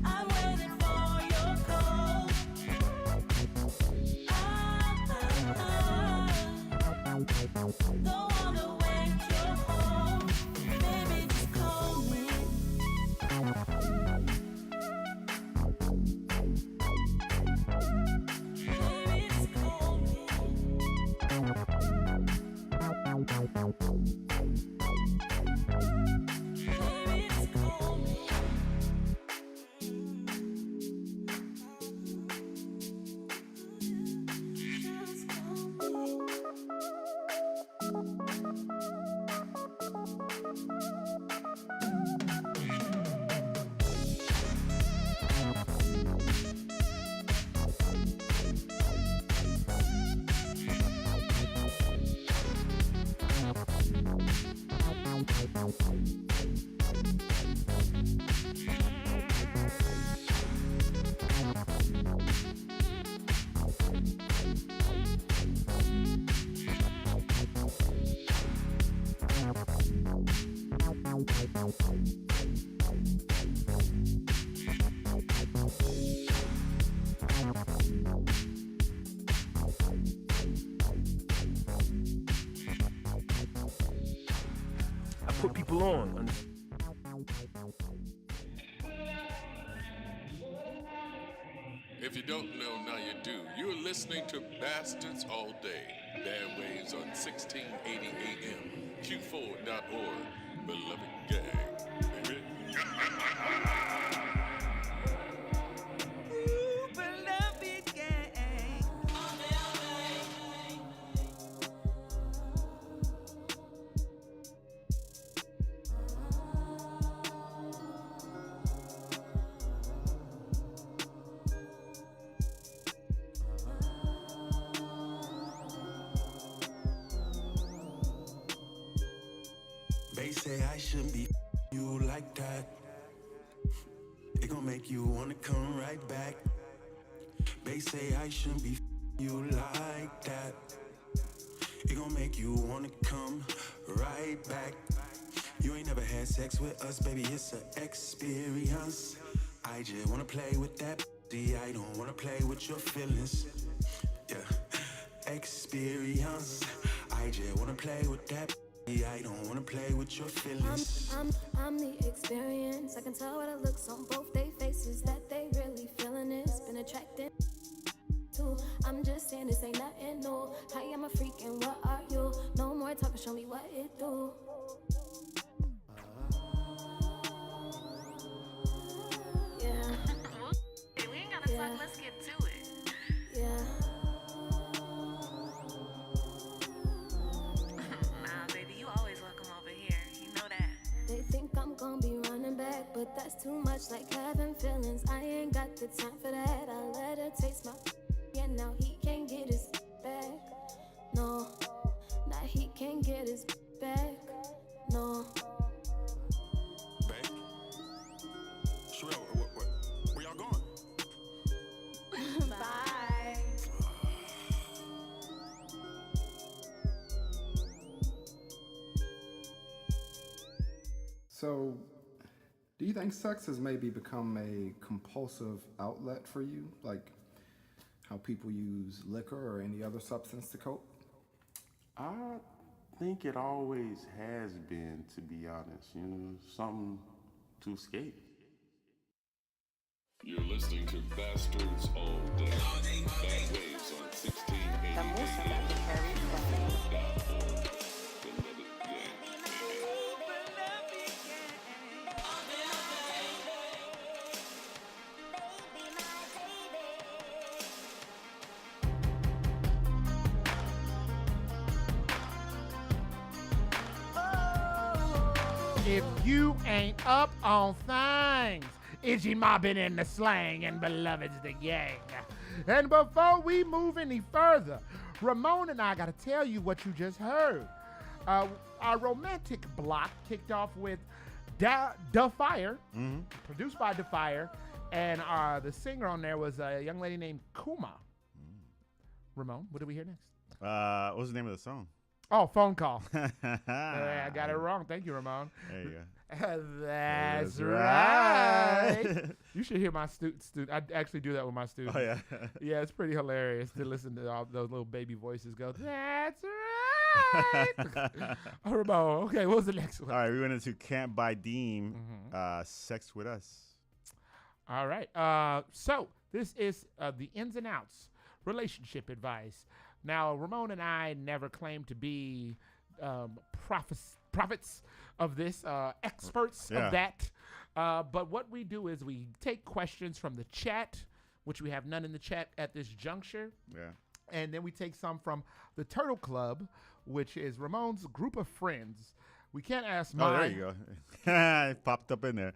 I'm waiting for your call. Don't wanna wake you home. Baby, just call me. Baby, just call me. Baby, just call me. Just call me. I put people on. If you don't know, now you do. You're listening to Bastards All Day. Bad Waves on 1680 AM. Q4.org. Beloved gang. Baby. They say I shouldn't be you like that. It gon' make you wanna come right back. They say I shouldn't be you like that. It gon' make you wanna come right back. You ain't never had sex with us, baby, it's an experience. I just wanna play with that. I don't wanna play with your feelings. Yeah, experience. I just wanna play with that. I don't wanna play with your feelings. I'm the experience. I can tell by the looks on both their faces that they really feeling it's been attracted to. I'm just saying this ain't nothing new. Hi, I'm a freak and what are you? No more talking, show me what it do. Yeah. Hey, we ain't gotta talk, let's get to it. Yeah. Nah, baby, you always welcome over here. I'm gon' be running back, but that's too much like having feelings. I ain't got the time for that. I let her taste my yeah, now he can't get his back. No, now he can't get his back. No. Babe? Sherelle, where y'all going? Bye. So, do you think sex has maybe become a compulsive outlet for you? Like how people use liquor or any other substance to cope? I think it always has been, to be honest. Something to escape. You're listening to Bastards All Day. Bad Waves on 1680. If you ain't up on things, is ye mobbing in the slang and beloved's the gang? And before we move any further, Ramon and I got to tell you what you just heard. Our romantic block kicked off with Da Fire, produced by Da Fire, and the singer on there was a young lady named Kuma. Ramon, what do we hear next? What was the name of the song? Oh, Phone Call. I got it wrong. Thank you, Ramon. There you go. That's right. You should hear my student. I actually do that with my students. Oh, yeah. Yeah, it's pretty hilarious to listen to all those little baby voices go, that's right. Oh, Ramon, okay, what was the next one? All right, we went into Camp by Deem, Sex With Us. All right. So this is the ins and outs, relationship advice. Now, Ramon and I never claimed to be prophets of this, experts of that. But what we do is we take questions from the chat, which we have none in the chat at this juncture. Yeah. And then we take some from the Turtle Club, which is Ramon's group of friends. We can't ask mine. Oh, there you go. It popped up in there.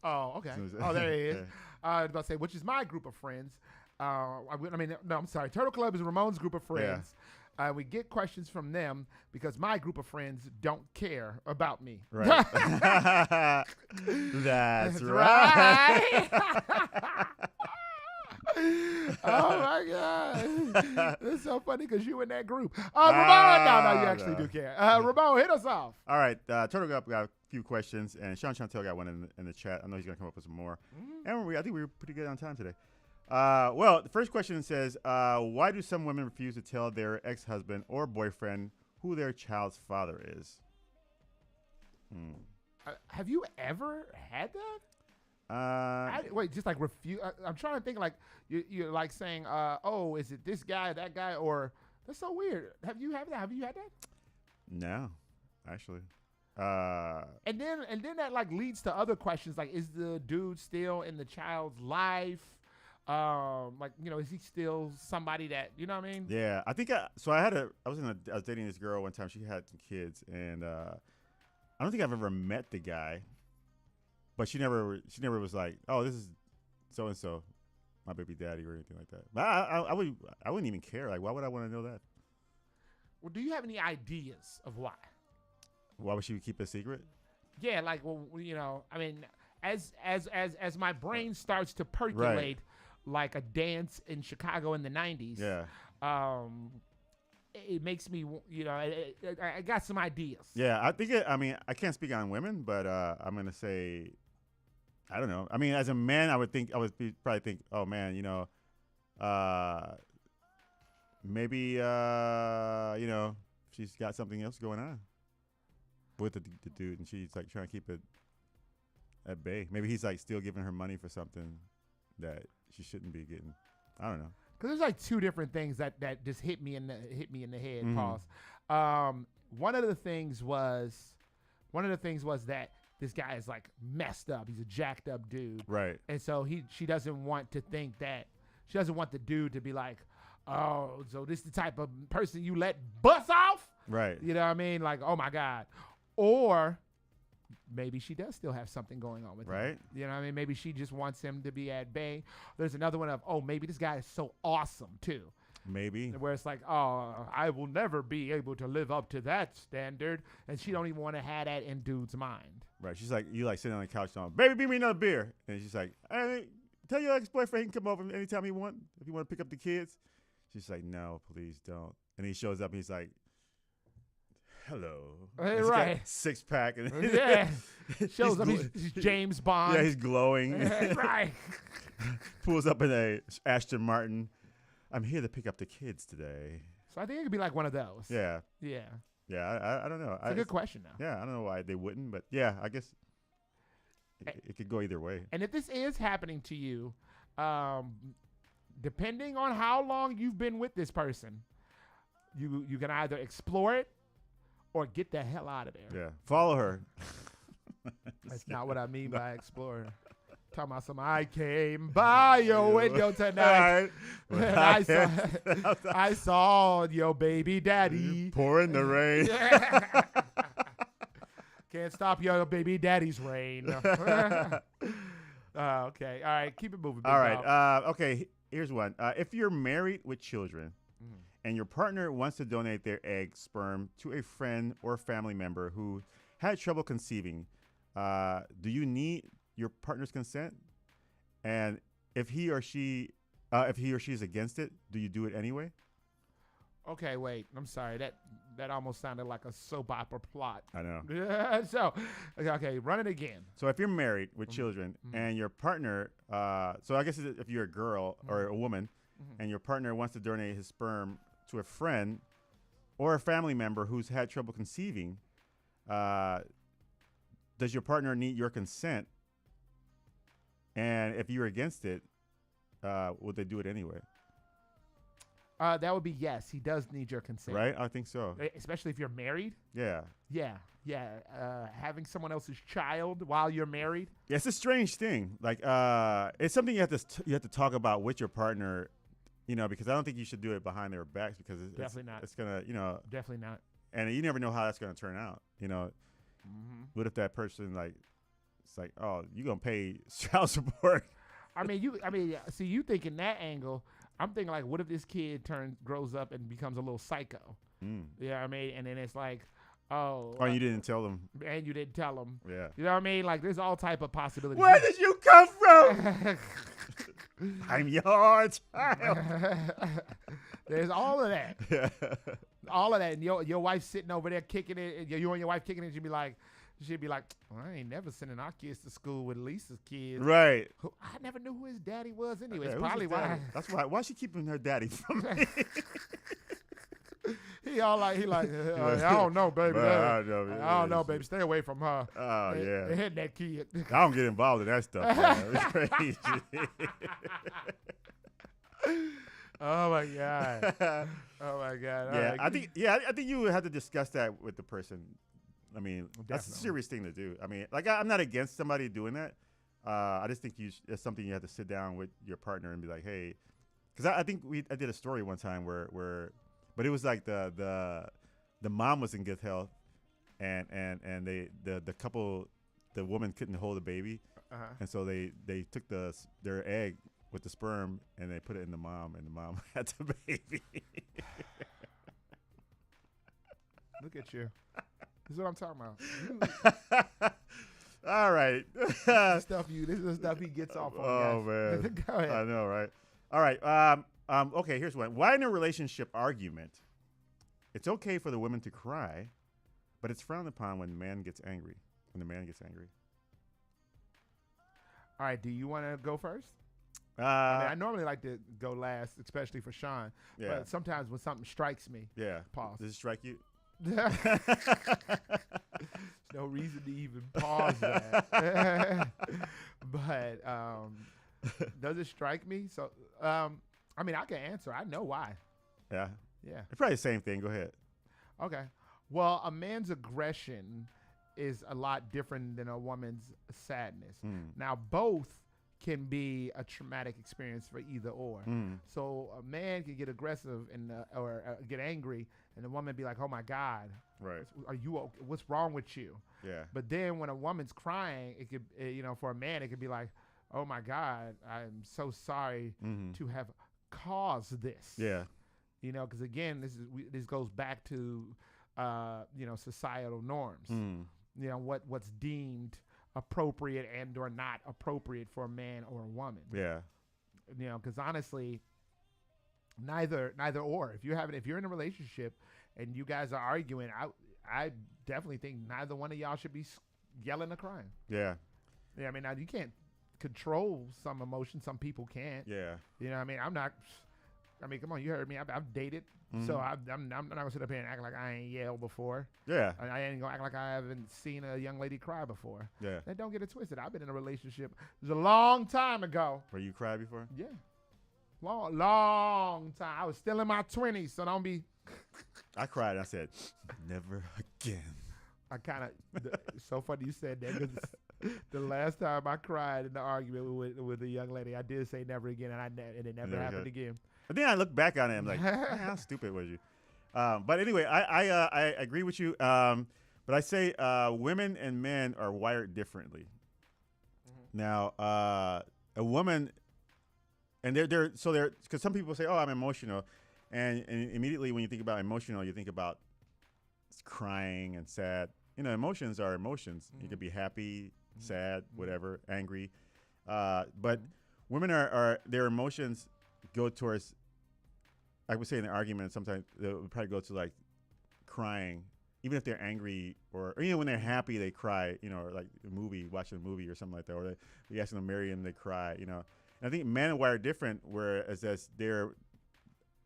Oh, okay. Oh, there he is. I was about to say, which is my group of friends. I'm sorry. Turtle Club is Ramon's group of friends. Yeah. We get questions from them because my group of friends don't care about me. Right. That's right. Oh, my God. It's so funny because you in that group. Ramon, no, you actually do care. Ramon, hit us off. All right. Turtle Club got a few questions, and Sean Chantel got one in the chat. I know he's going to come up with some more. And I think we were pretty good on time today. Well, the first question says, why do some women refuse to tell their ex-husband or boyfriend who their child's father is? Have you ever had that? Wait, just like refuse? I'm trying to think like you're like saying, oh, is it this guy, that guy, or that's so weird. Have you had that? Have you had that? No, actually. And then that like leads to other questions like, is the dude still in the child's life? Is he still somebody that, you know what I mean? Yeah, I think I was dating this girl one time. She had some kids, and I don't think I've ever met the guy, but she never was like, oh, this is so and so, my baby daddy, or anything like that. But I wouldn't even care. Like, why would I want to know that? Well, do you have any ideas of why? Why would she keep it a secret? Yeah, like, well, I mean, as my brain starts to percolate. Right. Like a dance in Chicago in the 90s. Yeah. It makes me, I got some ideas. Yeah, I think I can't speak on women, but I'm going to say, I don't know. I mean, as a man, I would probably think, oh man, maybe, she's got something else going on with the dude, and she's like trying to keep it at bay. Maybe he's like still giving her money for something that she shouldn't be getting. I don't know. Because there's like two different things that just hit me in the head. Pause. One of the things was that this guy is like messed up. He's a jacked up dude. Right. And so she doesn't want to think that. She doesn't want the dude to be like, oh, so this is the type of person you let bust off? Right. You know what I mean? Like, oh my God. Or maybe she does still have something going on with him. Right. You know what I mean? Maybe she just wants him to be at bay. There's another one of, oh, maybe this guy is so awesome too. Maybe. Where it's like, oh, I will never be able to live up to that standard. And she don't even want to have that in dude's mind. Right. She's like, you like sitting on the couch going, baby, beat me another beer. And she's like, hey, tell your ex-boyfriend he can come over anytime he want. If you want to pick up the kids. She's like, no, please don't. And he shows up and he's like, hello. Hey, he's right. got 6-pack. And Yeah. Shows up, he's James Bond. Yeah, he's glowing. Right. Pulls up in a Aston Martin. I'm here to pick up the kids today. So I think it could be like one of those. Yeah. Yeah. Yeah, I don't know. It's a good question, though. Yeah, I don't know why they wouldn't, but yeah, I guess it could go either way. And if this is happening to you, depending on how long you've been with this person, you can either explore it or get the hell out of there. Yeah, follow her. That's not what I mean by explore. Talking about some, I came by your window tonight. I saw your baby daddy pouring the rain. Can't stop your baby daddy's rain. Okay. All right. Keep it moving. All right. Okay. Here's one. If you're married with children and your partner wants to donate their egg, sperm to a friend or family member who had trouble conceiving, do you need your partner's consent? And if he or she is against it, do you do it anyway? Okay, wait. I'm sorry. That almost sounded like a soap opera plot. I know. So, okay, run it again. So if you're married with children and your partner, so I guess if you're a girl or a woman and your partner wants to donate his sperm to a friend or a family member who's had trouble conceiving, does your partner need your consent? And if you're against it, would they do it anyway? That would be yes. He does need your consent. Right? I think so. Especially if you're married. Yeah. Yeah. Having someone else's child while you're married. Yeah, it's a strange thing. Like, it's something you have to talk about with your partner, because I don't think you should do it behind their backs because Definitely not. It's gonna, Definitely not. And you never know how that's gonna turn out. What if that person it's like, oh, you gonna pay child support? See, you thinking that angle. I'm thinking like, what if this kid grows up and becomes a little psycho? You know what I mean? And then it's like, oh, you didn't tell them. And you didn't tell them. Yeah. You know what I mean? Like, there's all type of possibilities. Where did you come from? I'm your child. There's all of that. Yeah. All of that. And your wife sitting over there kicking it. And you and your wife kicking it. She'd be like, well, I ain't never sending our kids to school with Lisa's kids. Right. I never knew who his daddy was anyway. Okay, It's probably why. That's why. Why is she keeping her daddy from me? He like, I don't know, baby. I don't know, baby. Stay away from her. Oh, yeah. They hitting that kid. I don't get involved in that stuff, man. It's crazy. Oh my god. Oh my god. All Yeah, right. I think you would have to discuss that with the person. I mean, that's a serious thing to do. I mean, like, I'm not against somebody doing that. I just think it's something you have to sit down with your partner and be like, hey, because I think I did a story one time where but it was like the mom was in good health, and the couple, the woman couldn't hold the baby, and so they took their egg with the sperm and they put it in the mom, and the mom had the baby. Look at you. This is what I'm talking about. All right. This is the stuff he gets off on. Oh, guys. man. Go ahead. I know, right? All right. Okay, here's one. Why in a relationship argument, it's okay for the woman to cry, but it's frowned upon when the man gets angry. All right. Do you want to go first? I normally like to go last, especially for Sean. Yeah. But sometimes when something strikes me. Yeah. Pause. Does it strike you? There's no reason to even pause that. But does it strike me? So, I can answer. I know why. Yeah. Yeah. It's probably the same thing. Go ahead. Okay. Well, a man's aggression is a lot different than a woman's sadness. Now, both can be a traumatic experience for either or. So a man can get aggressive or get angry and the woman be like, "Oh my God, Right. are you okay? What's wrong with you?" Yeah. But then when a woman's crying, it could, for a man, it could be like, "Oh my God, I'm so sorry to have caused this." Yeah. Because again, this goes back to, societal norms. What's deemed appropriate and or not appropriate for a man or a woman. Yeah. Because honestly, neither or. If you're in a relationship and you guys are arguing, I definitely think neither one of y'all should be yelling or crying. Yeah. Yeah. I mean, now you can't control some emotions. Some people can't. Yeah. I'm not. I mean, come on, you heard me. I've dated, so I'm not gonna sit up here and act like I ain't yelled before. Yeah. I ain't gonna act like I haven't seen a young lady cry before. Yeah. And don't get it twisted. I've been in a relationship. It was a long time ago. Where you cried before? Yeah. Long time. I was still in my 20s, so don't be. I cried. And I said, never again. I kind of. It's so funny you said that because the last time I cried in the argument with a young lady, I did say never again, and it never happened again. But then I look back on it, I'm like, how stupid was you? But anyway, I agree with you. But I say women and men are wired differently. Now, a woman, and they're because some people say, oh, I'm emotional. And immediately when you think about emotional, you think about crying and sad. Emotions are emotions. You could be happy, sad, whatever, angry. But women are their emotions go towards, I would say in an argument, sometimes they would probably go to like crying, even if they're angry or when they're happy, they cry, or like watching a movie or something like that, or you ask them to marry them, they cry, And I think men are wired different, whereas they're,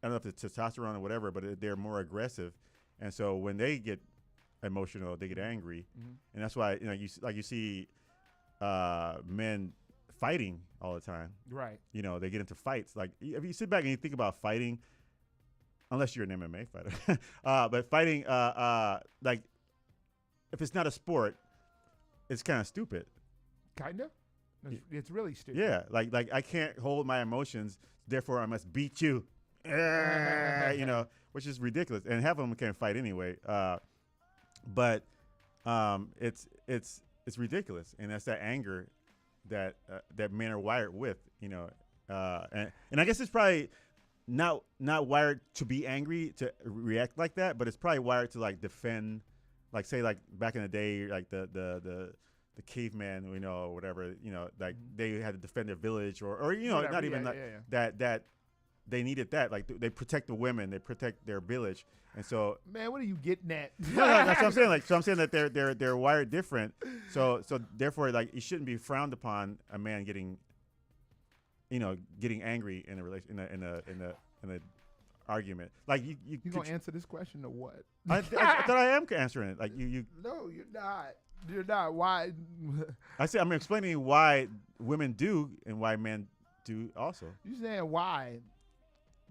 I don't know if it's testosterone or whatever, but they're more aggressive. And so when they get emotional, they get angry. And that's why, you see men fighting all the time. Right. They get into fights. Like if you sit back and you think about fighting, unless you're an MMA fighter, but fighting, like if it's not a sport, it's kind of stupid. Kind of. It's really stupid. Yeah. Like I can't hold my emotions, therefore I must beat you. Which is ridiculous. And half of them can't fight anyway. But it's ridiculous, and that's that anger that men are wired with, and I guess it's probably not wired to be angry, to react like that, but it's probably wired to like defend, like say like back in the day, like the caveman, or whatever, like they had to defend their village, or Whatever, not even that they needed that, like they protect the women, they protect their village, and so. Man, what are you getting at? No, that's what I'm saying. So I'm saying that they're wired different. So therefore, like it shouldn't be frowned upon a man getting angry in a relation in a argument. Like you gonna answer this question or what? I thought I am answering it. Like you. No, you're not. You're not. Why? I'm explaining why women do and why men do also. You saying why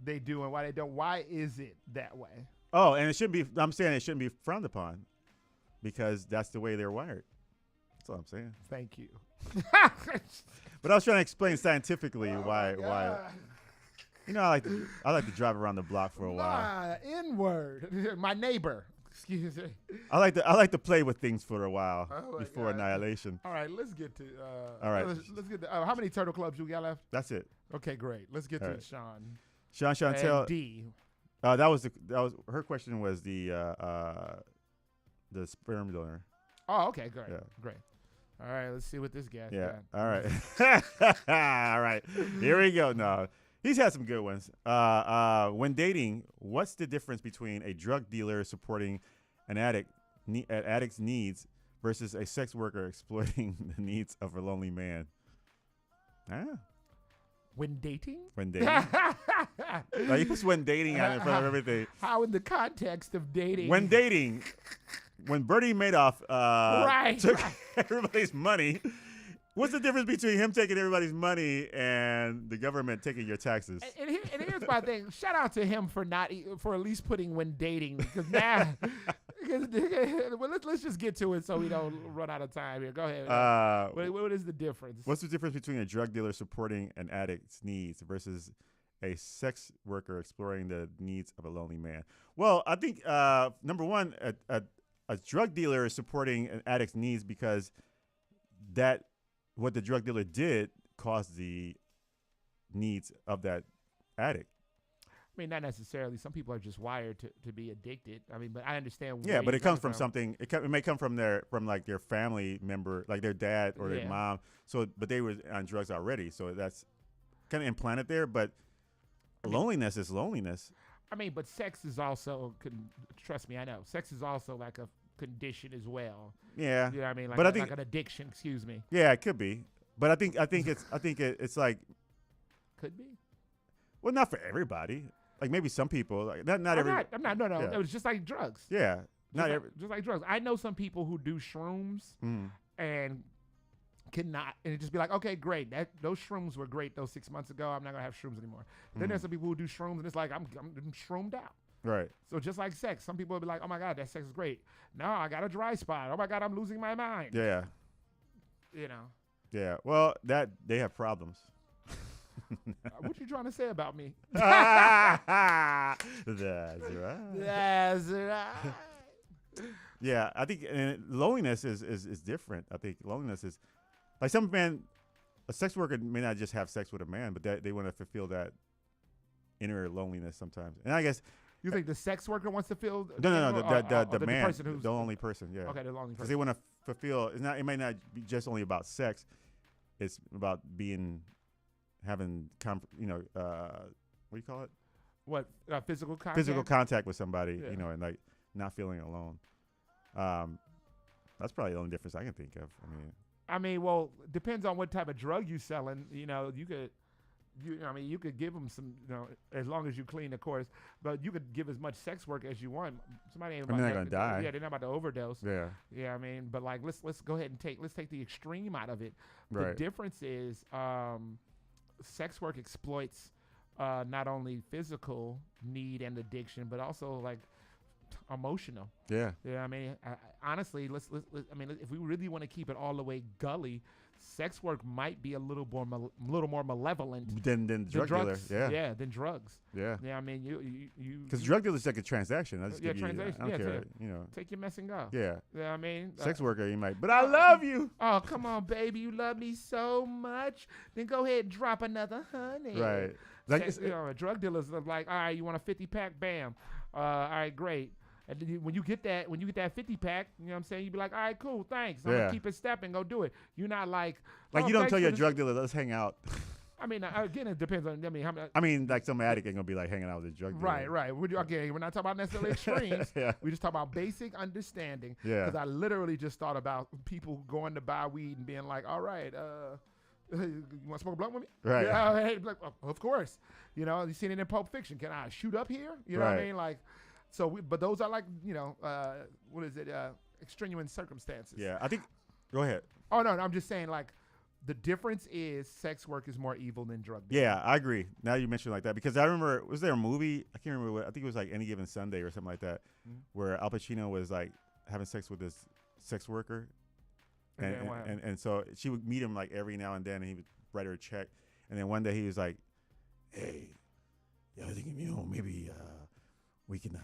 they do and why they don't? Why is it that way? Oh, and it shouldn't be. I'm saying it shouldn't be frowned upon because that's the way they're wired. That's all I'm saying. Thank you. But I was trying to explain scientifically why. I like to drive around the block for a while. N-word. My neighbor. Excuse me. I like to play with things for a while before annihilation. All right, let's get to. All right, let's get to. How many turtle clubs you got left? That's it. Okay, great. Let's get All to right. Sean. Sean, tell D. That was her question was the sperm donor. Oh, okay, great, Yeah. great. All right, let's see what this guy. Yeah. got. All right. All right. Here we go. No, he's had some good ones. When dating, what's the difference between a drug dealer supporting an addict's needs versus a sex worker exploiting the needs of a lonely man? When dating? When dating. Like you put when dating on in front of everything. How in the context of dating? When dating, when Bernie Madoff took everybody's money, what's the difference between him taking everybody's money and the government taking your taxes? And here's my thing. Shout out to him for at least putting when dating, because now, well, let's just get to it so we don't run out of time here. Go ahead. What is the difference? What's the difference between a drug dealer supporting an addict's needs versus a sex worker exploring the needs of a lonely man? Well, I think number one, a drug dealer is supporting an addict's needs because that what the drug dealer did caused the needs of that addict. I mean, not necessarily. Some people are just wired to be addicted. I mean, but I understand. Yeah, but it comes from something. It may come from their family member, like their dad or their mom. So, but they were on drugs already, so that's kind of implanted there. But loneliness is loneliness. I mean, but sex is also. Trust me, I know. Sex is also like a condition as well. Yeah. You know what I mean? Like, but I think like an addiction. Excuse me. Yeah, it could be. But I think it's like. Could be. Well, not for everybody. Like maybe some people, like not every. I'm not. No. Yeah. It was just like drugs. Yeah, just like drugs. I know some people who do shrooms and cannot, and it just be like, okay, great. Those shrooms were great those 6 months ago. I'm not gonna have shrooms anymore. Then there's some people who do shrooms and it's like I'm shroomed out. Right. So just like sex, some people will be like, oh my God, that sex is great. No, I got a dry spot. Oh my God, I'm losing my mind. Yeah. You know. Yeah. Well, that they have problems. What you trying to say about me? That's right. That's right. Yeah, I think loneliness is different. I think loneliness is like some man, a sex worker may not just have sex with a man, but they want to fulfill that inner loneliness sometimes. And I guess you think the sex worker wants to feel the man, person who's the only person. Yeah. Okay, the lonely person. Because they want to fulfill. It may not be just only about sex. It's about having what do you call it? What physical contact? Physical contact with somebody, and like not feeling alone. That's probably the only difference I can think of. I mean, well, depends on what type of drug you selling. You know, you could give them some, as long as you clean, of course. But you could give as much sex work as you want. Somebody ain't not gonna die. Yeah, they're not about to overdose. Yeah. Yeah, I mean, but like let's go ahead and take the extreme out of it. Right. The difference is sex work exploits not only physical need and addiction, but also like emotional. Yeah. Yeah. I mean, honestly, let's. I mean, if we really want to keep it all the way gully, sex work might be a little more malevolent than drug drugs. dealer. Yeah. Than drugs. Yeah. Yeah. I mean, you because drug dealer is like a transaction. I just transaction. I don't care. Take your mess and go. Yeah. Yeah. I mean, sex worker, you might, but I love you. Oh, come on, baby, you love me so much. Then go ahead and drop another honey. Right. Like drug dealers are like, all right, you want a 50-pack? Bam. All right, great. And then when you get that 50-pack, you know what I'm saying? You be like, all right, cool, thanks. I'm gonna keep it stepping, go do it. You're not like you don't tell your drug dealer, let's hang out. I mean, again, it depends on. I mean, like some addict ain't gonna be like hanging out with a drug dealer. Right. We're not talking about necessarily extremes. We just talk about basic understanding. Yeah. Because I literally just thought about people going to buy weed and being like, all right, you want to smoke a blunt with me? Right. Yeah, hey, like, of course. You seen it in Pulp Fiction. Can I shoot up here? You know what I mean? Like, so, but those are like, what is it? Extraneous circumstances. Yeah, I think. Go ahead. Oh no, I'm just saying like. The difference is sex work is more evil than drug dealing. Yeah, I agree. Now you mention like that because I remember, was there a movie? I can't remember what. I think it was like Any Given Sunday or something like that, where Al Pacino was like having sex with this sex worker, and so she would meet him like every now and then, and he would write her a check, and then one day he was like, "Hey, I think maybe we can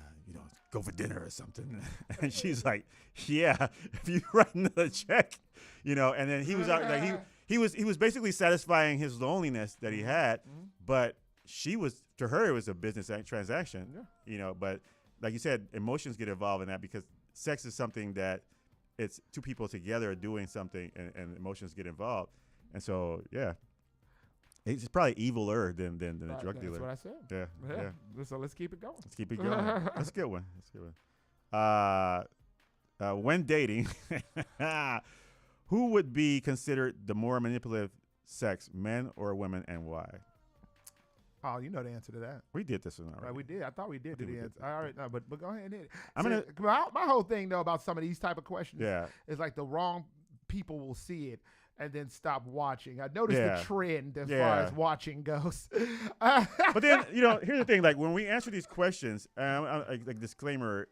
go for dinner or something," and she's like, "Yeah, if you write another check, and then he was out like he was basically satisfying his loneliness that he had, but to her it was a business transaction, but like you said, emotions get involved in that because sex is something that it's two people together doing something and emotions get involved. And so, yeah, it's probably eviler than a drug dealer. That's what I said. Yeah. So let's keep it going. Let's keep it going. That's a good one. When dating, who would be considered the more manipulative sex, men or women, and why? Oh, you know the answer to that. We did this one already. Right, we did. I thought we did. The answer. All right, no, but go ahead and hit it. I'm my whole thing though about some of these type of questions. Yeah. Is like the wrong people will see it and then stop watching. I noticed the trend as far as watching goes. But then here's the thing: like when we answer these questions, like disclaimer,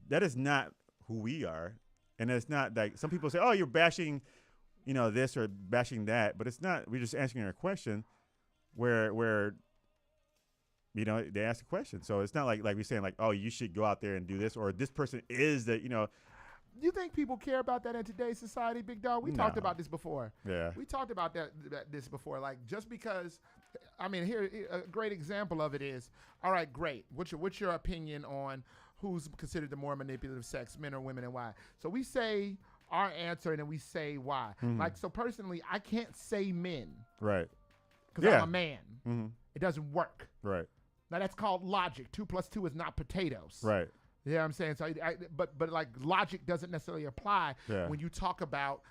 that is not who we are. And it's not like some people say, oh, you're bashing, this or bashing that. But it's not. We're just answering a question where you know, they ask a question. So it's not like we're saying like, oh, you should go out there and do this, or this person is the, you know. You think people care about that in today's society, Big Dog? We talked about this before. Yeah. We talked about this before. Like, just because, I mean, here a great example of it is, all right, great. What's your opinion on who's considered the more manipulative sex, men or women, and why? So we say our answer and then we say why. Like, so personally, I can't say men. Right. Because I'm a man. It doesn't work. Right. Now that's called logic. 2 + 2 is not potatoes. Right. You know what I'm saying? So, but like logic doesn't necessarily apply when you're talking about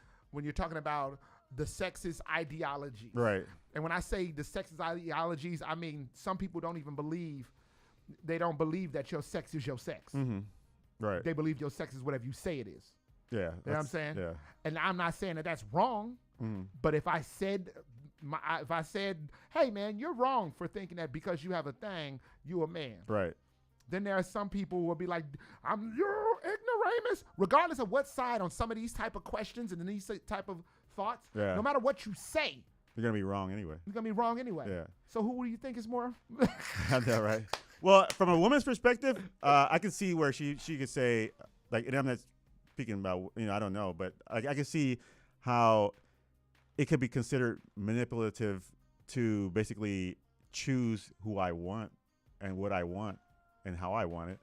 the sexist ideologies. Right. And when I say the sexist ideologies, I mean some people don't even believe. They don't believe that your sex is your sex. Right. They believe your sex is whatever you say it is. Yeah. You know what I'm saying? Yeah. And I'm not saying that that's wrong. But if I said, hey man, you're wrong for thinking that because you have a thing, you a man. Right. Then there are some people who will be like, you're ignoramus, regardless of what side on some of these type of questions and these type of thoughts. Yeah. No matter what you say, you're gonna be wrong anyway. You're gonna be wrong anyway. Yeah. So who do you think is more? I know, right? Well, from a woman's perspective, I can see where she could say, like, and I'm not speaking about, you know, I don't know, but I can see how it could be considered manipulative to basically choose who I want and what I want and how I want it.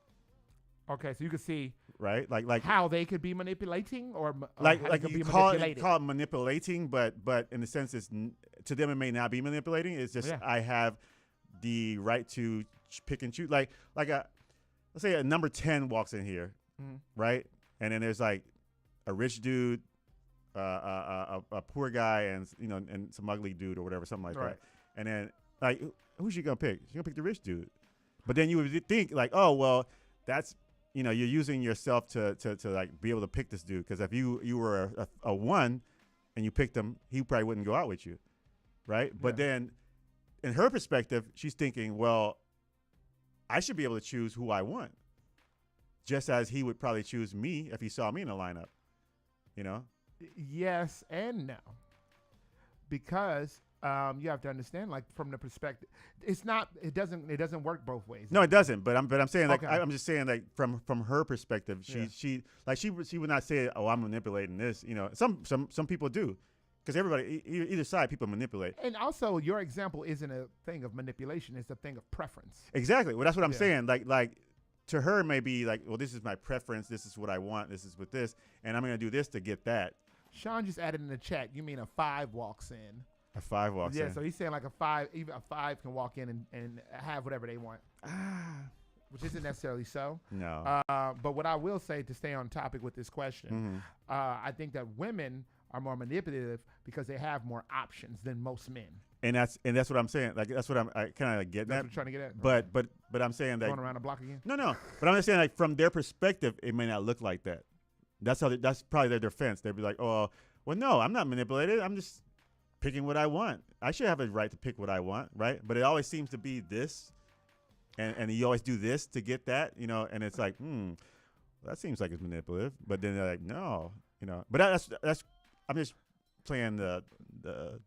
Okay, so you can see, right, like how they could be manipulating, or like could you be call it manipulating, but in the sense it's to them it may not be manipulating. It's just I have the right to pick and choose. Like let's say a number 10 walks in here, right, and then there's like a rich dude, a poor guy, and you know, and some ugly dude or whatever, something like that. And then like who's she gonna pick? She's gonna pick the rich dude. But then you would think like, oh well, that's, you know, you're using yourself to like be able to pick this dude, because if you were a 1 and you picked him, he probably wouldn't go out with you, right? But then in her perspective, she's thinking, well, I should be able to choose who I want, just as he would probably choose me if he saw me in the lineup, you know? Yes and no, because you have to understand, like, from the perspective, it doesn't work both ways. No, it doesn't. But I'm saying, like, Okay. I'm just saying, like, from her perspective, she would not say, oh, I'm manipulating this. You know, some people do, because everybody, either side, people manipulate. And also, your example isn't a thing of manipulation; it's a thing of preference. Exactly. Well, that's what I'm saying. Like to her, it may be like, well, this is my preference. This is what I want. This is with this, and I'm gonna do this to get that. Sean just added in the chat. You mean a 5 walks in? A 5 walks in. Yeah, so he's saying like even a 5 can walk in and have whatever they want. Which isn't necessarily so. No. But what I will say, to stay on topic with this question, I think that women are more manipulative because they have more options than most men. And that's what I'm saying. Like, that's what I kind of like getting That's at. what you're trying to get at? But I'm saying that Going around the block again? No. But I'm just saying, like, from their perspective, it may not look like that. That's probably their defense. They'd be like, oh, well, no, I'm not manipulated. I'm just picking what I want. I should have a right to pick what I want, right? But it always seems to be this, and you always do this to get that, you know. And it's like, well, that seems like it's manipulative. But then they're like, no, you know. But that's I'm just playing the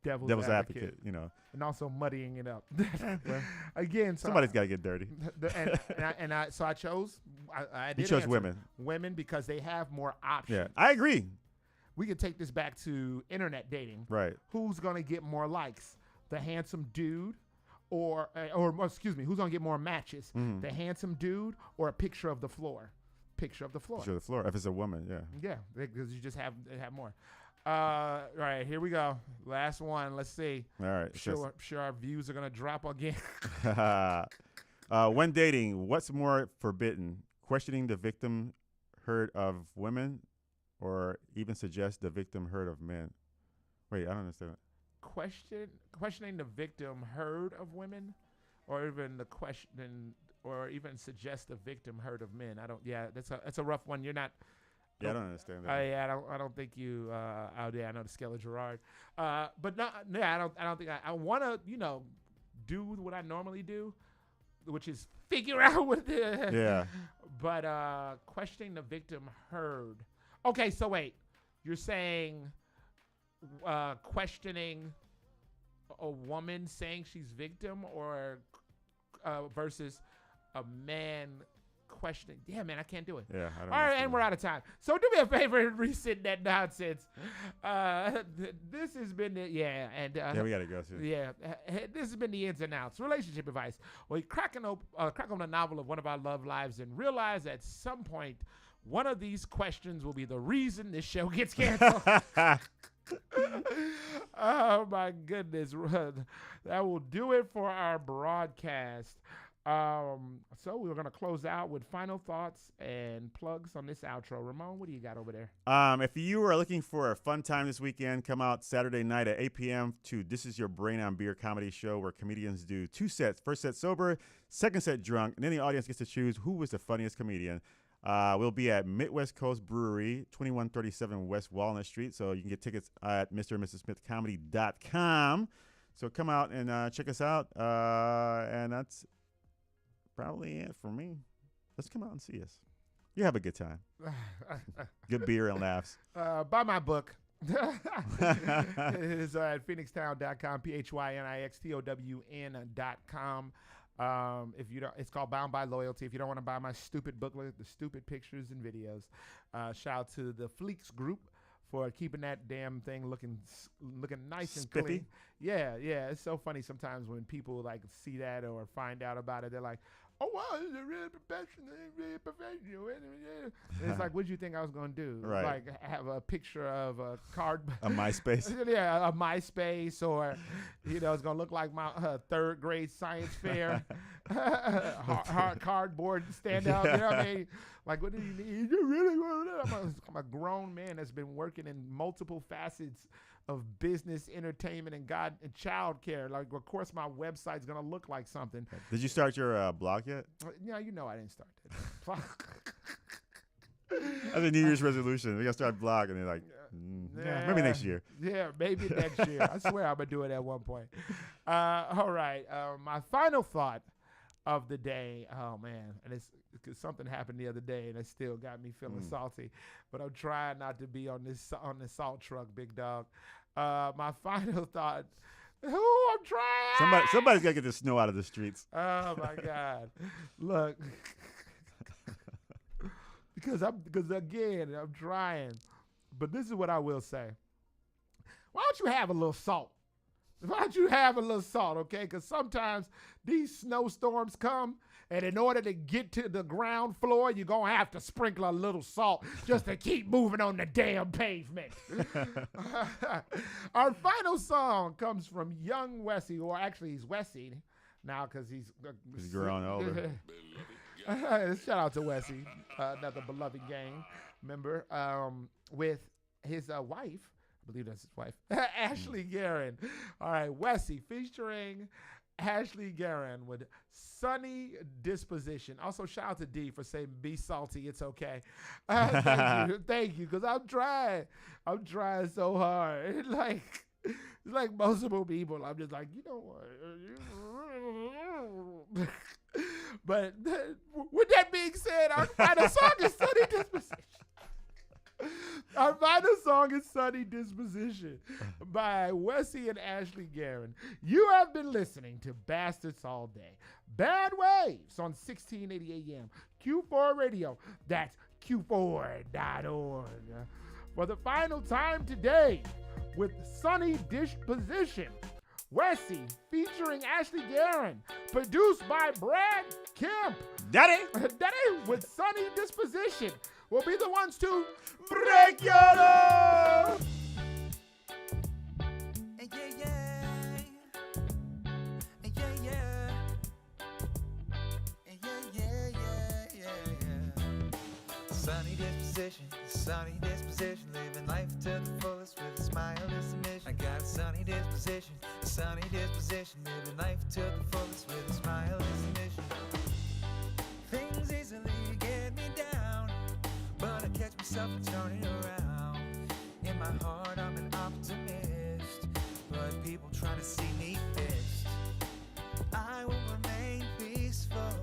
devil's advocate, you know, and also muddying it up. Again, so somebody's got to get dirty. So I chose. I did you chose answer women because they have more options. Yeah, I agree. We could take this back to internet dating. Right. Who's gonna get more likes? The handsome dude, or excuse me, who's gonna get more matches? The handsome dude or a picture of the floor? Picture of the floor. Picture of the floor. If it's a woman, yeah. Yeah, because you just have more. All right, here we go. Last one. Let's see. All right. Sure our views are gonna drop again. When dating, what's more forbidden? Questioning the victim hurt of women, or even suggest the victim hurt of men? Wait, I don't understand. Questioning the victim hurt of women, or even suggest the victim hurt of men. I don't. Yeah, that's a rough one. You're not. Yeah, I don't understand that. I don't think you out there. I know the scale of Gerard, but no, I don't think I want to, do what I normally do, which is figure out what the yeah. But questioning the victim heard. Okay, so wait, you're saying questioning a woman saying she's victim, or versus a man questioning. Yeah, man, I can't do it. Yeah, I don't All right, and we're out of time. So do me a favor and resend that nonsense. This has been the, yeah, we gotta go too. Yeah, this has been the ins and outs. Relationship advice. We crack on a novel of one of our love lives and realize at some point one of these questions will be the reason this show gets canceled. Oh my goodness. That will do it for our broadcast. So we're going to close out with final thoughts and plugs on this outro. Ramon, what do you got over there? If you are looking for a fun time this weekend, come out Saturday night at 8 p.m. to This Is Your Brain on Beer comedy show where comedians do 2 sets. First set sober, second set drunk, and then the audience gets to choose who was the funniest comedian. We'll be at Midwest Coast Brewery, 2137 West Walnut Street. So you can get tickets at mrandmrsmithcomedy.com. So come out and check us out. And that's probably it for me. Let's come out and see us. You have a good time. Good beer and laughs. Buy my book. It is at phoenixtown.com, phoenixtown.com. If you don't, it's called Bound by Loyalty. If you don't want to buy my stupid booklet, the stupid pictures and videos, shout out to the Fleeks group for keeping that damn thing looking nice and Spiffy. clean. Yeah, it's so funny sometimes when people like see that or find out about it. They're like, "Oh wow, it's a really professional." And it's like, what did you think I was gonna do? Right. Like have a picture of a card, A MySpace. yeah, a MySpace, or it's gonna look like my third grade science fair, hard cardboard standout. You know what I mean? Like, what do you need? You really want to? I'm a grown man that's been working in multiple facets of business, entertainment, and child care. Like, of course, my website's gonna look like something. Did you start your blog yet? Yeah, I didn't start that. That's a New Year's resolution. We got to start a blog, and they're like, maybe next year. Yeah, maybe next year. I swear I'm going to do it at one point. All right. My final thought of the day. Oh, man. And it's because something happened the other day, and it still got me feeling salty. But I'm trying not to be on the salt truck, big dog. My final thought. I'm trying. Somebody's got to get the snow out of the streets. Oh, my God. Look. Because again, I'm trying. But this is what I will say. Why don't you have a little salt? Why don't you have a little salt, okay? Because sometimes these snowstorms come, and in order to get to the ground floor, you're going to have to sprinkle a little salt just to keep moving on the damn pavement. Our final song comes from young Wesley, or actually he's Wesley now because he's growing older. Shout out to Wesley, another beloved gang member, with his wife. I believe that's his wife, Ashley Guerin. All right, Wesley featuring Ashley Guerin with Sunny Disposition. Also, shout out to D for saying be salty, it's okay. Thank you, because I'm trying so hard. It's like multiple people. I'm just like, you know what? But with that being said, our final song is Sunny Disposition. Our final song is Sunny Disposition by Wesley and Ashley Guerin. You have been listening to Bastards All Day. Bad Waves on 1680 AM. Q4 Radio. That's Q4.org. For the final time today with Sunny Disposition. Wesley featuring Ashley Guerin. Produced by Brad Kemp. Daddy with Sunny Disposition. We'll be the ones to break your love. Sunny disposition, living life to the fullest with a smile is the mission. I got a sunny disposition, living life to the fullest with a smile is the mission. Things easily get me down, but I catch myself turning around. In my heart I'm an optimist, but people trying to see me pissed. I will remain peaceful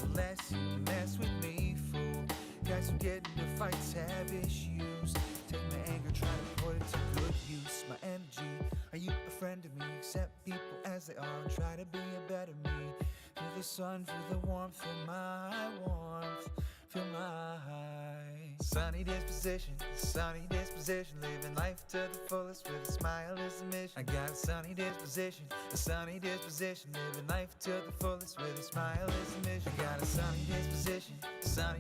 unless you mess with me, fool. Guys who get into fights have issues. Take my anger, try to put it to good use. My energy, are you a friend of me? Accept people as they are and try to be a better me. Feel the sun, feel the warmth, feel my warmth, feel my sunny disposition, living life to the fullest with a smile is the mission. I got a sunny disposition, living life to the fullest with a smile is the mission. I got a sunny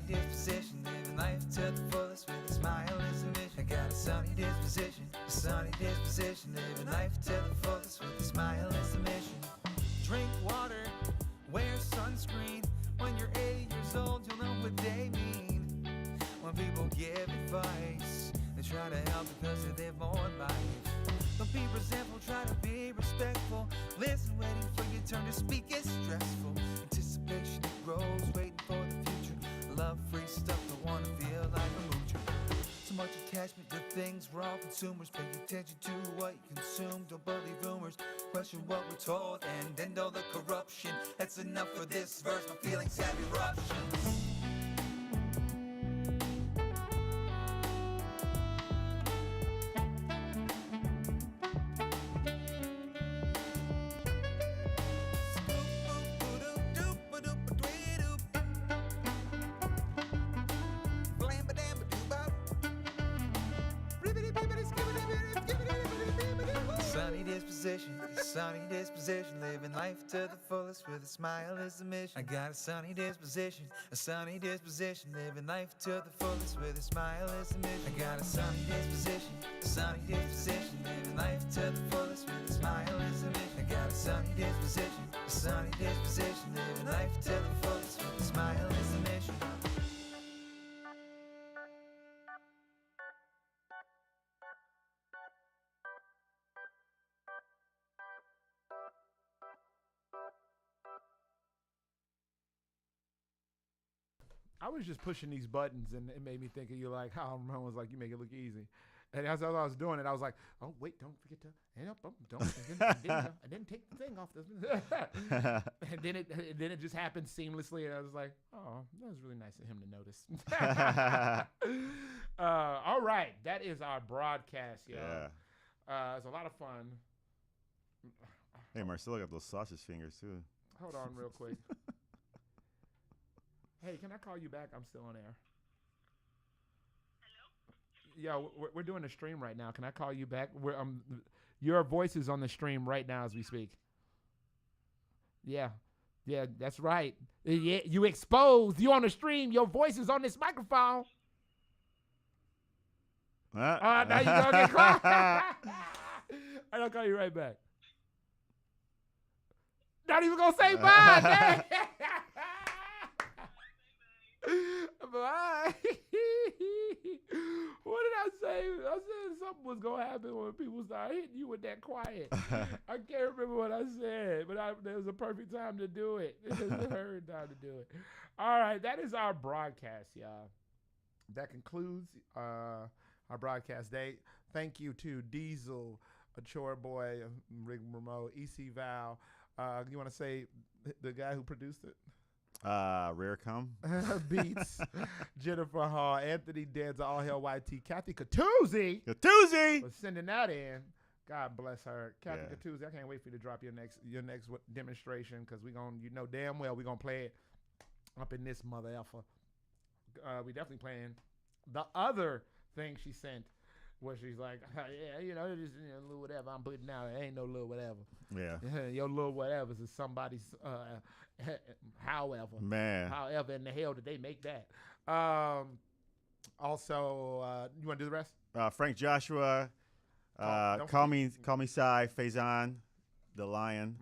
disposition, living life to the fullest with a smile is the mission. I got a sunny disposition, living life to the fullest with a smile is the mission. Drink water, wear sunscreen. When you're 80 years old, you'll know what they mean. When people give advice, they try to help because they live more life. Don't be resentful, try to be respectful. Listen, waiting for your turn to speak is stressful. Anticipation it grows, waiting for the future. Love-free stuff, don't wanna feel like a moocher. So much attachment to things, we're all consumers. Pay attention to what you consume, don't believe rumors. Question what we're told and end all the corruption. That's enough for this verse, my feelings have eruptions. Sunny disposition, living life to the fullest with a smile is the mission. I got a sunny disposition, living life to the fullest with a smile is the mission. I got a sunny disposition, living life to the fullest with a smile is the mission. I got a sunny disposition, living life to the fullest with a smile is the mission. I was just pushing these buttons, and it made me think of you. Like how I was like, you make it look easy. And as I was doing it, I was like, oh wait, don't forget to I didn't take the thing off this. And then it just happened seamlessly, and I was like, oh, that was really nice of him to notice. All right, that is our broadcast, y'all. Yeah. It's a lot of fun. Hey, Marcelo got those sausage fingers too. Hold on, real quick. Hey, can I call you back? I'm still on air. Hello? Yeah, we're doing a stream right now. Can I call you back? Your voice is on the stream right now as we speak. Yeah, that's right. Yeah, you exposed. You on the stream. Your voice is on this microphone. Now you gonna get quiet. I'll call you right back. Not even gonna say bye, man. Bye. What did I say? I said something was gonna happen when people start hitting you with that quiet. I can't remember what I said, but there was a perfect time to do it. It was the perfect time to do it. All right, that is our broadcast, y'all. That concludes our broadcast day. Thank you to Diesel, a Chore Boy, Rick Remote, EC Val. You want to say the guy who produced it? Rare Cum Beats, Jennifer Hall, Anthony Danza, All Hell YT, Kathy Catuzzi for sending that in. God bless her, Kathy Catuzzi. I can't wait for you to drop your next demonstration, because you know damn well we're gonna play it up in this mother effer. We definitely playing the other thing she sent, where she's like, yeah, just little whatever I'm putting out. It ain't no little whatever. Yeah. Your little whatever's is somebody's. However in the hell did they make that? Also, you want to do the rest? Frank Joshua, call me Sai, Faison, The Lion,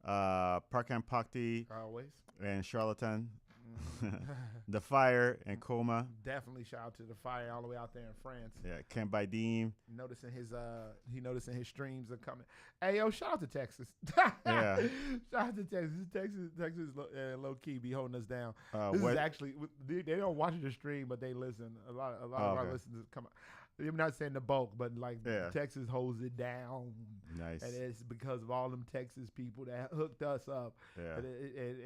Parkan Pakti, always, and Charlatan. The Fire and Coma. Definitely shout out to The Fire all the way out there in France. Yeah, Ken Baidim. Noticing his streams are coming. Hey, yo, shout out to Texas. Yeah. Shout out to Texas. Texas low key be holding us down. This is actually, they don't watch the stream, but they listen. A lot of our listeners come. I'm not saying the bulk, but Texas holds it down. Nice. And it's because of all them Texas people that hooked us up. Yeah.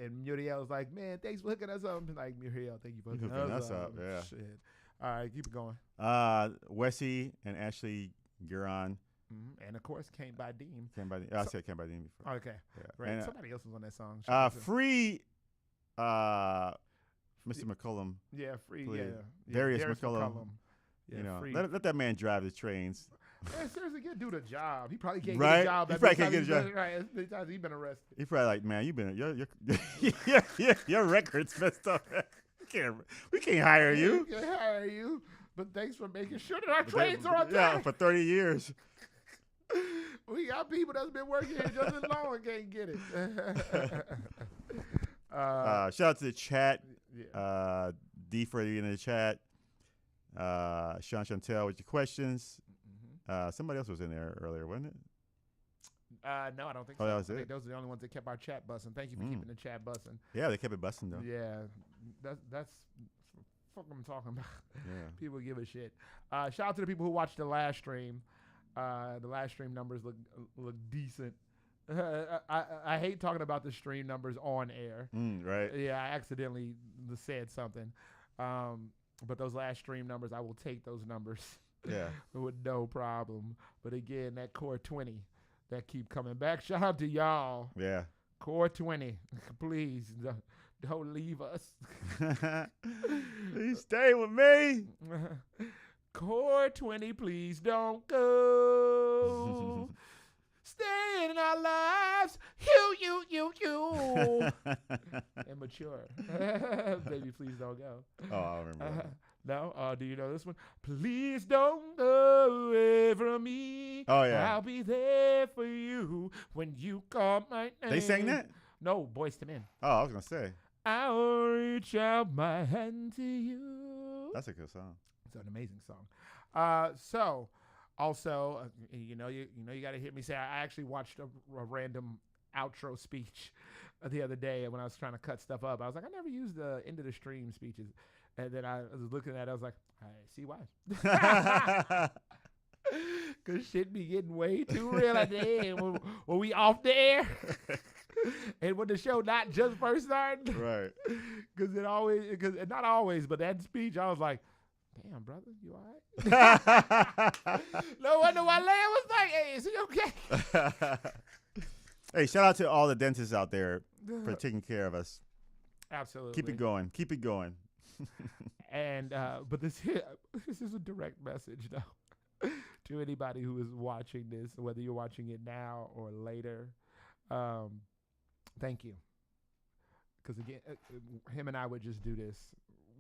And Muriel was like, man, thanks for hooking us up. I'm like, Muriel, thank you for hooking us up. Yeah. Shit. All right, keep it going. Wesley and Ashley Gueron, And of course, Can't by Dean. Can't by Dean. I said Can't by Dean before. Okay. Yeah. Right. And, Somebody else was on that song. Free Mr. McCullum. Yeah, free. Please. Yeah. Darius McCullum. Yeah, free. Let that man drive the trains. Man, seriously, get do the job. He probably can't Right? get a job. He probably can't get a job. Right, as many times he's been arrested. He probably like, man, your record's messed up. We can't hire you. We can't hire you. But thanks for making sure that our trains are on time. Yeah, for 30 years. We got people that's been working here just as long and can't get it. Shout out to the chat. D for the in the chat. Sean Chantel with your questions. Somebody else was in there earlier, wasn't it? No, I don't think Oh, so. that was I it? think those are the only ones that kept our chat bussing. Thank you for keeping the chat bussing. Yeah, they kept it busting though. Yeah, that's what I'm talking about. Yeah. People give a shit. Shout out to the people who watched the last stream. The last stream numbers look decent. I hate talking about the stream numbers on air. Right. Yeah, I accidentally said something. But those last stream numbers, I will take those numbers. Yeah. With no problem. But again, that core 20 that keep coming back. Shout out to y'all. Yeah. Core 20. Please don't leave us. Please stay with me. Core 20, please don't go. Stay in our lives. You. Immature. Baby, please don't go. Oh, I remember that. No? Do you know this one? Please don't go away from me. Oh, yeah. I'll be there for you when you call my name. They sang that? No, Boyz II Men. Oh, I was going to say. I'll reach out my hand to you. That's a good song. It's an amazing song. So, also, you got to hit me. Say, I actually watched a random outro speech the other day when I was trying to cut stuff up. I was like, I never used the end of the stream speeches. And then I was looking at it, I was like, I see why. Because shit be getting way too real at the end when we off the air. And when the show not just first starting. Right. Because not always, but that speech, I was like, damn, brother, you all right? No wonder why Leia was like, hey, is he okay? Hey, shout out to all the dentists out there for taking care of us. Absolutely. Keep it going. Keep it going. And but this is a direct message though to anybody who is watching this, whether you're watching it now or later. Thank you, because again, him and I would just do this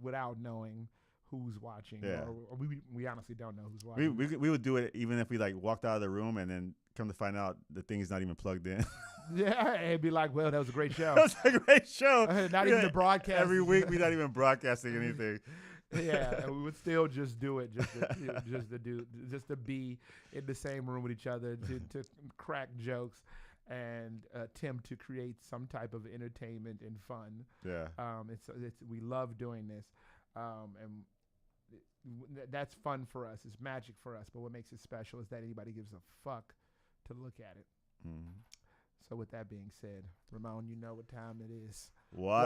without knowing who's watching. Yeah. Or we honestly don't know who's watching. We would do it even if we like walked out of the room and then come to find out the thing's not even plugged in. Yeah, it'd be like, well, that was a great show. That was a great show. Not even the broadcast. Every week, we're not even broadcasting anything. Yeah, and we would still just do it, just to be in the same room with each other, to crack jokes and attempt to create some type of entertainment and fun. Yeah. We love doing this, and that's fun for us. It's magic for us. But what makes it special is that anybody gives a fuck to look at it. Mm-hmm. So with that being said, Ramon, you know what time it is. What?